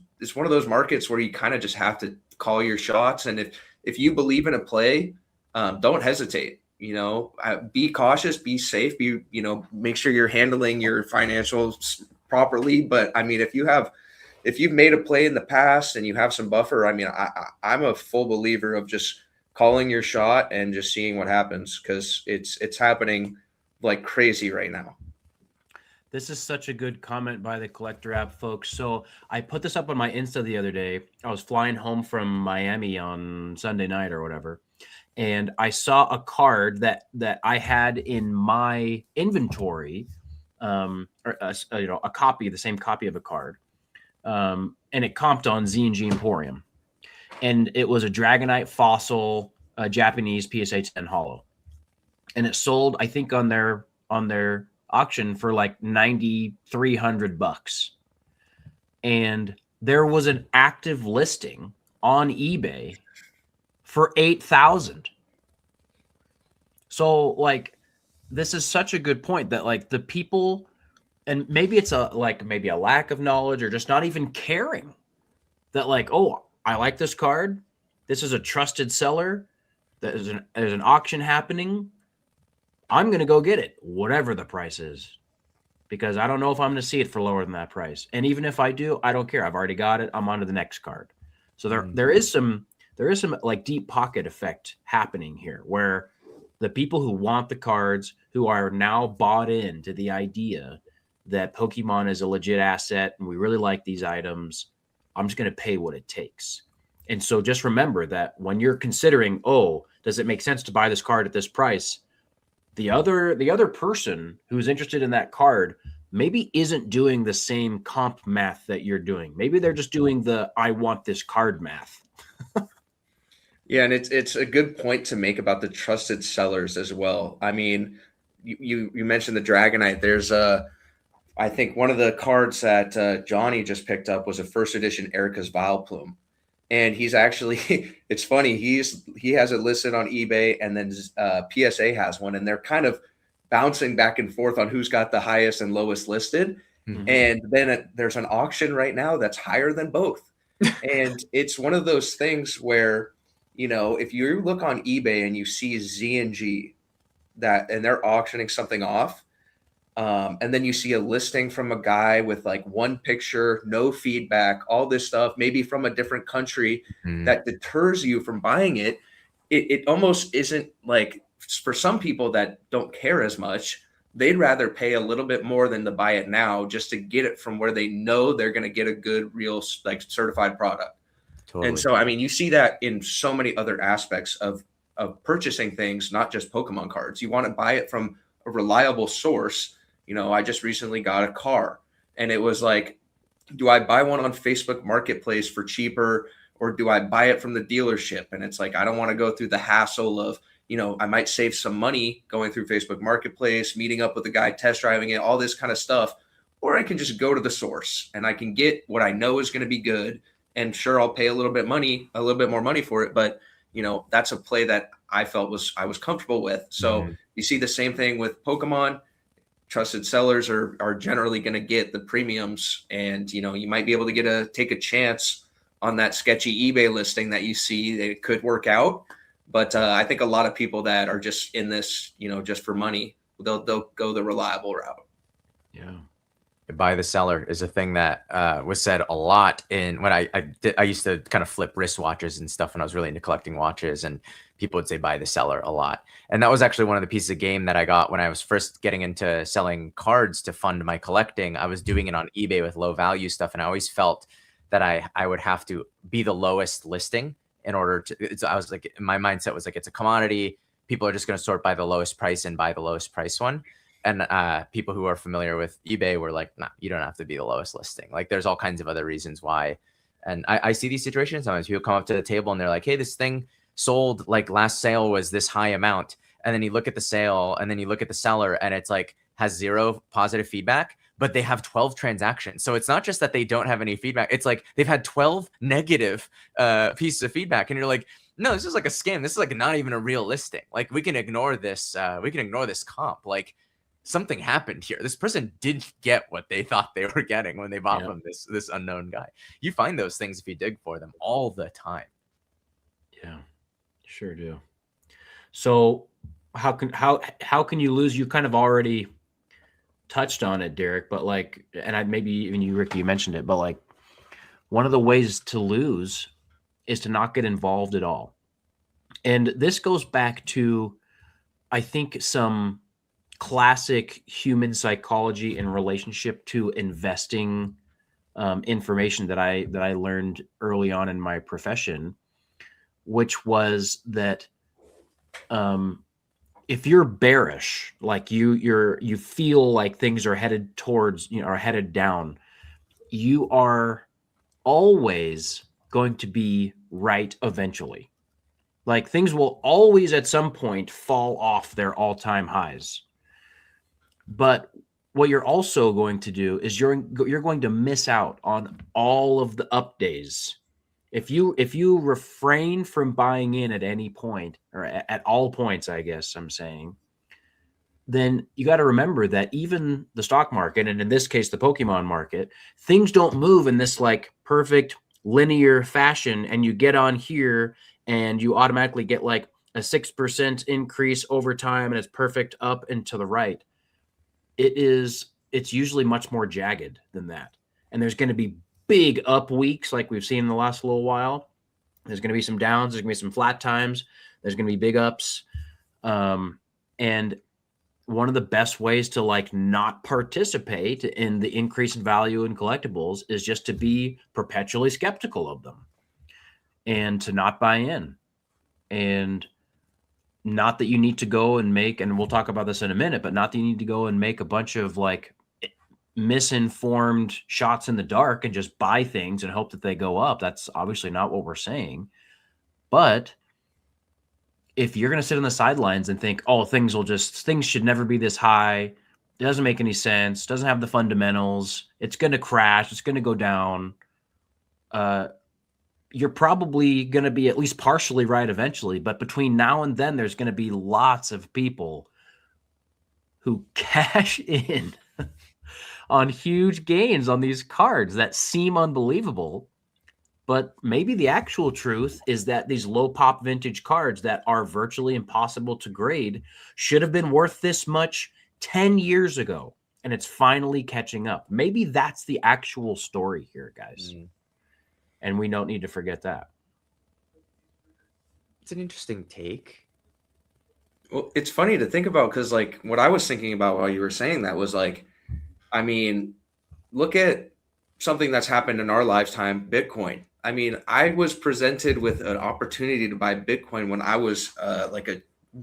markets where you kind of just have to call your shots. And if you believe in a play, don't hesitate. Be cautious, be safe, make sure you're handling your financials properly. But I mean, if you've made a play in the past and you have some buffer, I mean, I'm a full believer of just calling your shot and just seeing what happens, because it's happening like crazy right now. This is such a good comment by the Collector app, folks. So I put this up on my Insta the other day. I was flying home from Miami on Sunday night or whatever, and I saw a card that I had in my inventory, a copy, the same copy of a card, and it comped on Swans Emporium, and it was a Dragonite Fossil, Japanese PSA 10 Holo, and it sold, I think, on their auction for like $9,300, and there was an active listing on eBay for 8,000. So like, this is such a good point that like the people, and maybe it's maybe a lack of knowledge or just not even caring, that like, oh, I like this card, this is a trusted seller, there's an auction happening, I'm going to go get it, whatever the price is, because I don't know if I'm going to see it for lower than that price. And even if I do, I don't care. I've already got it. I'm on to the next card. So there is some like deep pocket effect happening here, where the people who want the cards, who are now bought into the idea that Pokemon is a legit asset and we really like these items, I'm just going to pay what it takes. And so just remember that when you're considering, oh, does it make sense to buy this card at this price? The other person who's interested in that card maybe isn't doing the same comp math that you're doing. Maybe they're just doing the I want this card math. Yeah, and it's a good point to make about the trusted sellers as well. I mean, you mentioned the Dragonite. There's I think one of the cards that Johnny just picked up was a first edition Erica's Vileplume. And he's actually, it's funny, he has it listed on eBay, and then PSA has one, and they're kind of bouncing back and forth on who's got the highest and lowest listed. Mm-hmm. And then there's an auction right now that's higher than both. And it's one of those things where, if you look on eBay and you see Z&G and they're auctioning something off, and then you see a listing from a guy with like one picture, no feedback, all this stuff, maybe from a different country, that deters you from buying it. It almost isn't like, for some people that don't care as much, they'd rather pay a little bit more than to buy it now just to get it from where they know they're going to get a good, real, like certified product. Totally. And so, I mean, you see that in so many other aspects of purchasing things, not just Pokemon cards. You want to buy it from a reliable source. You know, I just recently got a car, and it was like, do I buy one on Facebook Marketplace for cheaper, or do I buy it from the dealership? And it's like, I don't want to go through the hassle of, you know, I might save some money going through Facebook Marketplace, meeting up with the guy, test driving it, all this kind of stuff. Or I can just go to the source and I can get what I know is going to be good. And sure, I'll pay a little bit more money for it. But, you know, that's a play that I felt I was comfortable with. So you see the same thing with Pokemon. Trusted sellers are generally going to get the premiums, and, you know, you might be able to take a chance on that sketchy eBay listing that you see that it could work out. But I think a lot of people that are just in this, you know, just for money, they'll go the reliable route. Yeah. Buy the seller is a thing that was said a lot in when I used to kind of flip wristwatches and stuff when I was really into collecting watches, and people would say buy the seller a lot. And that was actually one of the pieces of game that I got when I was first getting into selling cards to fund my collecting. I was doing it on eBay with low value stuff, and I always felt that I would have to be the lowest listing in order to, I was like, my mindset was like, it's a commodity. People are just going to sort by the lowest price and buy the lowest price one. And people who are familiar with eBay were like, nah, you don't have to be the lowest listing. Like, there's all kinds of other reasons why. And I see these situations sometimes. People come up to the table and they're like, hey, this thing sold, like last sale was this high amount. And then you look at the sale and then you look at the seller and it's like has 0 positive feedback, but they have 12 transactions. So it's not just that they don't have any feedback. It's like they've had 12 negative pieces of feedback. And you're like, no, this is like a scam. This is like not even a real listing. Like, we can ignore this. We can ignore this comp. Like, something happened here. This person didn't get what they thought they were getting when they bought from this unknown guy. You find those things if you dig for them all the time. Yeah, sure do. So how can you lose? You kind of already touched on it, Derek, but like, and maybe even you, Ricky, you mentioned it, but like, one of the ways to lose is to not get involved at all. And this goes back to, I think, some classic human psychology in relationship to investing information that I learned early on in my profession, which was that if you're bearish, like you feel like things are headed towards, are headed down, you are always going to be right eventually. Like, things will always at some point fall off their all-time highs. But what you're also going to do is you're going to miss out on all of the up days. If you refrain from buying in at any point, or at all points, I guess I'm saying, then you got to remember that even the stock market, and in this case, the Pokemon market, things don't move in this like perfect linear fashion. And you get on here and you automatically get like a 6% increase over time, and it's perfect up and to the right. It's usually much more jagged than that. And there's going to be big up weeks like we've seen in the last little while. There's going to be some downs. There's going to be some flat times. There's going to be big ups. And one of the best ways to like not participate in the increase in value in collectibles is just to be perpetually skeptical of them and to not buy in. And not that you need to go and make, and we'll talk about this in a minute, but not that you need to go and make a bunch of like misinformed shots in the dark and just buy things and hope that they go up. That's obviously not what we're saying. But if you're going to sit on the sidelines and think, oh, things should never be this high, it doesn't make any sense, doesn't have the fundamentals, it's going to crash, it's going to go down, you're probably going to be at least partially right eventually. But between now and then, there's going to be lots of people who cash in on huge gains on these cards that seem unbelievable. But maybe the actual truth is that these low pop vintage cards that are virtually impossible to grade should have been worth this much 10 years ago. And it's finally catching up. Maybe that's the actual story here, guys. And we don't need to forget that. It's an interesting take. Well, it's funny to think about because, like, what I was thinking about while you were saying that was like, I mean, look at something that's happened in our lifetime, Bitcoin. I mean, I was presented with an opportunity to buy Bitcoin when I was like a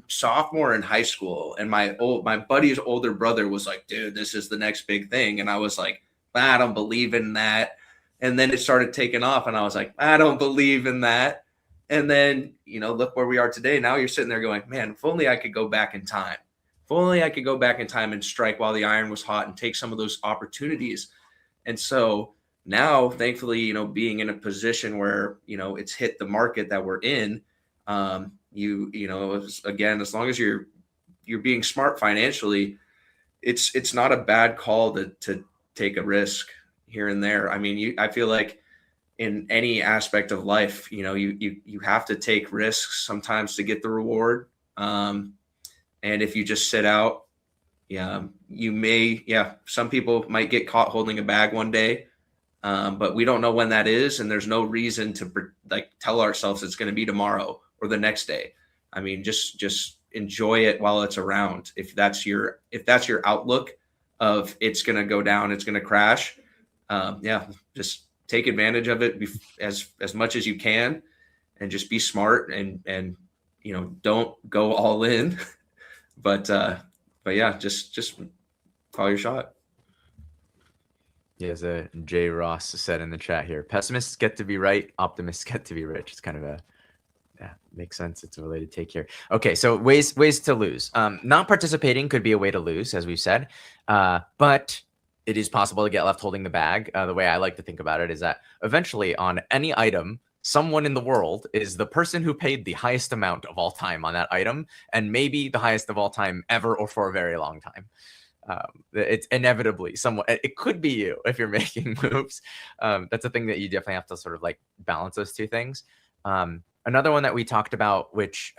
sophomore in high school, and my buddy's older brother was like, "Dude, this is the next big thing," and I was like, "I don't believe in that." And then it started taking off, and I was like, "I don't believe in that." And then look where we are today. Now you're sitting there going, "Man, if only I could go back in time. If only I could go back in time and strike while the iron was hot and take some of those opportunities." And so now, thankfully, being in a position where, it's hit the market that we're in, again, as long as you're being smart financially, it's not a bad call to take a risk here and there. I mean, I feel like in any aspect of life, you have to take risks sometimes to get the reward. And if you just sit out, some people might get caught holding a bag one day, but we don't know when that is, and there's no reason to tell ourselves it's going to be tomorrow or the next day. I mean, just enjoy it while it's around. If that's your outlook of it's going to go down, it's going to crash, just take advantage of it as much as you can, and just be smart and don't go all in, but yeah, just call your shot. Yeah, as Jay Ross said in the chat here, pessimists get to be right, optimists get to be rich. It's kind of makes sense. It's a related take here. Okay, so ways to lose. Not participating could be a way to lose, as we've said, but it is possible to get left holding the bag. The way I like to think about it is that eventually on any item, someone in the world is the person who paid the highest amount of all time on that item, and maybe the highest of all time ever or for a very long time. It's inevitably someone. It could be you if you're making moves. That's a thing that you definitely have to sort of like balance those two things. Another one that we talked about, which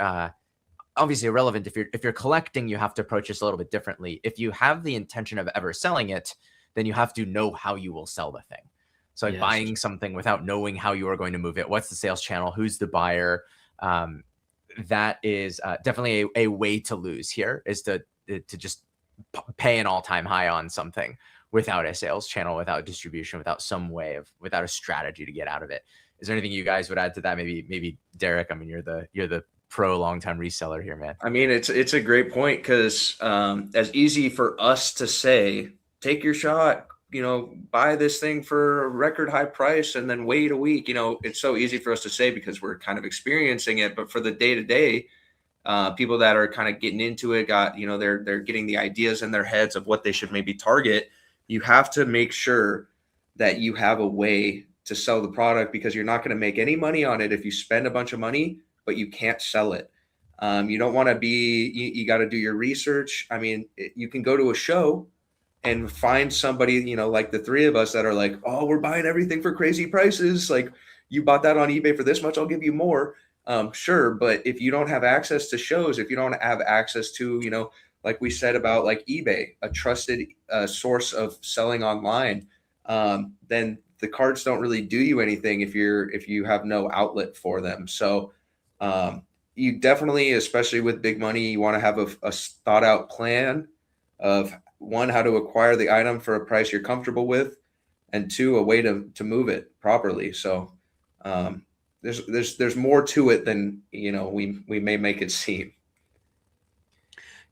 obviously irrelevant if you're collecting, you have to approach this a little bit differently. If you have the intention of ever selling it, then you have to know how you will sell the thing. So like buying something without knowing how you are going to move it, what's the sales channel, who's the buyer, that is definitely a way to lose here, is to just pay an all-time high on something without a sales channel, without distribution, without a strategy to get out of it. Is there anything you guys would add to that? Maybe Derek, I mean, you're the pro long-time reseller here, man. I mean, it's a great point, because as easy for us to say, take your shot, buy this thing for a record high price and then wait a week. It's so easy for us to say because we're kind of experiencing it. But for the day-to-day people that are kind of getting into it, they're getting the ideas in their heads of what they should maybe target. You have to make sure that you have a way to sell the product, because you're not going to make any money on it if you spend a bunch of money, but you can't sell it. You don't want to you got to do your research. I mean, you can go to a show and find somebody, like the three of us that are like, "Oh, we're buying everything for crazy prices. Like, you bought that on eBay for this much, I'll give you more." Sure. But if you don't have access to shows, if you don't have access to, like we said about like eBay, a trusted source of selling online, then the cards don't really do you anything if you have no outlet for them. So you definitely, especially with big money, you want to have a thought out plan of, one, how to acquire the item for a price you're comfortable with, and two, a way to move it properly. So there's more to it than we may make it seem.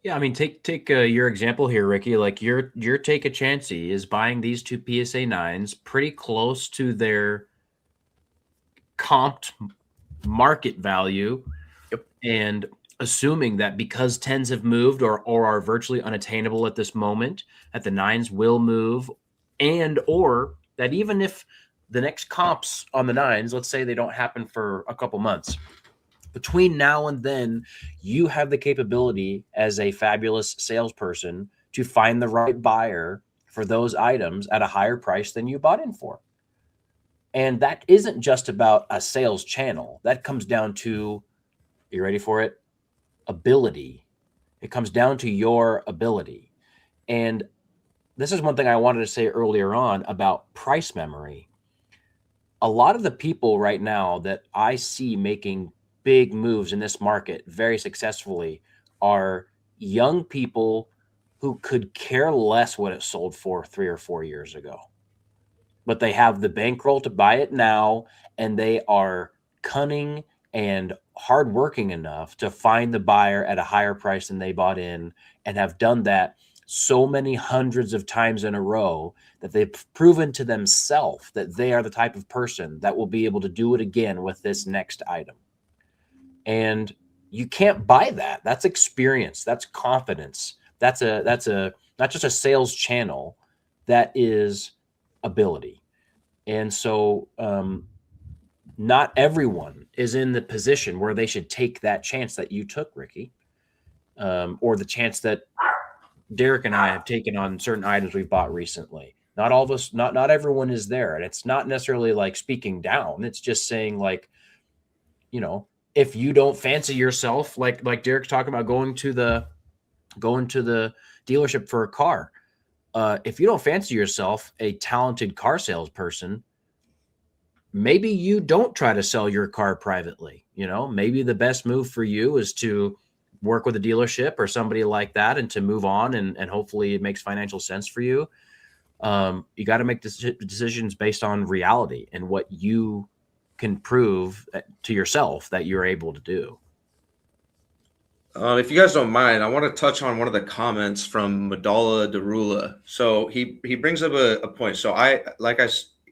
Yeah, I mean, take your example here, Ricky. Like your take a Chancy is buying these two PSA 9s pretty close to their comped market value. Yep. And assuming that because 10s have moved or are virtually unattainable at this moment, that the 9s will move, and or that even if the next comps on the 9s, let's say they don't happen for a couple months, between now and then, you have the capability as a fabulous salesperson to find the right buyer for those items at a higher price than you bought in for. And that isn't just about a sales channel. That comes down to, you ready for it? Ability. It comes down to your ability. And this is one thing I wanted to say earlier on about price memory. A lot of the people right now that I see making big moves in this market very successfully are young people who could care less what it sold for 3 or 4 years ago. But they have the bankroll to buy it now, and they are cunning and hardworking enough to find the buyer at a higher price than they bought in, and have done that so many hundreds of times in a row that they've proven to themselves that they are the type of person that will be able to do it again with this next item. And you can't buy that. That's experience. That's confidence. That's a not just a sales channel. That is ability. And so not everyone is in the position where they should take that chance that you took, Ricky, or the chance that Derek and I have taken on certain items we've bought recently. Not all of us, not everyone is there. And it's not necessarily like speaking down. It's just saying, like, you know, if you don't fancy yourself, like Derek's talking about going to the dealership for a car. If you don't fancy yourself a talented car salesperson, maybe you don't try to sell your car privately. You know, maybe the best move for you is to work with a dealership or somebody like that and to move on, and hopefully it makes financial sense for you. You got to make decisions based on reality and what you can prove to yourself that you're able to do. If you guys don't mind, I want to touch on one of the comments from Madala Darula. So he brings up a point. So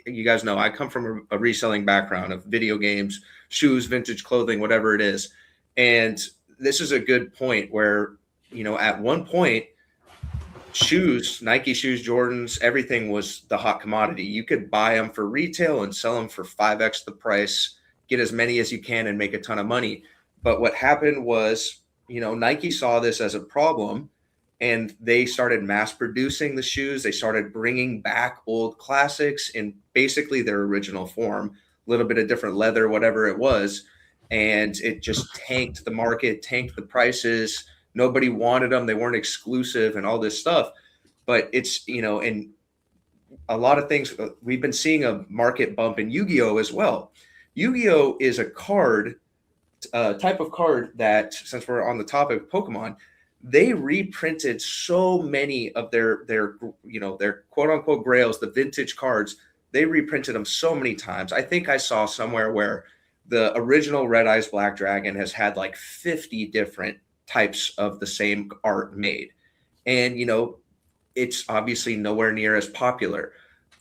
you guys know, I come from a reselling background of video games, shoes, vintage clothing, whatever it is. And this is a good point where, you know, at one point, shoes, Nike shoes, Jordans, everything was the hot commodity. You could buy them for retail and sell them for 5x the price, get as many as you can and make a ton of money. But what happened was, you know, Nike saw this as a problem and they started mass producing the shoes. They started bringing back old classics in basically their original form, a little bit of different leather, whatever it was. And it just tanked the market, tanked the prices. Nobody wanted them. They weren't exclusive and all this stuff. But it's, you know, and a lot of things, we've been seeing a market bump in Yu-Gi-Oh as well. Yu-Gi-Oh is a card, type of card that, since we're on the topic of Pokemon, they reprinted so many of their you know, their quote unquote grails, the vintage cards. They reprinted them so many times. I think I saw somewhere where the original Red Eyes Black Dragon has had like 50 different types of the same art made. And, you know, it's obviously nowhere near as popular.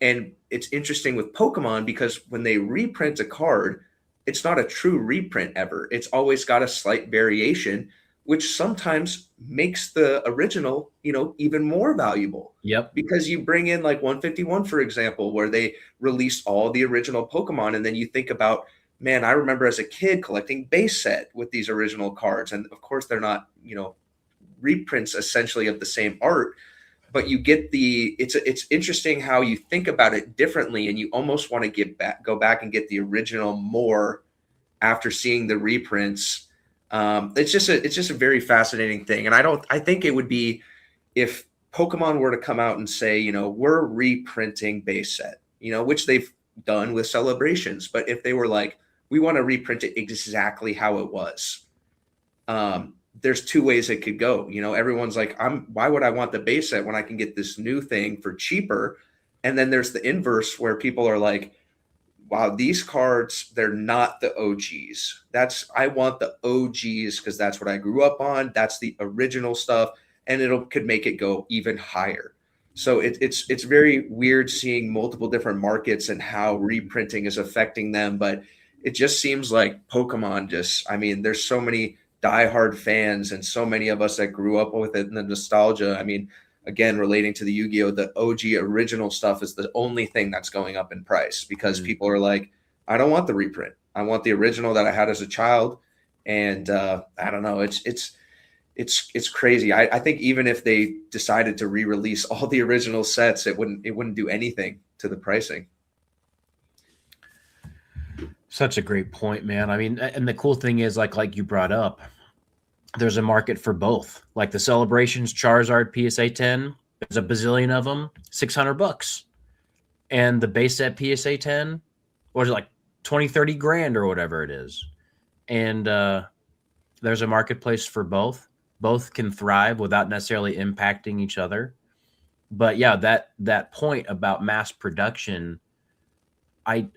And it's interesting with Pokemon because when they reprint a card, it's not a true reprint ever. It's always got a slight variation, which sometimes makes the original, you know, even more valuable. Yep. Because you bring in like 151, for example, where they released all the original Pokemon. And then you think about, man, I remember as a kid collecting base set with these original cards. And of course, they're not, you know, reprints essentially of the same art, but you get it's interesting how you think about it differently. And you almost want to go back and get the original more after seeing the reprints. It's just a very fascinating thing. And I think it would be if Pokemon were to come out and say, you know, we're reprinting base set, you know, which they've done with Celebrations. But if they were like, we want to reprint it exactly how it was. There's two ways it could go. You know, everyone's like, why would I want the base set when I can get this new thing for cheaper? And then there's the inverse where people are like, wow, these cards, they're not the OGs. I want the OGs because that's what I grew up on. That's the original stuff. And could make it go even higher. So it's very weird seeing multiple different markets and how reprinting is affecting them. But it just seems like Pokemon there's so many diehard fans and so many of us that grew up with it and the nostalgia. I mean, again, relating to the Yu-Gi-Oh, the OG original stuff is the only thing that's going up in price because people are like, I don't want the reprint. I want the original that I had as a child. And I don't know. It's crazy. I think even if they decided to re-release all the original sets, it wouldn't do anything to the pricing. Such a great point, man. I mean, and the cool thing is, like you brought up, there's a market for both. Like the Celebrations Charizard PSA 10, there's a bazillion of them, $600. And the base set PSA 10, or is it like 20, 30 grand or whatever it is. And there's a marketplace for both. Both can thrive without necessarily impacting each other. But yeah, that point about mass production, I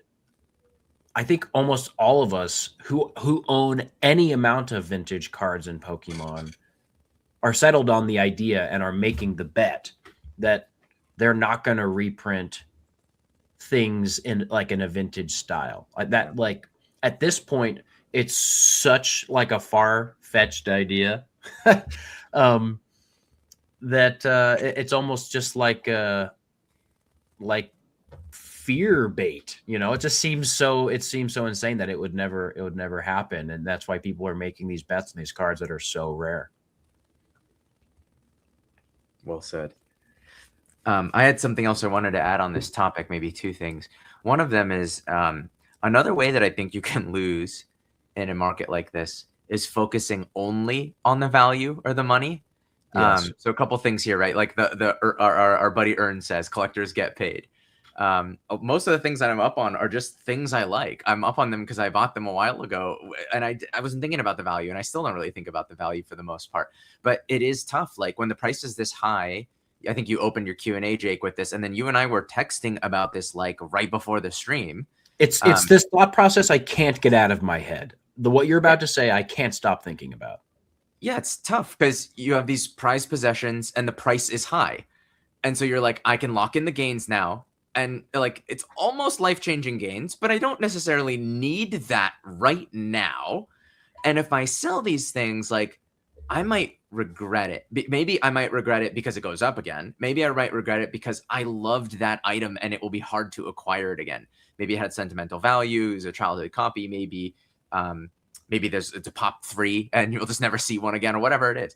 think almost all of us who own any amount of vintage cards in Pokemon are settled on the idea and are making the bet that they're not going to reprint things in like in a vintage style. Like at this point, it's such like a far-fetched idea that it's almost just like fear bait. It just seems so insane that it would never happen, and that's why people are making these bets on these cards that are so rare. Well said. I had something else I wanted to add on this topic, maybe two things. One of them is another way that I think you can lose in a market like this is focusing only on the value or the money. Yes. So a couple things here, right? Like our buddy Ern says, collectors get paid. Most of the things that I'm up on are just things I like. I'm up on them because I bought them a while ago, and I wasn't thinking about the value, and I still don't really think about the value for the most part. But it is tough. Like when the price is this high, I think you opened your Q&A, Jake, with this, and then you and I were texting about this like right before the stream. It's this thought process I can't get out of my head. What you're about to say, I can't stop thinking about. Yeah, it's tough because you have these prized possessions and the price is high. And so you're like, I can lock in the gains now. And like, it's almost life-changing gains, but I don't necessarily need that right now. And if I sell these things, like I might regret it. Maybe I might regret it because it goes up again. Maybe I might regret it because I loved that item and it will be hard to acquire it again. Maybe it had sentimental values, a childhood copy, maybe it's a pop 3 and you'll just never see one again or whatever it is.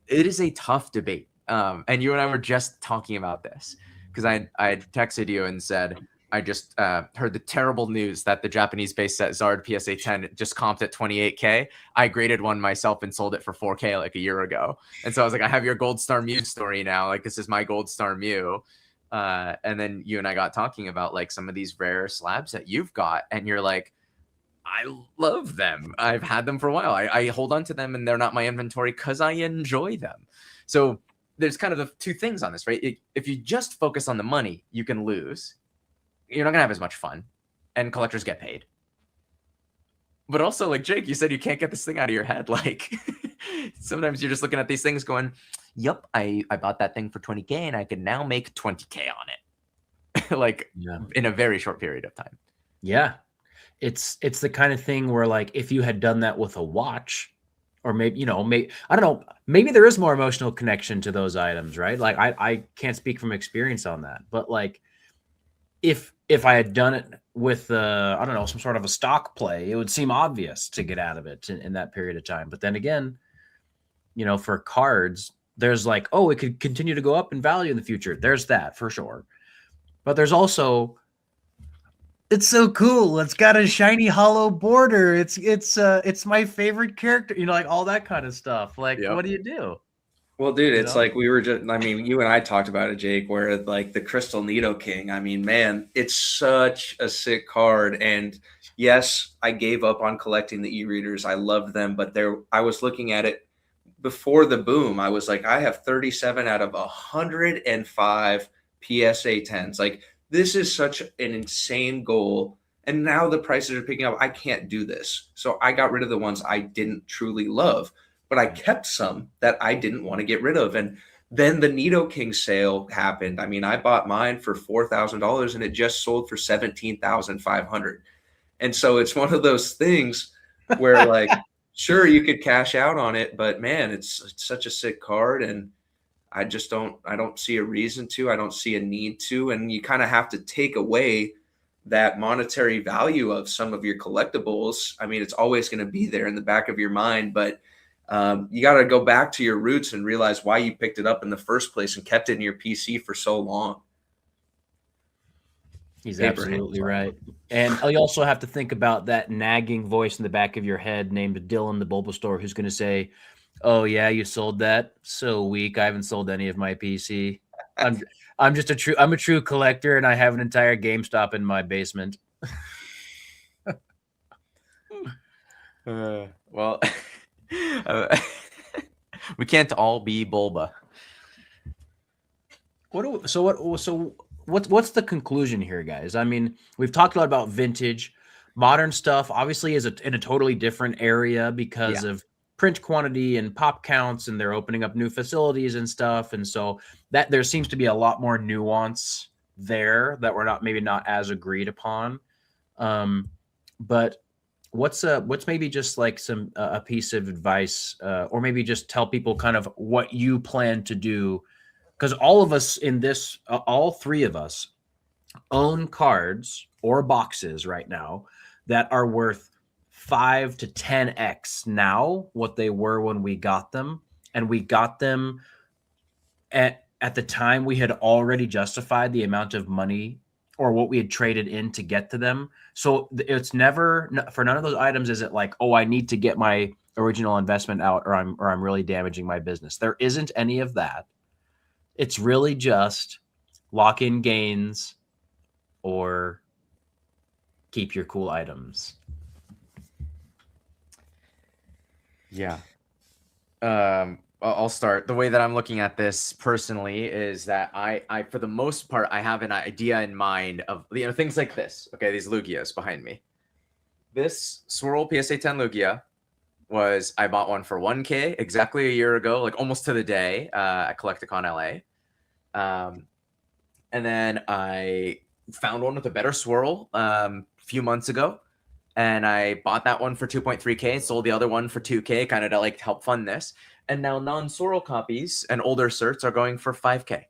It is a tough debate. And you and I were just talking about this because I had texted you and said, I just heard the terrible news that the Japanese-based set Zard PSA 10 just comped at 28K. I graded one myself and sold it for 4K like a year ago. And so I was like, I have your Gold Star Mew story now. Like, this is my Gold Star Mew. And then you and I got talking about like some of these rare slabs that you've got. And you're like, I love them. I've had them for a while. I hold on to them and they're not my inventory because I enjoy them. So there's kind of the two things on this, right? If you just focus on the money, you can lose. You're not going to have as much fun, and collectors get paid. But also, like Jake, you said you can't get this thing out of your head. Like sometimes you're just looking at these things going, yep, I bought that thing for 20K and I can now make 20K on it. Like in a very short period of time. Yeah. It's the kind of thing where like, if you had done that with a watch, or maybe, I don't know, maybe there is more emotional connection to those items, right? Like I can't speak from experience on that, but like if I had done it with I don't know, some sort of a stock play, it would seem obvious to get out of it in that period of time. But then again, for cards, there's like, oh, it could continue to go up in value in the future. There's that for sure. But there's also, it's so cool. It's got a shiny hollow border. It's my favorite character, like all that kind of stuff. Like, What do you do? Well, dude, it's like you and I talked about it, Jake, where like the Crystal Nidoking, I mean, man, it's such a sick card. And yes, I gave up on collecting the e-readers. I loved them, but I was looking at it before the boom. I was like, I have 37 out of 105 PSA 10s. Like, this is such an insane goal. And now the prices are picking up. I can't do this. So I got rid of the ones I didn't truly love. But I kept some that I didn't want to get rid of. And then the Nidoking sale happened. I mean, I bought mine for $4,000 and it just sold for $17,500. And so it's one of those things where like, sure, you could cash out on it, but man, it's such a sick card. And I don't see a reason to, I don't see a need to. And you kind of have to take away that monetary value of some of your collectibles. I mean, it's always going to be there in the back of your mind, but you got to go back to your roots and realize why you picked it up in the first place and kept it in your PC for so long. He's absolutely right. And you also have to think about that nagging voice in the back of your head named Dylan the Bulbasaur, who's going to say, oh yeah, you sold that? So weak. I haven't sold any of my PC. I'm a true collector and I have an entire GameStop in my basement. Well, We can't all be Bulba. What's the conclusion here, guys? I mean, we've talked a lot about vintage. Modern stuff obviously is in a totally different area because of print quantity and pop counts, and they're opening up new facilities and stuff. And so that there seems to be a lot more nuance there that we're maybe not as agreed upon. But what's maybe just like a piece of advice, or maybe just tell people kind of what you plan to do, because all of us in this, all three of us own cards or boxes right now that are worth 5 to 10x now what they were when we got them, and we got them at the time we had already justified the amount of money or what we had traded in to get to them. So it's never, for none of those items is it like, oh, I need to get my original investment out, or I'm really damaging my business. There isn't any of that. It's really just lock in gains or keep your cool items. Yeah. I'll start. The way that I'm looking at this personally is that I for the most part, I have an idea in mind of, things like this. Okay, these Lugias behind me. This Swirl PSA 10 Lugia I bought one for 1K exactly a year ago, like almost to the day, at Collecticon LA. And then I found one with a better swirl a few months ago, and I bought that one for 2.3K and sold the other one for 2K, kind of to like help fund this. And now non-swirl copies and older certs are going for 5K.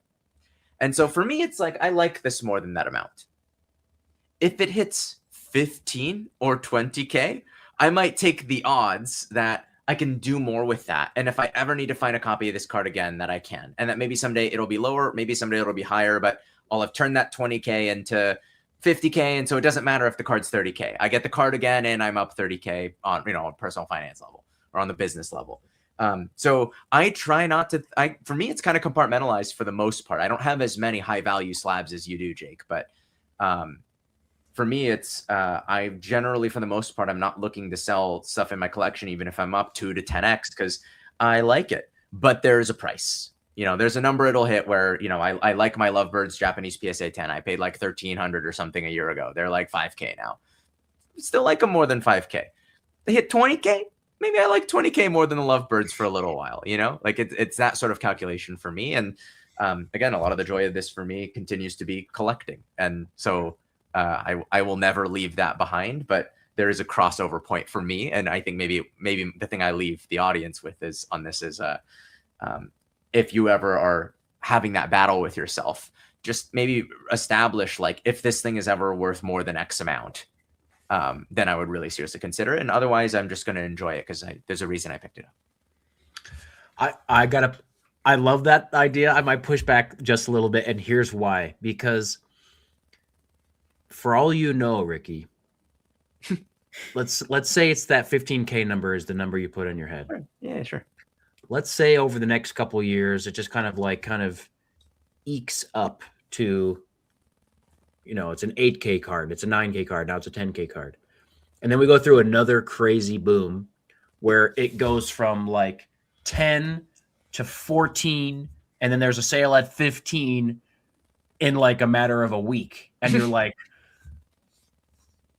And so for me, it's like, I like this more than that amount. If it hits 15 or 20K, I might take the odds that I can do more with that. And if I ever need to find a copy of this card again, that I can. And that maybe someday it'll be lower, maybe someday it'll be higher, but I'll have turned that 20K into 50K. And so it doesn't matter if the card's 30K. I get the card again and I'm up 30K on, on personal finance level or on the business level. So I try not to, for me, it's kind of compartmentalized for the most part. I don't have as many high value slabs as you do, Jake, but, for me, it's, I generally, for the most part, I'm not looking to sell stuff in my collection, even if I'm up 2 to 10x, because I like it. But there's a price. There's a number it'll hit where, I like my Lovebirds Japanese PSA 10. I paid like 1,300 or something a year ago. They're like 5K now. Still like them more than 5K. They hit 20K. Maybe I like 20K more than the Lovebirds for a little while. Like it's that sort of calculation for me. And again, a lot of the joy of this for me continues to be collecting. And so I will never leave that behind, but there is a crossover point for me. And I think maybe the thing I leave the audience with is if you ever are having that battle with yourself, just maybe establish, like, if this thing is ever worth more than X amount, then I would really seriously consider it. And otherwise I'm just going to enjoy it because there's a reason I picked it up. I love that idea. I might push back just a little bit. And here's why, because for all you know, Ricky, let's say it's that 15K number is the number you put in your head. Yeah, sure. Let's say over the next couple of years, it just kind of ekes up to, it's an 8K card, it's a 9K card, now it's a 10K card. And then we go through another crazy boom where it goes from like 10 to 14, and then there's a sale at 15 in like a matter of a week. And you're like,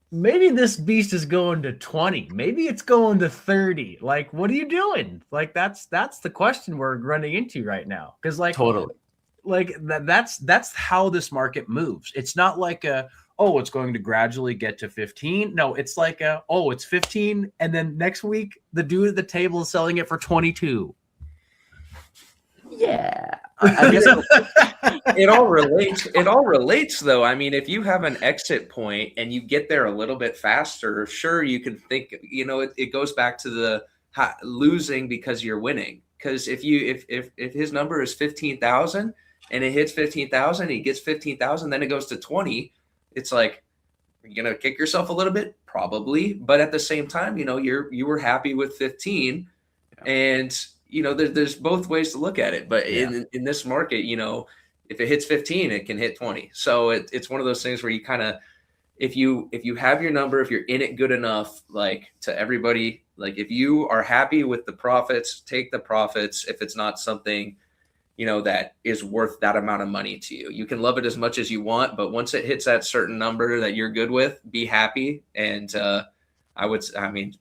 maybe this beast is going to 20. Maybe it's going to 30. Like, what are you doing? Like, that's the question we're running into right now. Because like, totally, like that's how this market moves. It's not like it's going to gradually get to 15. No, it's like it's 15, and then next week the dude at the table is selling it for 22. Yeah. I guess it all relates though. I mean, if you have an exit point and you get there a little bit faster, sure, you can think, it goes back to the losing because you're winning. Because if his number is 15,000 and it hits 15,000, he gets 15,000, then it goes to 20. It's like, you're going to kick yourself a little bit, probably. But at the same time, you were happy with 15, and there's both ways to look at it. But in this market, if it hits 15, it can hit 20. So it's one of those things where you kind of, if you have your number, if you're in it good enough, like, to everybody Like if you are happy with the profits, take the profits. If it's not something, that is worth that amount of money to you, you can love it as much as you want, but once it hits that certain number that you're good with, be happy. And I mean,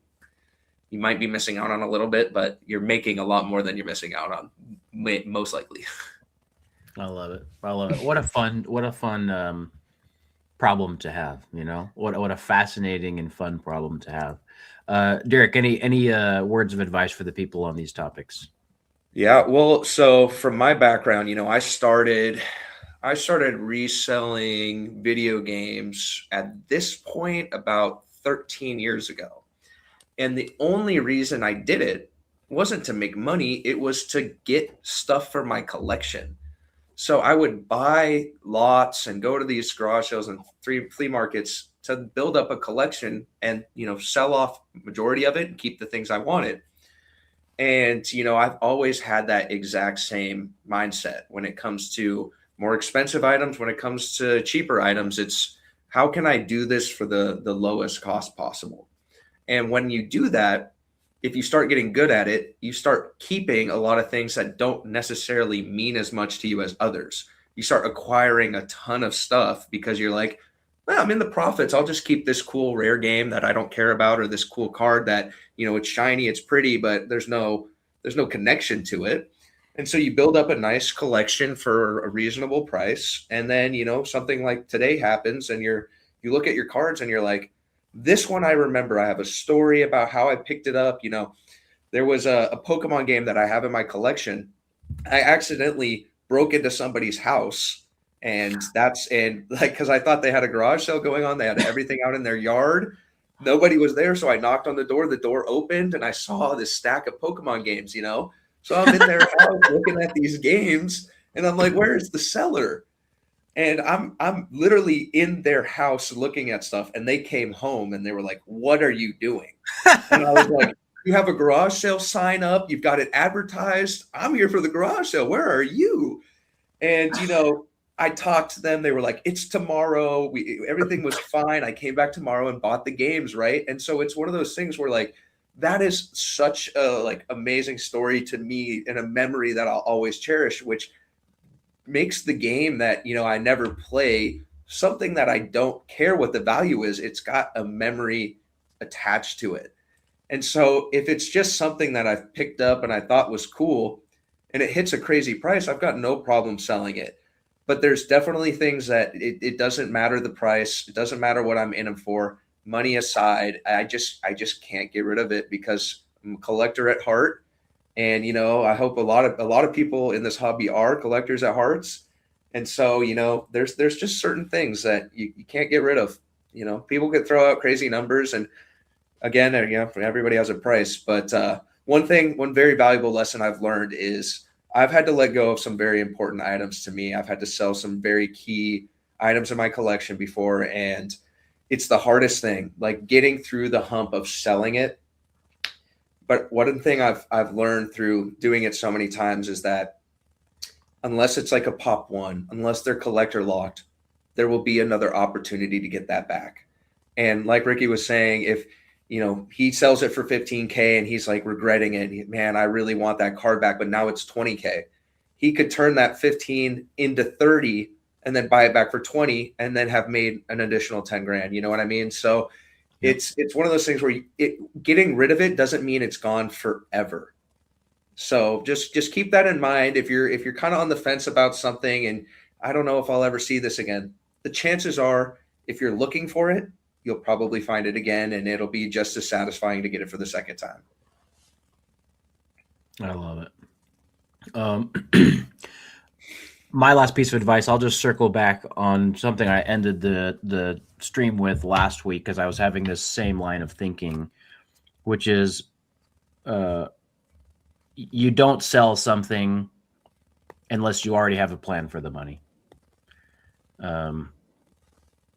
you might be missing out on a little bit, but you're making a lot more than you're missing out on, most likely. I love it. What a fun problem to have. What a fascinating and fun problem to have. Derek, any words of advice for the people on these topics? Yeah, well, so from my background, I started reselling video games at this point about 13 years ago. And the only reason I did it wasn't to make money, it was to get stuff for my collection. So I would buy lots and go to these garage sales and flea markets to build up a collection and, sell off majority of it and keep the things I wanted. And, I've always had that exact same mindset when it comes to more expensive items. When it comes to cheaper items, it's how can I do this for the lowest cost possible? And when you do that, if you start getting good at it, you start keeping a lot of things that don't necessarily mean as much to you as others. You start acquiring a ton of stuff because you're like, well, I'm in the profits. I'll just keep this cool rare game that I don't care about, or this cool card that, it's shiny, it's pretty, but there's no connection to it. And so you build up a nice collection for a reasonable price. And then, something like today happens and you look at your cards and you're like, this one I remember. I have a story about how I picked it up. There was a Pokemon game that I have in my collection. I accidentally broke into somebody's house. And because I thought they had a garage sale going on. They had everything out in their yard. Nobody was there. So I knocked on the door opened and I saw this stack of Pokemon games, So I'm in their house looking at these games and I'm like, where is the seller? And I'm literally in their house looking at stuff, and they came home and they were like, what are you doing? And I was like, you have a garage sale sign up. You've got it advertised. I'm here for the garage sale. Where are you? And, I talked to them. They were like, it's tomorrow. Everything was fine. I came back tomorrow and bought the games. Right. And so it's one of those things where like, that is such a amazing story to me and a memory that I'll always cherish, which makes the game that, I never play something that I don't care what the value is. It's got a memory attached to it. And so if it's just something that I've picked up and I thought was cool and it hits a crazy price, I've got no problem selling it. But there's definitely things that it doesn't matter the price. It doesn't matter what I'm in them for. Money aside, I just can't get rid of it because I'm a collector at heart. And, I hope a lot of people in this hobby are collectors at hearts. And so, there's just certain things that you can't get rid of. People could throw out crazy numbers. And again, everybody has a price. But one very valuable lesson I've learned is I've had to let go of some very important items to me. I've had to sell some very key items in my collection before. And it's the hardest thing, like getting through the hump of selling it. But one thing I've learned through doing it so many times is that unless it's like a pop one, unless they're collector locked, there will be another opportunity to get that back. And like Ricky was saying, if he sells it for $15K and he's like regretting it, man, I really want that card back, but now it's $20K. He could turn that 15 into 30 and then buy it back for 20 and then have made an additional 10 grand. You know what I mean? So it's one of those things where getting rid of it doesn't mean it's gone forever. So just keep that in mind. If you're kind of on the fence about something and I don't know if I'll ever see this again, the chances are if you're looking for it, you'll probably find it again and it'll be just as satisfying to get it for the second time. I love it. My last piece of advice, I'll just circle back on something I ended the stream with last week because I was having this same line of thinking, which is you don't sell something unless you already have a plan for the money.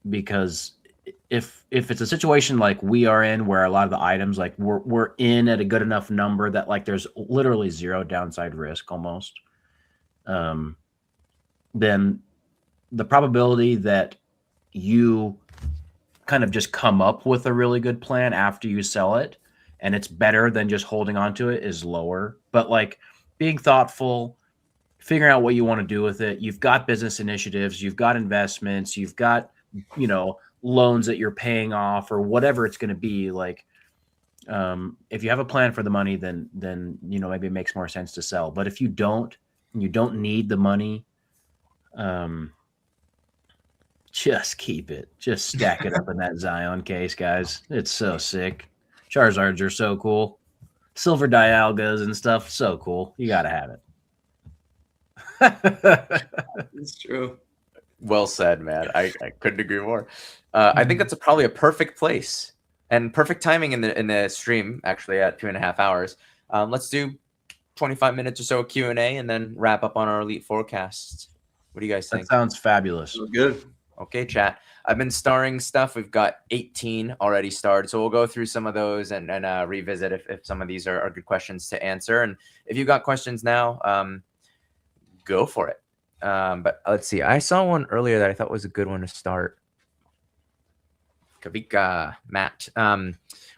Because if it's a situation like we are in where a lot of the items, like we're in at a good enough number that like there's literally zero downside risk almost, then the probability that you kind of just come up with a really good plan after you sell it and it's better than just holding on to it, is lower. But like being thoughtful, figuring out what you want to do with it. You've got business initiatives, you've got investments, you've got, loans that you're paying off or whatever it's going to be. Like, if you have a plan for the money, then maybe it makes more sense to sell. But if you don't need the money, just keep it. Just stack it up in that Zion case, guys. It's so sick. Charizards are so cool. Silver Dialgas and stuff, so cool. You got to have it. It's true. Well said, man. I couldn't agree more. I think that's probably a perfect place and perfect timing in the stream, actually, at 2.5 hours. Let's do 25 minutes or so of Q&A and then wrap up on our elite forecasts. What do you guys think? That sounds fabulous. Good. Okay, chat. I've been starring stuff. We've got 18 already starred. So we'll go through some of those and revisit if some of these are good questions to answer. And if you've got questions now, go for it. But let's see. I saw one earlier that I thought was a good one to start. Kavika, Matt.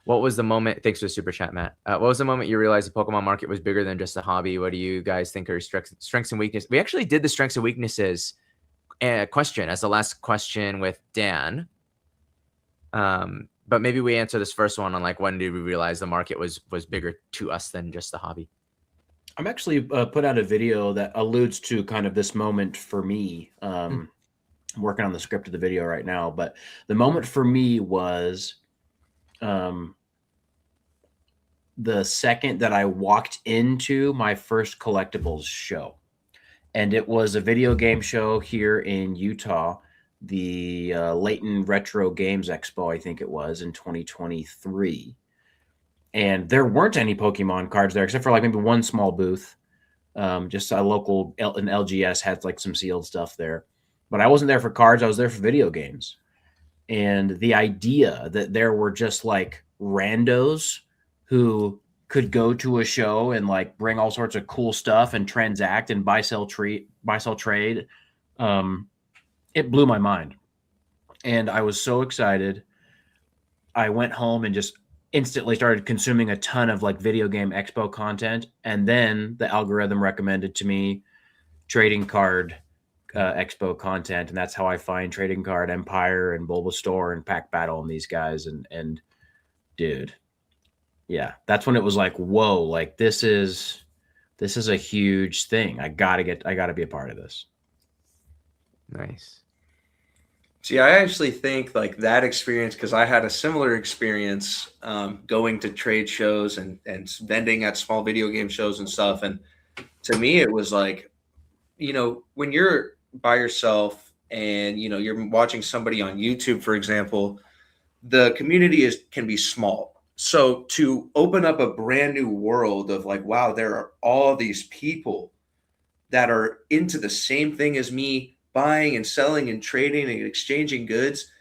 What was the moment? Thanks for the super chat, Matt. What was the moment you realized the Pokemon market was bigger than just a hobby? What do you guys think are strengths and weaknesses? We actually did the strengths and weaknesses question as the last question with Dan. But maybe we answer this first one on like, when did we realize the market was bigger to us than just a hobby? I'm actually put out a video that alludes to kind of this moment for me. I'm working on the script of the video right now, but the moment for me was the second that I walked into my first collectibles show. And it was a video game show here in Utah, the Layton Retro Games Expo, I think it was, in 2023. And there weren't any Pokemon cards there, except for like maybe one small booth. Just a local, an LGS had like some sealed stuff there. But I wasn't there for cards. I was there for video games. And the idea that there were just like randos who could go to a show and like bring all sorts of cool stuff and transact and buy, sell, trade. It blew my mind. And I was so excited. I went home and just instantly started consuming a ton of like video game expo content. And then the algorithm recommended to me trading card expo content. And that's how I find Trading Card Empire and Bulbasaur and Pack Battle and these guys. And dude, yeah, that's when it was like, whoa, like this is a huge thing. I gotta be a part of this. Nice. See, I actually think like that experience, because I had a similar experience going to trade shows and vending at small video game shows and stuff. And to me, it was like, when you're by yourself and, you're watching somebody on YouTube, for example, the community can be small. So to open up a brand new world of like, wow, there are all these people that are into the same thing as me, buying and selling and trading and exchanging goods,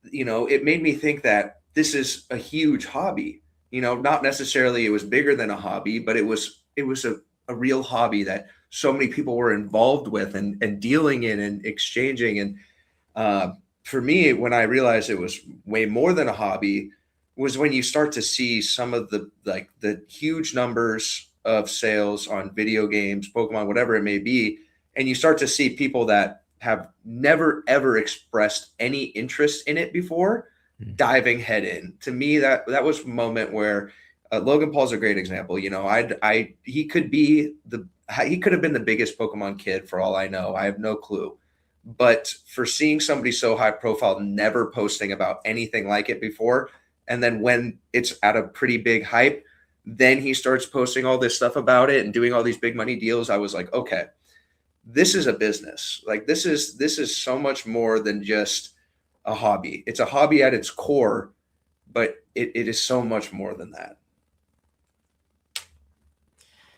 it made me think that this is a huge hobby. Not necessarily it was bigger than a hobby, but it was a real hobby that so many people were involved with and dealing in and exchanging. And for me, when I realized it was way more than a hobby, was when you start to see some of the huge numbers of sales on video games, Pokemon, whatever it may be. And you start to see people that have never, ever expressed any interest in it before, diving head in. To me, that was a moment where Logan Paul's a great example. He could have been the biggest Pokemon kid for all I know. I have no clue. But for seeing somebody so high profile, never posting about anything like it before, and then when it's at a pretty big hype, then he starts posting all this stuff about it and doing all these big money deals. I was like, okay, this is a business. Like this is so much more than just a hobby. It's a hobby at its core, but it is so much more than that.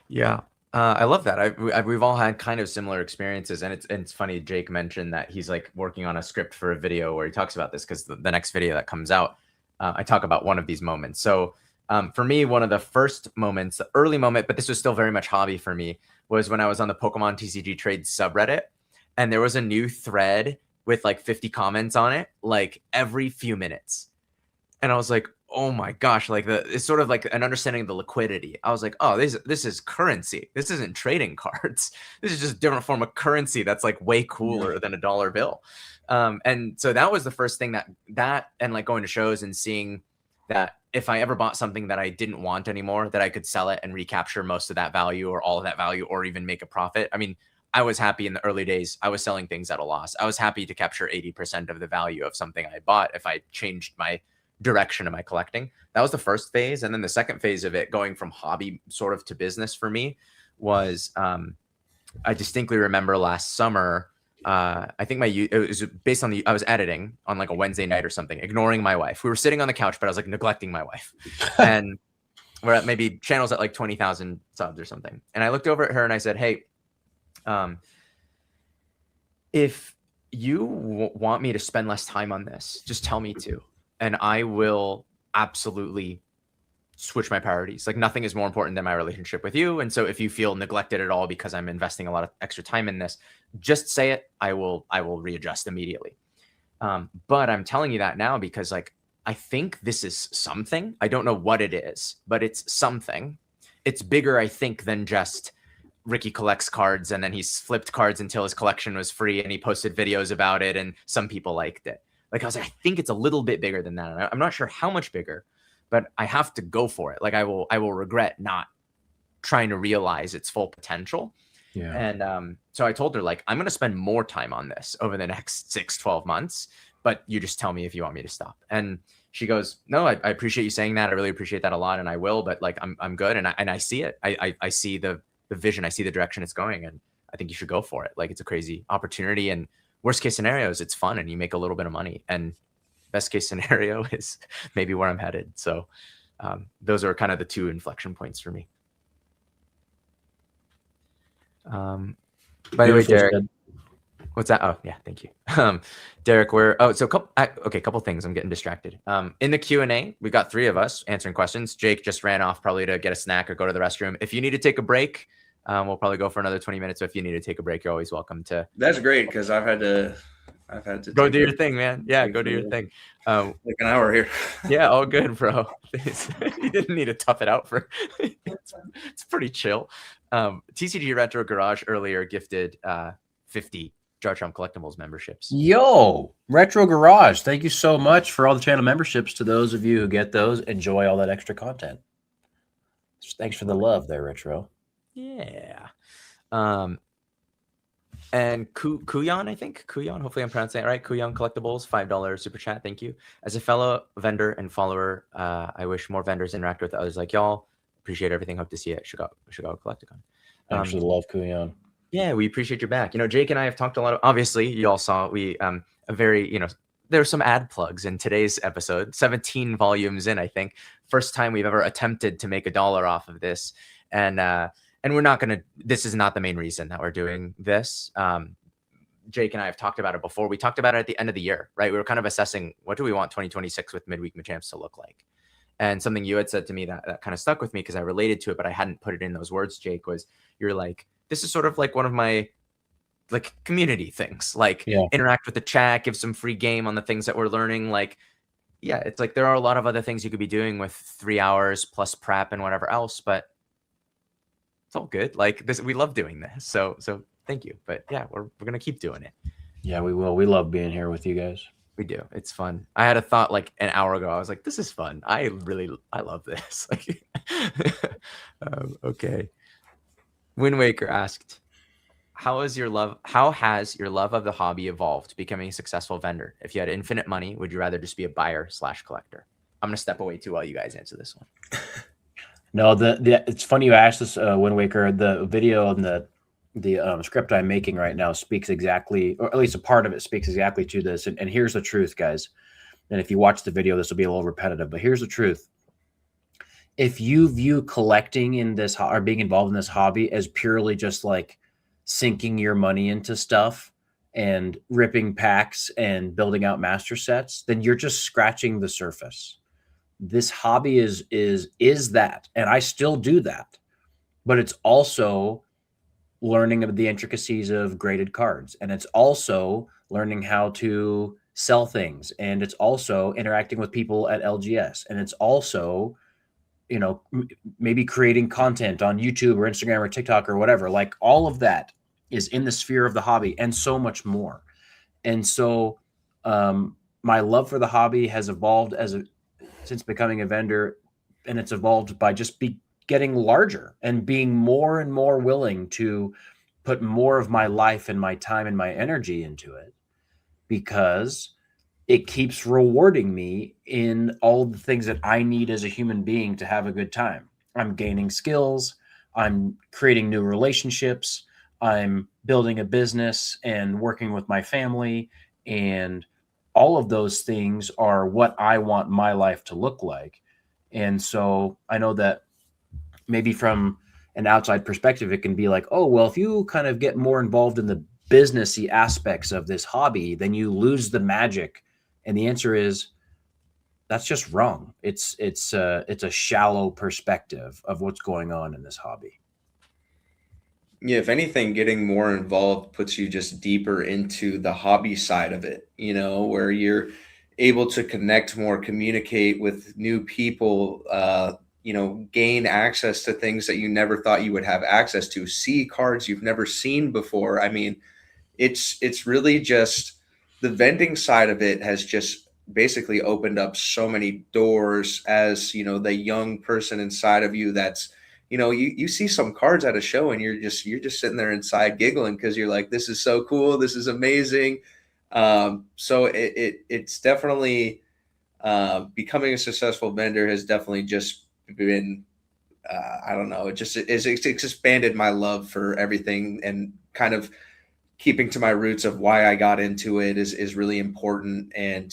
Yeah. I love that. We've all had kind of similar experiences, and it's funny. Jake mentioned that he's like working on a script for a video where he talks about this, because the next video that comes out, I talk about one of these moments. So for me, one of the first moments, the early moment, but this was still very much hobby for me, was when I was on the Pokemon TCG Trade subreddit, and there was a new thread with like 50 comments on it, like every few minutes. And I was like, oh my gosh, like it's sort of like an understanding of the liquidity. I was like, oh, this is currency. This isn't trading cards. This is just a different form of currency that's like way cooler than a dollar bill. And so that was the first thing that and like going to shows and seeing that if I ever bought something that I didn't want anymore, that I could sell it and recapture most of that value or all of that value or even make a profit. I mean, I was happy in the early days. I was selling things at a loss. I was happy to capture 80% of the value of something I bought if I changed my direction of my collecting. That was the first phase. And then the second phase of it, going from hobby sort of to business for me, was I distinctly remember last summer, I think it was based on I was editing on like a Wednesday night or something, ignoring my wife. We were sitting on the couch, but I was like neglecting my wife. And we're at maybe channels at like 20,000 subs or something. And I looked over at her and I said, hey, if you want me to spend less time on this, just tell me to, and I will absolutely switch my priorities. Like nothing is more important than my relationship with you. And so if you feel neglected at all because I'm investing a lot of extra time in this, just say it. I will readjust immediately. But I'm telling you that now because like, I think this is something. I don't know what it is, but it's something. It's bigger, I think, than just Ricky collects cards and then he's flipped cards until his collection was free and he posted videos about it and some people liked it. Like I was like, I think it's a little bit bigger than that. And I'm not sure how much bigger, but I have to go for it. Like I will regret not trying to realize its full potential. Yeah. And so I told her, like, I'm going to spend more time on this over the next 6-12 months, but you just tell me if you want me to stop. And she goes, no, I appreciate you saying that. I really appreciate that a lot. And I will, but like, I'm good. And I see it. I see the vision. I see the direction it's going. And I think you should go for it. Like it's a crazy opportunity, and worst case scenario is it's fun and you make a little bit of money, and best case scenario is maybe where I'm headed. So those are kind of the two inflection points for me. By the way, Derek, what's that? Oh yeah, thank you. Derek, couple things. I'm getting distracted. In the Q&A, we've got 3 of us answering questions. Jake just ran off probably to get a snack or go to the restroom. If you need to take a break, we'll probably go for another 20 minutes. So if you need to take a break, you're always welcome to. That's great, because I've had to go do your thing, man. Yeah, go do your thing. Like an hour here. Yeah, all good, bro. You didn't need to tough it out for. It's pretty chill. TCG Retro Garage earlier gifted 50 Jar Trump Collectibles memberships. Yo, Retro Garage, thank you so much for all the channel memberships. To those of you who get those, enjoy all that extra content. Thanks for the love there, Retro. Yeah. And Kuyan, I think. Kuyan, hopefully I'm pronouncing it right. Kuyan Collectibles, $5 super chat. Thank you. As a fellow vendor and follower, I wish more vendors interact with others like y'all. Appreciate everything. Hope to see it at Chicago Collecticon. Thanks for the love, Kuyan. Yeah, we appreciate your back. Jake and I have talked a lot. Obviously, you all saw a very, there's some ad plugs in today's episode. 17 volumes in, I think. First time we've ever attempted to make $1 off of this. And we're not going to, this is not the main reason that we're doing this. Jake and I have talked about it before. We talked about it at the end of the year, right? We were kind of assessing what do we want 2026 with Midweek Machamps to look like? And something you had said to me that kind of stuck with me because I related to it, but I hadn't put it in those words, Jake, was you're like, this is sort of like one of my like community things, like interact with the chat, give some free game on the things that we're learning. Like, yeah, it's like there are a lot of other things you could be doing with 3 hours plus prep and whatever else, but it's all good. Like this, we love doing this. So thank you. But yeah, we're going to keep doing it. Yeah, we will. We love being here with you guys. We do. It's fun. I had a thought like an hour ago. I was like, this is fun. I love this. Like, okay. Wind Waker asked, how has your love of the hobby evolved, becoming a successful vendor? If you had infinite money, would you rather just be a buyer/collector? I'm going to step away too while you guys answer this one. No, it's funny you asked this, Wind Waker. The video and the script I'm making right now speaks exactly, or at least a part of it speaks exactly to this. And here's the truth, guys. And if you watch the video, this will be a little repetitive, but here's the truth. If you view collecting in this or being involved in this hobby as purely just like sinking your money into stuff and ripping packs and building out master sets, then you're just scratching the surface. This hobby is that, and I still do that, but it's also learning of the intricacies of graded cards, and it's also learning how to sell things, and it's also interacting with people at LGS, and it's also, you know, maybe creating content on YouTube or Instagram or TikTok or whatever. Like all of that is in the sphere of the hobby and so much more. And so my love for the hobby has evolved since becoming a vendor, and it's evolved by just getting larger and being more and more willing to put more of my life and my time and my energy into it, because it keeps rewarding me in all the things that I need as a human being to have a good time. I'm gaining skills, I'm creating new relationships, I'm building a business and working with my family, and all of those things are what I want my life to look like. And so I know that maybe from an outside perspective, it can be like, oh, well, if you kind of get more involved in the businessy aspects of this hobby, then you lose the magic. And the answer is that's just wrong. It's a shallow perspective of what's going on in this hobby. Yeah, if anything, getting more involved puts you just deeper into the hobby side of it, where you're able to connect more, communicate with new people, gain access to things that you never thought you would have access to, see cards you've never seen before. I mean, it's really just the vending side of it has just basically opened up so many doors as, the young person inside of you that's, you see some cards at a show and you're just sitting there inside giggling because you're like, this is so cool. This is amazing. So it's definitely becoming a successful vendor has definitely just been, I don't know, it's expanded my love for everything, and kind of keeping to my roots of why I got into it is really important. And,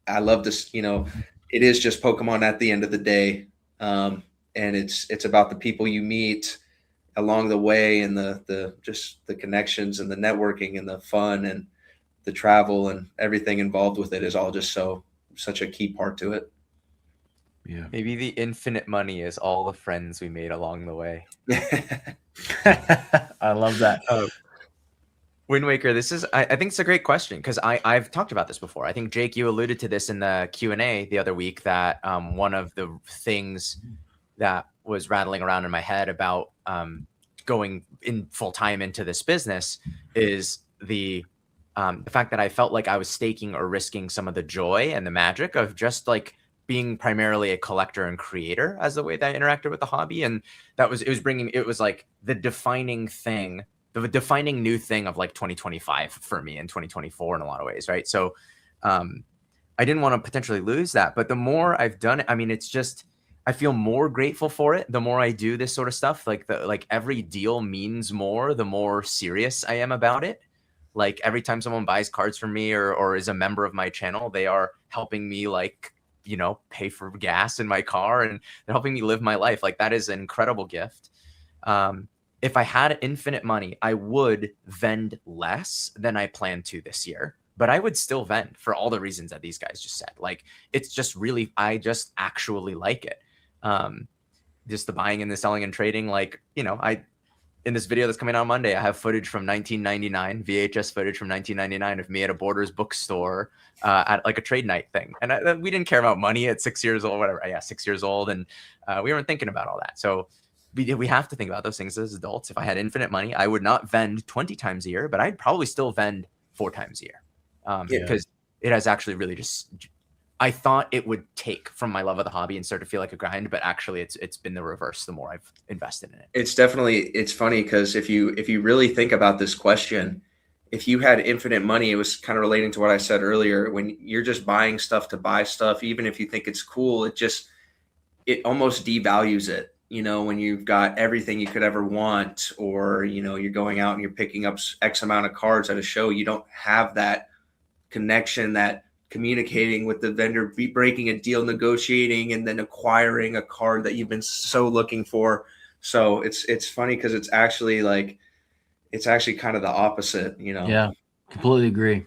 I love this, it is just Pokemon at the end of the day. And it's about the people you meet along the way, and the just the connections and the networking and the fun and the travel and everything involved with it is all just such a key part to it. Yeah. Maybe the infinite money is all the friends we made along the way. I love that. Wind Waker, I think it's a great question, because I've talked about this before. I think, Jake, you alluded to this in the Q&A the other week, that one of the things that was rattling around in my head about going in full time into this business is the fact that I felt like I was staking or risking some of the joy and the magic of just like being primarily a collector and creator as the way that I interacted with the hobby. And it was like the defining thing, the defining new thing of like 2025 for me, and 2024 in a lot of ways. Right. So I didn't want to potentially lose that, but the more I've done it, I mean, it's just, I feel more grateful for it the more I do this sort of stuff. Like every deal means more the more serious I am about it. Like every time someone buys cards from me or is a member of my channel, they are helping me pay for gas in my car, and they're helping me live my life. Like that is an incredible gift. If I had infinite money, I would vend less than I plan to this year, but I would still vend for all the reasons that these guys just said. Like it's just really, I just actually like it. Just the buying and the selling and trading. Like, in this video that's coming out on Monday, I have footage from 1999, VHS footage from 1999 of me at a Borders bookstore at like a trade night thing. And we didn't care about money at 6 years old, whatever. Yeah, 6 years old. And we weren't thinking about all that. So we have to think about those things as adults. If I had infinite money, I would not vend 20 times a year, but I'd probably still vend 4 times a year, because it has actually really just, I thought it would take from my love of the hobby and start to feel like a grind, but actually it's been the reverse the more I've invested in it. It's funny because if you really think about this question, if you had infinite money, it was kind of relating to what I said earlier. When you're just buying stuff to buy stuff, even if you think it's cool, it almost devalues it. When you've got everything you could ever want, or, you're going out and you're picking up X amount of cards at a show, you don't have that connection, that communicating with the vendor, breaking a deal, negotiating, and then acquiring a card that you've been so looking for. So it's funny because it's actually kind of the opposite, Yeah, completely agree.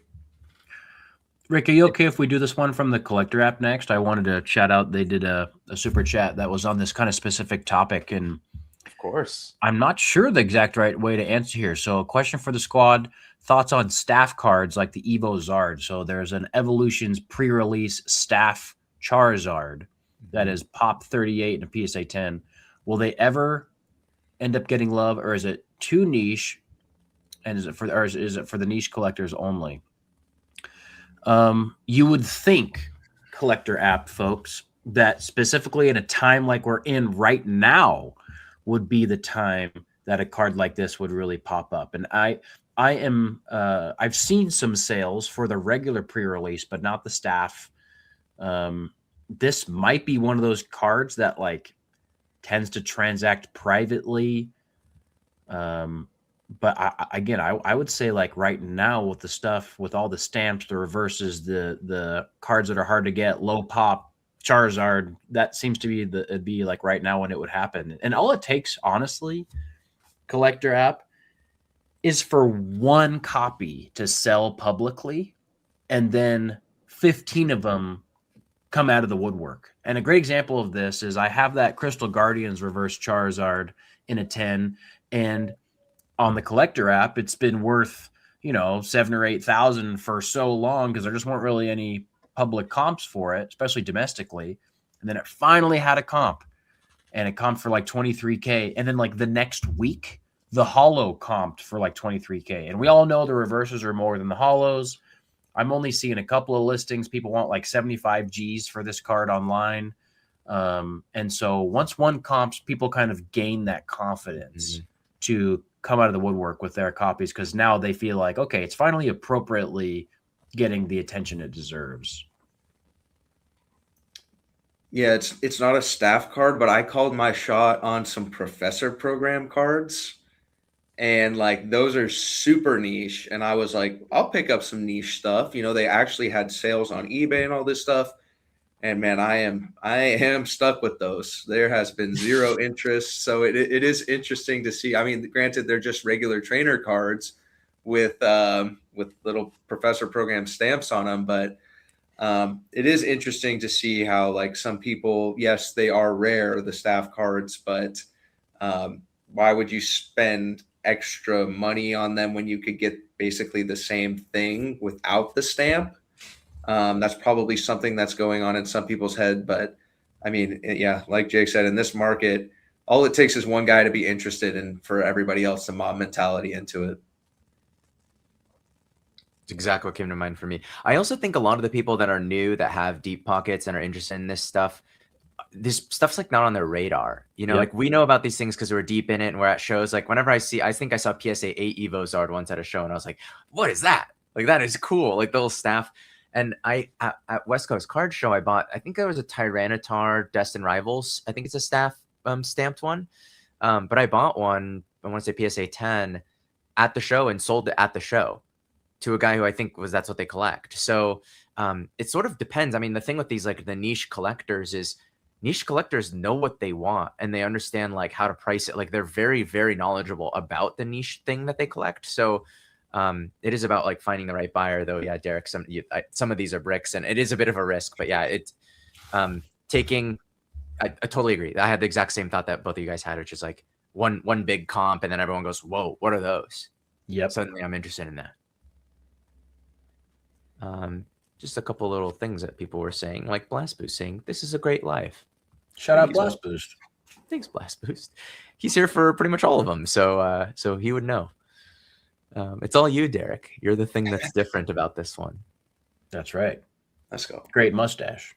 Rick, are you okay if we do this one from the collector app next? I wanted to shout out, they did a super chat that was on this kind of specific topic, and of course, I'm not sure the exact right way to answer here. So a question for the squad. thoughts on staff cards like the Evo Zard. So there's an Evolutions pre-release staff Charizard that is pop 38 and a PSA 10. Will they ever end up getting love, or is it too niche? And is it for the niche collectors only? You would think, collector app folks, that specifically in a time like we're in right now would be the time that a card like this would really pop up. And I've seen some sales for the regular pre-release, but not the staff. This might be one of those cards that like tends to transact privately. But I would say like right now with the stuff, with all the stamps, the reverses, the cards that are hard to get, low pop, Charizard, that seems to be it'd be like right now when it would happen. And all it takes, honestly, collector app, is for one copy to sell publicly, and then 15 of them come out of the woodwork. And a great example of this is I have that Crystal Guardians reverse Charizard in a 10, and on the collector app, it's been worth, 7,000 or 8,000 for so long because there just weren't really any public comps for it, especially domestically. And then it finally had a comp, and it comped for like 23K. And then like the next week, the holo comped for like 23K. And we all know the reverses are more than the holos. I'm only seeing a couple of listings. People want like 75 G's for this card online. And so once one comps, people kind of gain that confidence to come out of the woodwork with their copies, because now they feel like, okay, it's finally appropriately getting the attention it deserves. Yeah, it's not a staff card, but I called my shot on some professor program cards. And like those are super niche. And I was like, I'll pick up some niche stuff. They actually had sales on eBay and all this stuff. And man, I am stuck with those. There has been zero interest. So it is interesting to see. I mean, granted, they're just regular trainer cards with little professor program stamps on them, but it is interesting to see how like some people, yes, they are rare, the staff cards, but why would you spend extra money on them when you could get basically the same thing without the stamp? That's probably something that's going on in some people's head. But I mean, yeah, like Jake said, in this market, all it takes is one guy to be interested and for everybody else to mob mentality into it. It's exactly what came to mind for me. I also think a lot of the people that are new, that have deep pockets and are interested in this stuff's like not on their radar. Like we know about these things because we're deep in it and we're at shows. Like whenever I think I saw PSA 8 Evo Zard once at a show, and I was like, what is that? Like, that is cool. Like the little staff. And at West Coast Card Show, I think there was a Tyranitar Destined Rivals. I think it's a staff stamped one. But I bought one, I want to say PSA 10, at the show and sold it at the show to a guy who I think that's what they collect. So it sort of depends. I mean, the thing with these, like the niche collectors, is niche collectors know what they want and they understand like how to price it. Like they're very, very knowledgeable about the niche thing that they collect. So it is about like finding the right buyer, though. Yeah, Derek, some of these are bricks and it is a bit of a risk, but yeah, it's I totally agree. I had the exact same thought that both of you guys had, which is like one big comp and then everyone goes, whoa, what are those? Yep. Suddenly I'm interested in that. Just a couple little things that people were saying, like Blast Boost saying, this is a great live. Shout out Blast Boost. Thanks, Blast Boost. He's here for pretty much all of them. So he would know. It's all you, Derek. You're the thing that's different about this one. That's right. Let's go. Great mustache.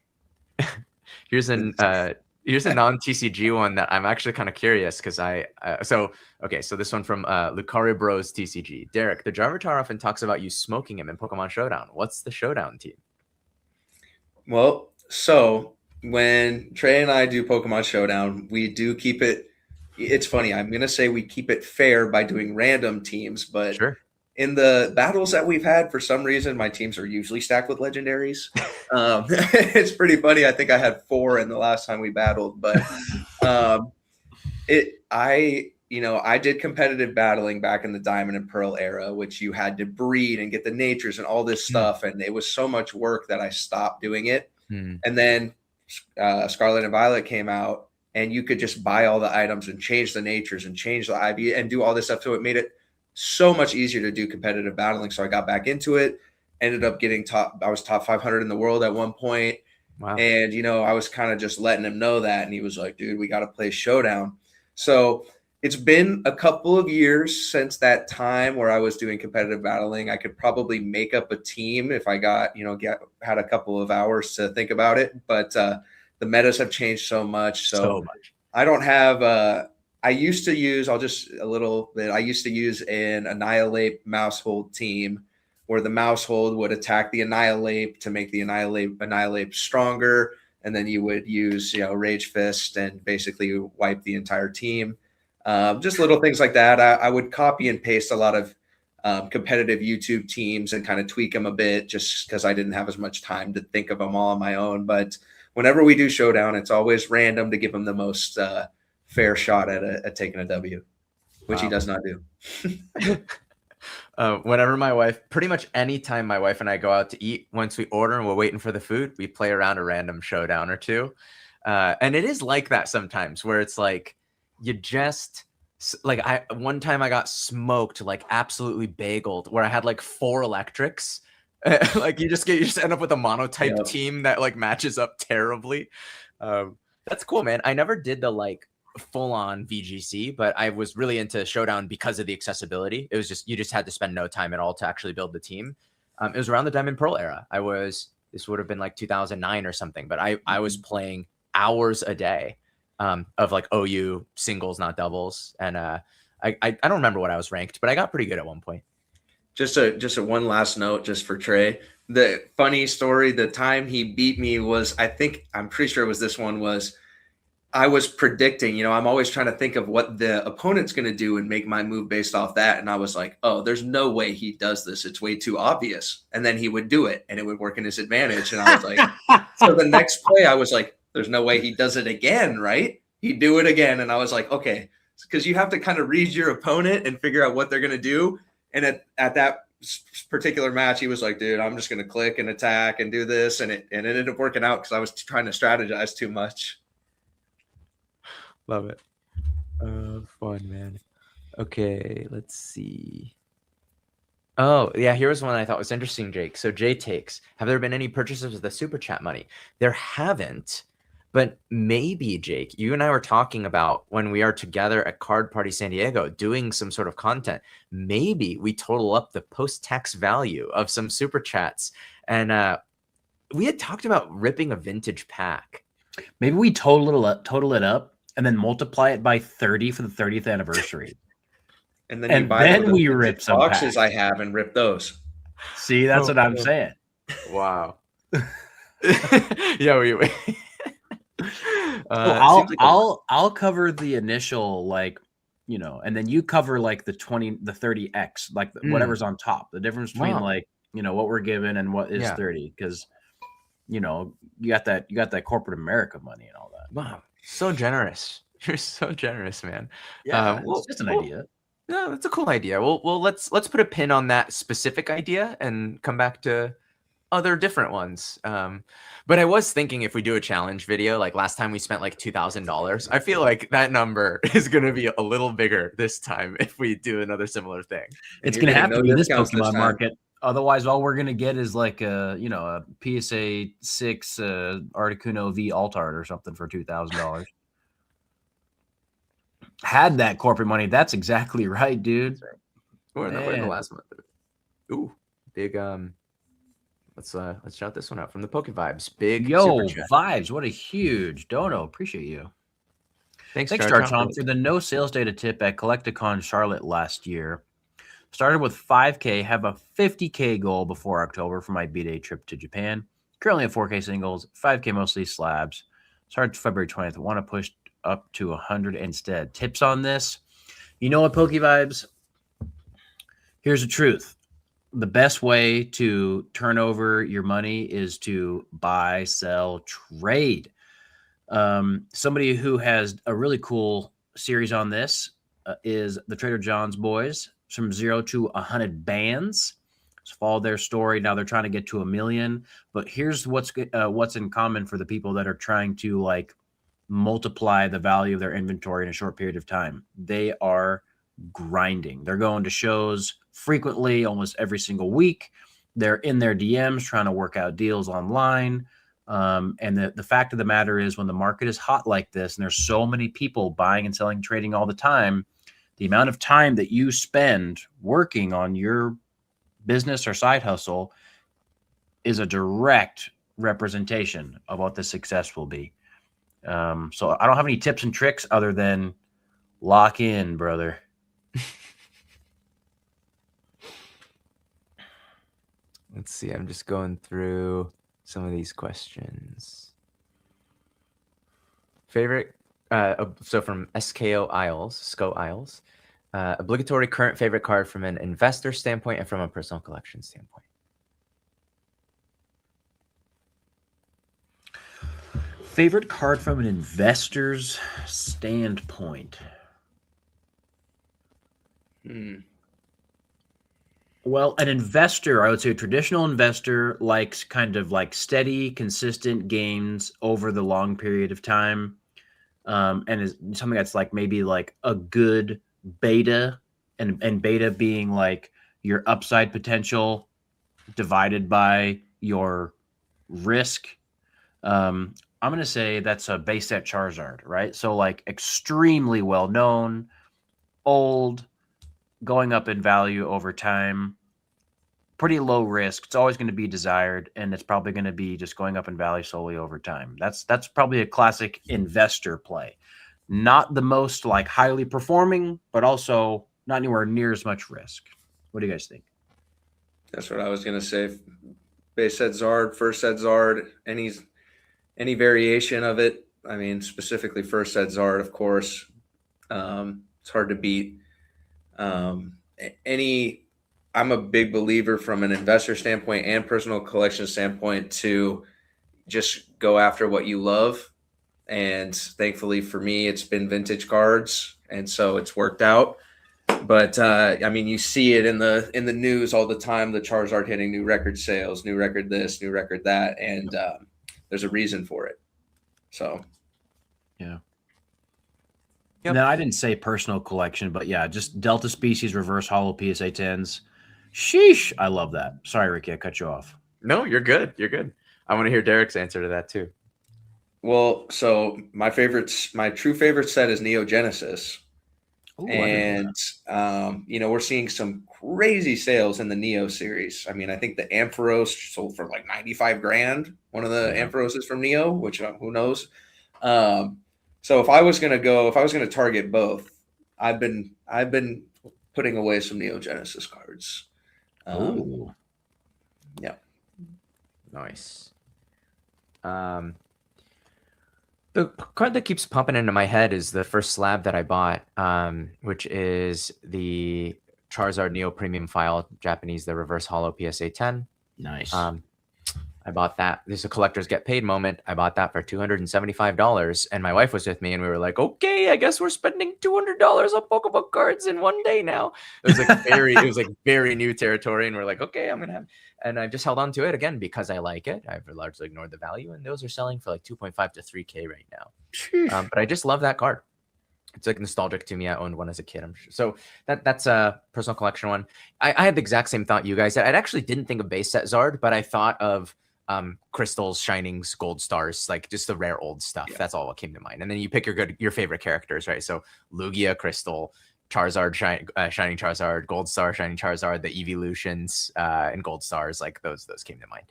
Here's a non-TCG one that I'm actually kind of curious because so this one from Lucario Bros TCG. Derek, the Jarvatar often talks about you smoking him in Pokemon Showdown. What's the Showdown team? Well, so when Trey and I do Pokemon Showdown, we do keep it. It's funny. I'm going to say we keep it fair by doing random teams, but sure. In the battles that we've had, for some reason, my teams are usually stacked with legendaries. It's pretty funny. I think I had 4 in the last time we battled, but I did competitive battling back in the Diamond and Pearl era, which you had to breed and get the natures and all this stuff. And it was so much work that I stopped doing it. And then Scarlet and Violet came out and you could just buy all the items and change the natures and change the IV and do all this stuff. So it made it so much easier to do competitive battling. So I got back into it, ended up getting I was top 500 in the world at one point. Wow. And, I was kind of just letting him know that. And he was like, dude, we got to play Showdown. So it's been a couple of years since that time where I was doing competitive battling. I could probably make up a team if I got, had a couple of hours to think about it. But the metas have changed so much. So I don't have I used to use, I used to use an Annihilate Mousehold team where the Mousehold would attack the Annihilate to make the Annihilate stronger. And then you would use, Rage Fist and basically wipe the entire team. Just little things like that. I would copy and paste a lot of competitive YouTube teams and kind of tweak them a bit just because I didn't have as much time to think of them all on my own. But whenever we do Showdown, it's always random to give them the most fair shot at taking a W, which he does not do. Whenever my wife, pretty much anytime my wife and I go out to eat, once we order and we're waiting for the food, we play around a random Showdown or two. And it is like that sometimes where it's like, you just like, one time I got smoked, like absolutely bageled, where I had like 4 electrics. Like you just end up with a monotype team that like matches up terribly. That's cool, man. I never did the like full on VGC, but I was really into Showdown because of the accessibility. It was just, you just had to spend no time at all to actually build the team. It was around the Diamond Pearl era. This would have been like 2009 or something, but I was playing hours a day of like OU singles, not doubles. And I don't remember what I was ranked, but I got pretty good at one point. Just a one last note just for Trey. The funny story, the time he beat me was, I'm pretty sure it was this one, was I was predicting, I'm always trying to think of what the opponent's going to do and make my move based off that. And I was like, oh, there's no way he does this. It's way too obvious. And then he would do it and it would work in his advantage. And I was like, so the next play, I was like, there's no way he does it again, right? He'd do it again. And I was like, okay, because you have to kind of read your opponent and figure out what they're going to do. And at that particular match, he was like, dude, I'm just going to click and attack and do this. And it ended up working out because I was trying to strategize too much. Love it. Fun, man. Okay, let's see. Oh, yeah, here's one I thought was interesting, Jake. So Jay takes, have there been any purchases of the super chat money? There haven't, but maybe, Jake, you and I were talking about when we are together at Card Party San Diego doing some sort of content. Maybe we total up the post-tax value of some super chats. And we had talked about ripping a vintage pack. Maybe we total it up and then multiply it by 30 for the 30th anniversary. And then we rip some boxes packs. I have and rip those. See, that's what I'm saying. Wow. Yeah, I'll cover the initial, like, and then you cover like the 30x, like whatever's on top. The difference between like, what we're given and what is 30, because you got that corporate America money and all that. Wow. So generous. You're so generous, man. Yeah, it's just an idea. No, that's a cool idea. Well, let's put a pin on that specific idea and come back to other different ones. But I was thinking if we do a challenge video, like last time we spent like $2,000, I feel like that number is going to be a little bigger this time if we do another similar thing. It's going to have to be this Pokemon Market. Otherwise, all we're going to get is like a PSA 6 Articuno V Altart or something for $2,000. Had that corporate money. That's exactly right, dude. We're in the last month. Ooh, big. Let's shout this one out from the Poke Vibes. Big Vibes. What a huge dono. Appreciate you. Thanks Charchomp, for the no sales data tip at Collecticon Charlotte last year. Started with 5K, have a 50K goal before October for my B-Day trip to Japan. Currently at 4K singles, 5K mostly slabs. Started February 20th. Want to push up to 100 instead. Tips on this? You know what, Poke Vibes? Here's the truth. The best way to turn over your money is to buy, sell, trade. Somebody who has a really cool series on this is the Trader John's boys. From 0 to 100 bands. So follow their story. Now they're trying to get to 1 million. But here's what's in common for the people that are trying to like multiply the value of their inventory in a short period of time. They are grinding. They're going to shows frequently, almost every single week. They're in their DMs trying to work out deals online. And the fact of the matter is, when the market is hot like this and there's so many people buying and selling, trading all the time, the amount of time that you spend working on your business or side hustle is a direct representation of what the success will be. So I don't have any tips and tricks other than lock in, brother. Let's see. I'm just going through some of these questions. Favorite. So from SKO Isles, obligatory current favorite card from an investor standpoint and from a personal collection standpoint. Favorite card from an investor's standpoint. Well, an investor, I would say a traditional investor, likes kind of like steady, consistent gains over the long period of time. And is something that's like maybe like a good beta, and beta being like your upside potential divided by your risk. I'm going to say that's a base set Charizard, right? So like extremely well known, old, going up in value over time, pretty low risk. It's always going to be desired, and it's probably going to be just going up in value slowly over time. That's probably a classic investor play. Not the most like highly performing, but also not anywhere near as much risk. What do you guys think? That's what I was going to say. Base set Zard, first set Zard, any variation of it. I mean, specifically first set Zard, of course. It's hard to beat. I'm a big believer from an investor standpoint and personal collection standpoint to just go after what you love. And thankfully for me, it's been vintage cards. And so it's worked out. But I mean, you see it in the news all the time, the Charizard hitting new record sales, new record this, new record that. And there's a reason for it. So, yeah. Yep. No, I didn't say personal collection, but yeah, just Delta Species reverse holo PSA 10s. Sheesh. I love that. Sorry, Ricky, I cut you off. No, you're good. You're good. I want to hear Derek's answer to that too. Well, so my true favorite set is Neo Genesis. Ooh, and we're seeing some crazy sales in the Neo series. I mean, I think the Ampharos sold for like 95 grand. One of the Ampharos is from Neo, which who knows. So if I was going to target both, I've been putting away some Neo Genesis cards. Yeah. Nice. The card that keeps pumping into my head is the first slab that I bought, which is the Charizard Neo Premium File, Japanese, the reverse holo PSA 10. Nice. I bought that. This is a collector's get paid moment. I bought that for $275, and my wife was with me, and we were like, okay, I guess we're spending $200 on Pokemon cards in one day now. It was like very new territory, and we're like, okay, I'm gonna have. And I just held on to it again because I like it. I've largely ignored the value, and those are selling for like 2.5 to 3K right now. But I just love that card. It's like nostalgic to me. I owned one as a kid. I'm sure. So that's a personal collection one. I had the exact same thought you guys. I actually didn't think of base set Zard, but I thought of crystals, shinings, gold stars, like just the rare old stuff. Yeah. That's all what came to mind. And then you pick your favorite characters, right? So Lugia, Crystal, Charizard, Shining Charizard, Gold Star, Shining Charizard, the evolutions and Gold Stars, like those came to mind.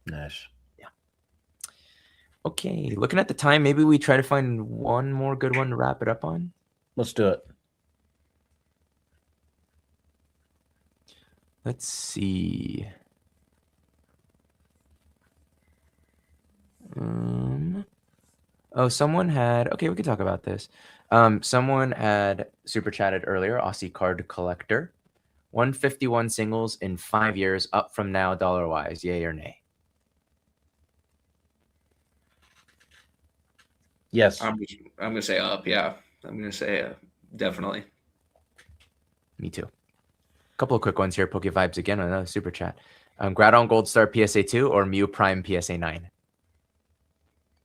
Nice. Yeah. Okay, looking at the time, maybe we try to find one more good one to wrap it up on. Let's do it. Let's see. Someone had, okay, we can talk about this. Someone had super chatted earlier, Aussie Card Collector, 151 singles in 5 years, up from now dollar-wise, yay or nay? Yes. I'm going to say up, yeah. I'm going to say definitely. Me too. A couple of quick ones here. Poke Vibes again on another super chat. Groudon Gold Star PSA 2 or Mew Prime PSA 9?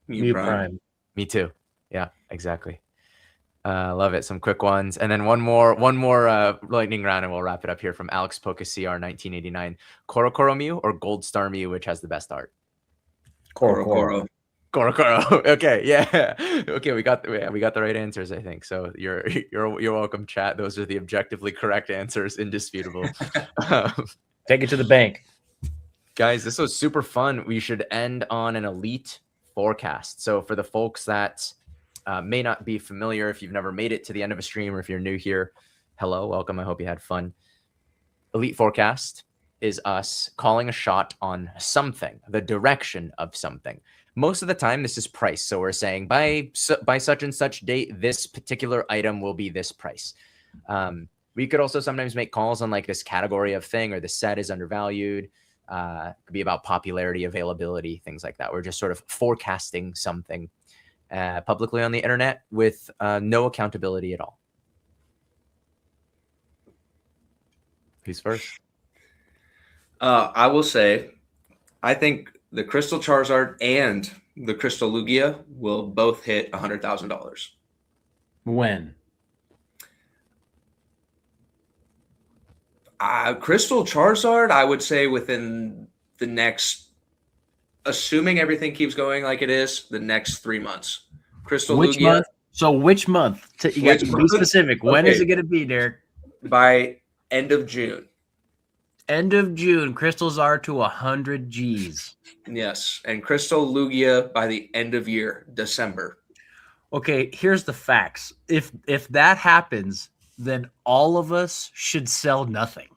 Mew Prime. Me too. Yeah, exactly. Love it. Some quick ones. And then one more lightning round and we'll wrap it up here from Alex Pocacr 1989. Korokoro Mew or Gold Star Mew, which has the best art? Korokoro. Korokoro. Okay, yeah. Okay, we got the right answers, I think. So you're welcome, chat. Those are the objectively correct answers, indisputable. Take it to the bank. Guys, this was super fun. We should end on an elite forecast. So for the folks that may not be familiar, if you've never made it to the end of a stream or if you're new here, hello, welcome. I hope you had fun. Elite forecast is us calling a shot on something, the direction of something. Most of the time, this is price. So we're saying by such and such date, this particular item will be this price. We could also sometimes make calls on like this category of thing or the set is undervalued. It could be about popularity, availability, things like that. We're just sort of forecasting something publicly on the internet with no accountability at all. Who's first? I will say, I think the Crystal Charizard and the Crystal Lugia will both hit $100,000. When? Crystal Charizard, I would say within the next, assuming everything keeps going like it is, the next 3 months. Crystal Which Lugia. month? So which month? You got to be specific. When is it going to be, Derek? By end of June. End of June, crystals are to 100 Gs. Yes, and Crystal Lugia by the end of year, December. Okay, here's the facts. If that happens, then all of us should sell nothing.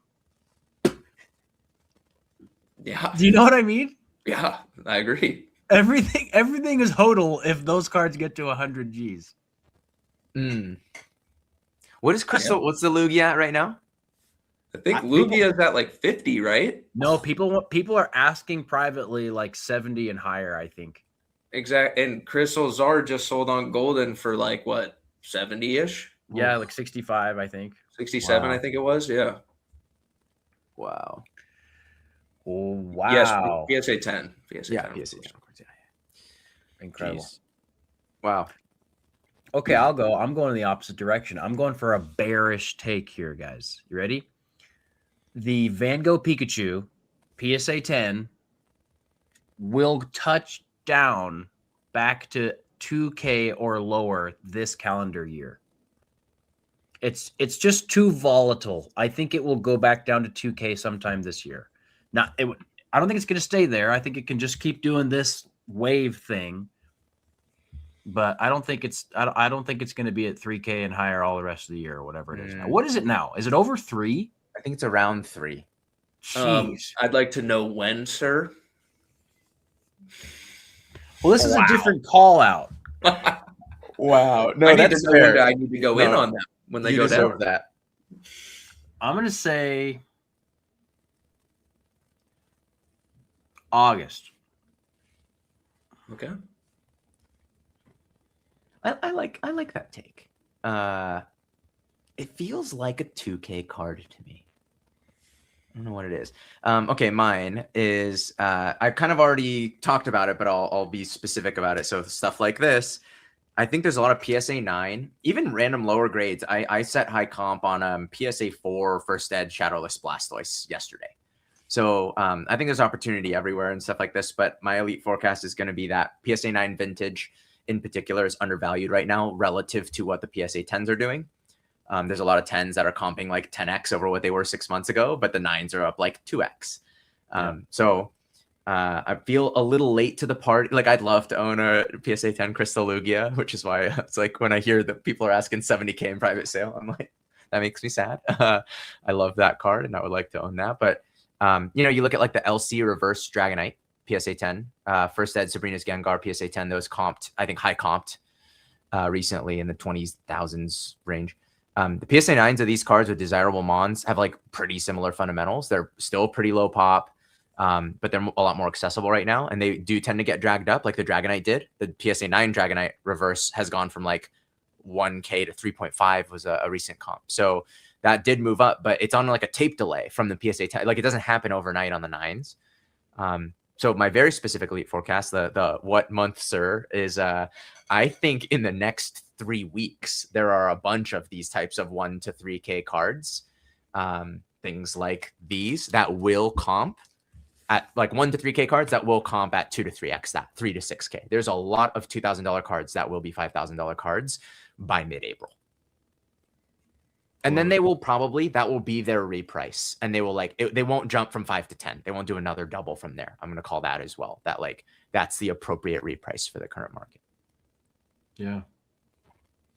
Yeah. Do you know what I mean? Yeah, I agree. Everything is hodl if those cards get to 100 Gs. What is Crystal? Yeah. What's the Lugia at right now? I think Lugia is at like 50, right? No, people are asking privately like 70 and higher, I think. Exactly. And Crystal Zard just sold on Golden for like what, 70-ish? Yeah, like 65, I think. 67, wow. I think it was. Yeah. Wow. Oh, wow. Yes, PSA 10. PSA 10. Incredible. Jeez. Wow. Okay, I'll go. I'm going in the opposite direction. I'm going for a bearish take here, guys. You ready? The Van Gogh Pikachu PSA 10 will touch down back to 2K or lower this calendar year. It's just too volatile. I think it will go back down to 2K sometime this year. I don't think it's going to stay there. I think it can just keep doing this wave thing. But I don't think it's going to be at 3K and higher all the rest of the year or whatever it is now. What is it now? Is it over 3? I think it's around 3. Jeez. I'd like to know when, sir. Well, this is a different call out. Wow. No, I need to go in on that when they go down. That. I'm going to say August. Okay. I like that take. It feels like a 2K card to me. I don't know what it is. Okay, mine is I kind of already talked about it, but I'll be specific about it. So stuff like this, I think there's a lot of PSA 9, even random lower grades. I set high comp on PSA 4 First Ed Shadowless Blastoise yesterday. So I think there's opportunity everywhere and stuff like this. But my elite forecast is going to be that PSA 9 vintage in particular is undervalued right now relative to what the PSA 10s are doing. There's a lot of 10s that are comping like 10x over what they were 6 months ago, but the 9s are up like 2x. So I feel a little late to the party. Like I'd love to own a PSA 10 Crystal Lugia, which is why it's like when I hear that people are asking 70K in private sale, I'm like, that makes me sad. I love that card and I would like to own that. But, you look at like the LC reverse Dragonite, PSA 10, First Ed Sabrina's Gengar, PSA 10, those comped, I think high comped recently in the 20,000s range. The PSA 9s of these cards with desirable mons have like pretty similar fundamentals. They're still pretty low pop, but they're a lot more accessible right now. And they do tend to get dragged up like the Dragonite did. The PSA 9 Dragonite reverse has gone from like 1K to 3.5 was a recent comp. So that did move up, but it's on like a tape delay from the PSA 10. Like it doesn't happen overnight on the 9s. So my very specific elite forecast, the what month, sir, is I think in the next 3 weeks there are a bunch of these types of 1 to 3K cards, things like these that will comp at like 1 to 3K cards that will comp at 2 to 3x that 3 to 6K. There's a lot of $2,000 cards that will be $5,000 cards by mid-April. And then they will probably, that will be their reprice, and they will they won't jump from 5 to 10. They won't do another double from there. I'm going to call that as well. That that's the appropriate reprice for the current market. Yeah.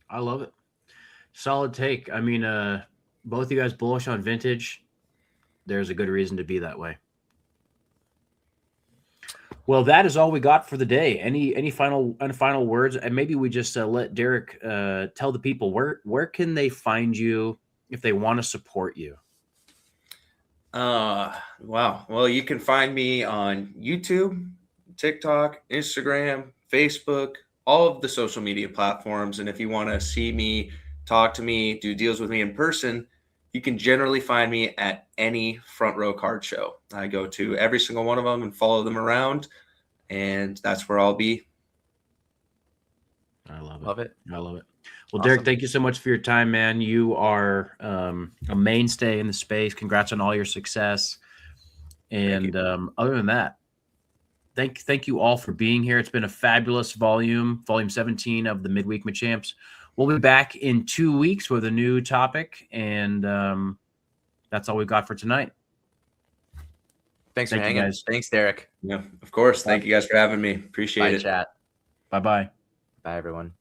I love it. Solid take. I mean, both you guys bullish on vintage. There's a good reason to be that way. Well, that is all we got for the day. Any final words? And maybe we just let Derek tell the people where can they find you if they want to support you? Wow. Well, you can find me on YouTube, TikTok, Instagram, Facebook, all of the social media platforms. And if you want to see me, talk to me, do deals with me in person, you can generally find me at any Front Row card show. I go to every single one of them and follow them around, and that's where I'll be. I love it. Love it. I love it. Well, awesome. Derek, thank you so much for your time, man. You are a mainstay in the space. Congrats on all your success. And other than that, thank you all for being here. It's been a fabulous volume 17 of the Midweek Machamps. We'll be back in 2 weeks with a new topic, and that's all we've got for tonight. Thanks for hanging. Guys. Thanks, Derek. Yeah, of course. Thank you guys for having me. Appreciate it. Chat. Bye-bye. Bye, everyone.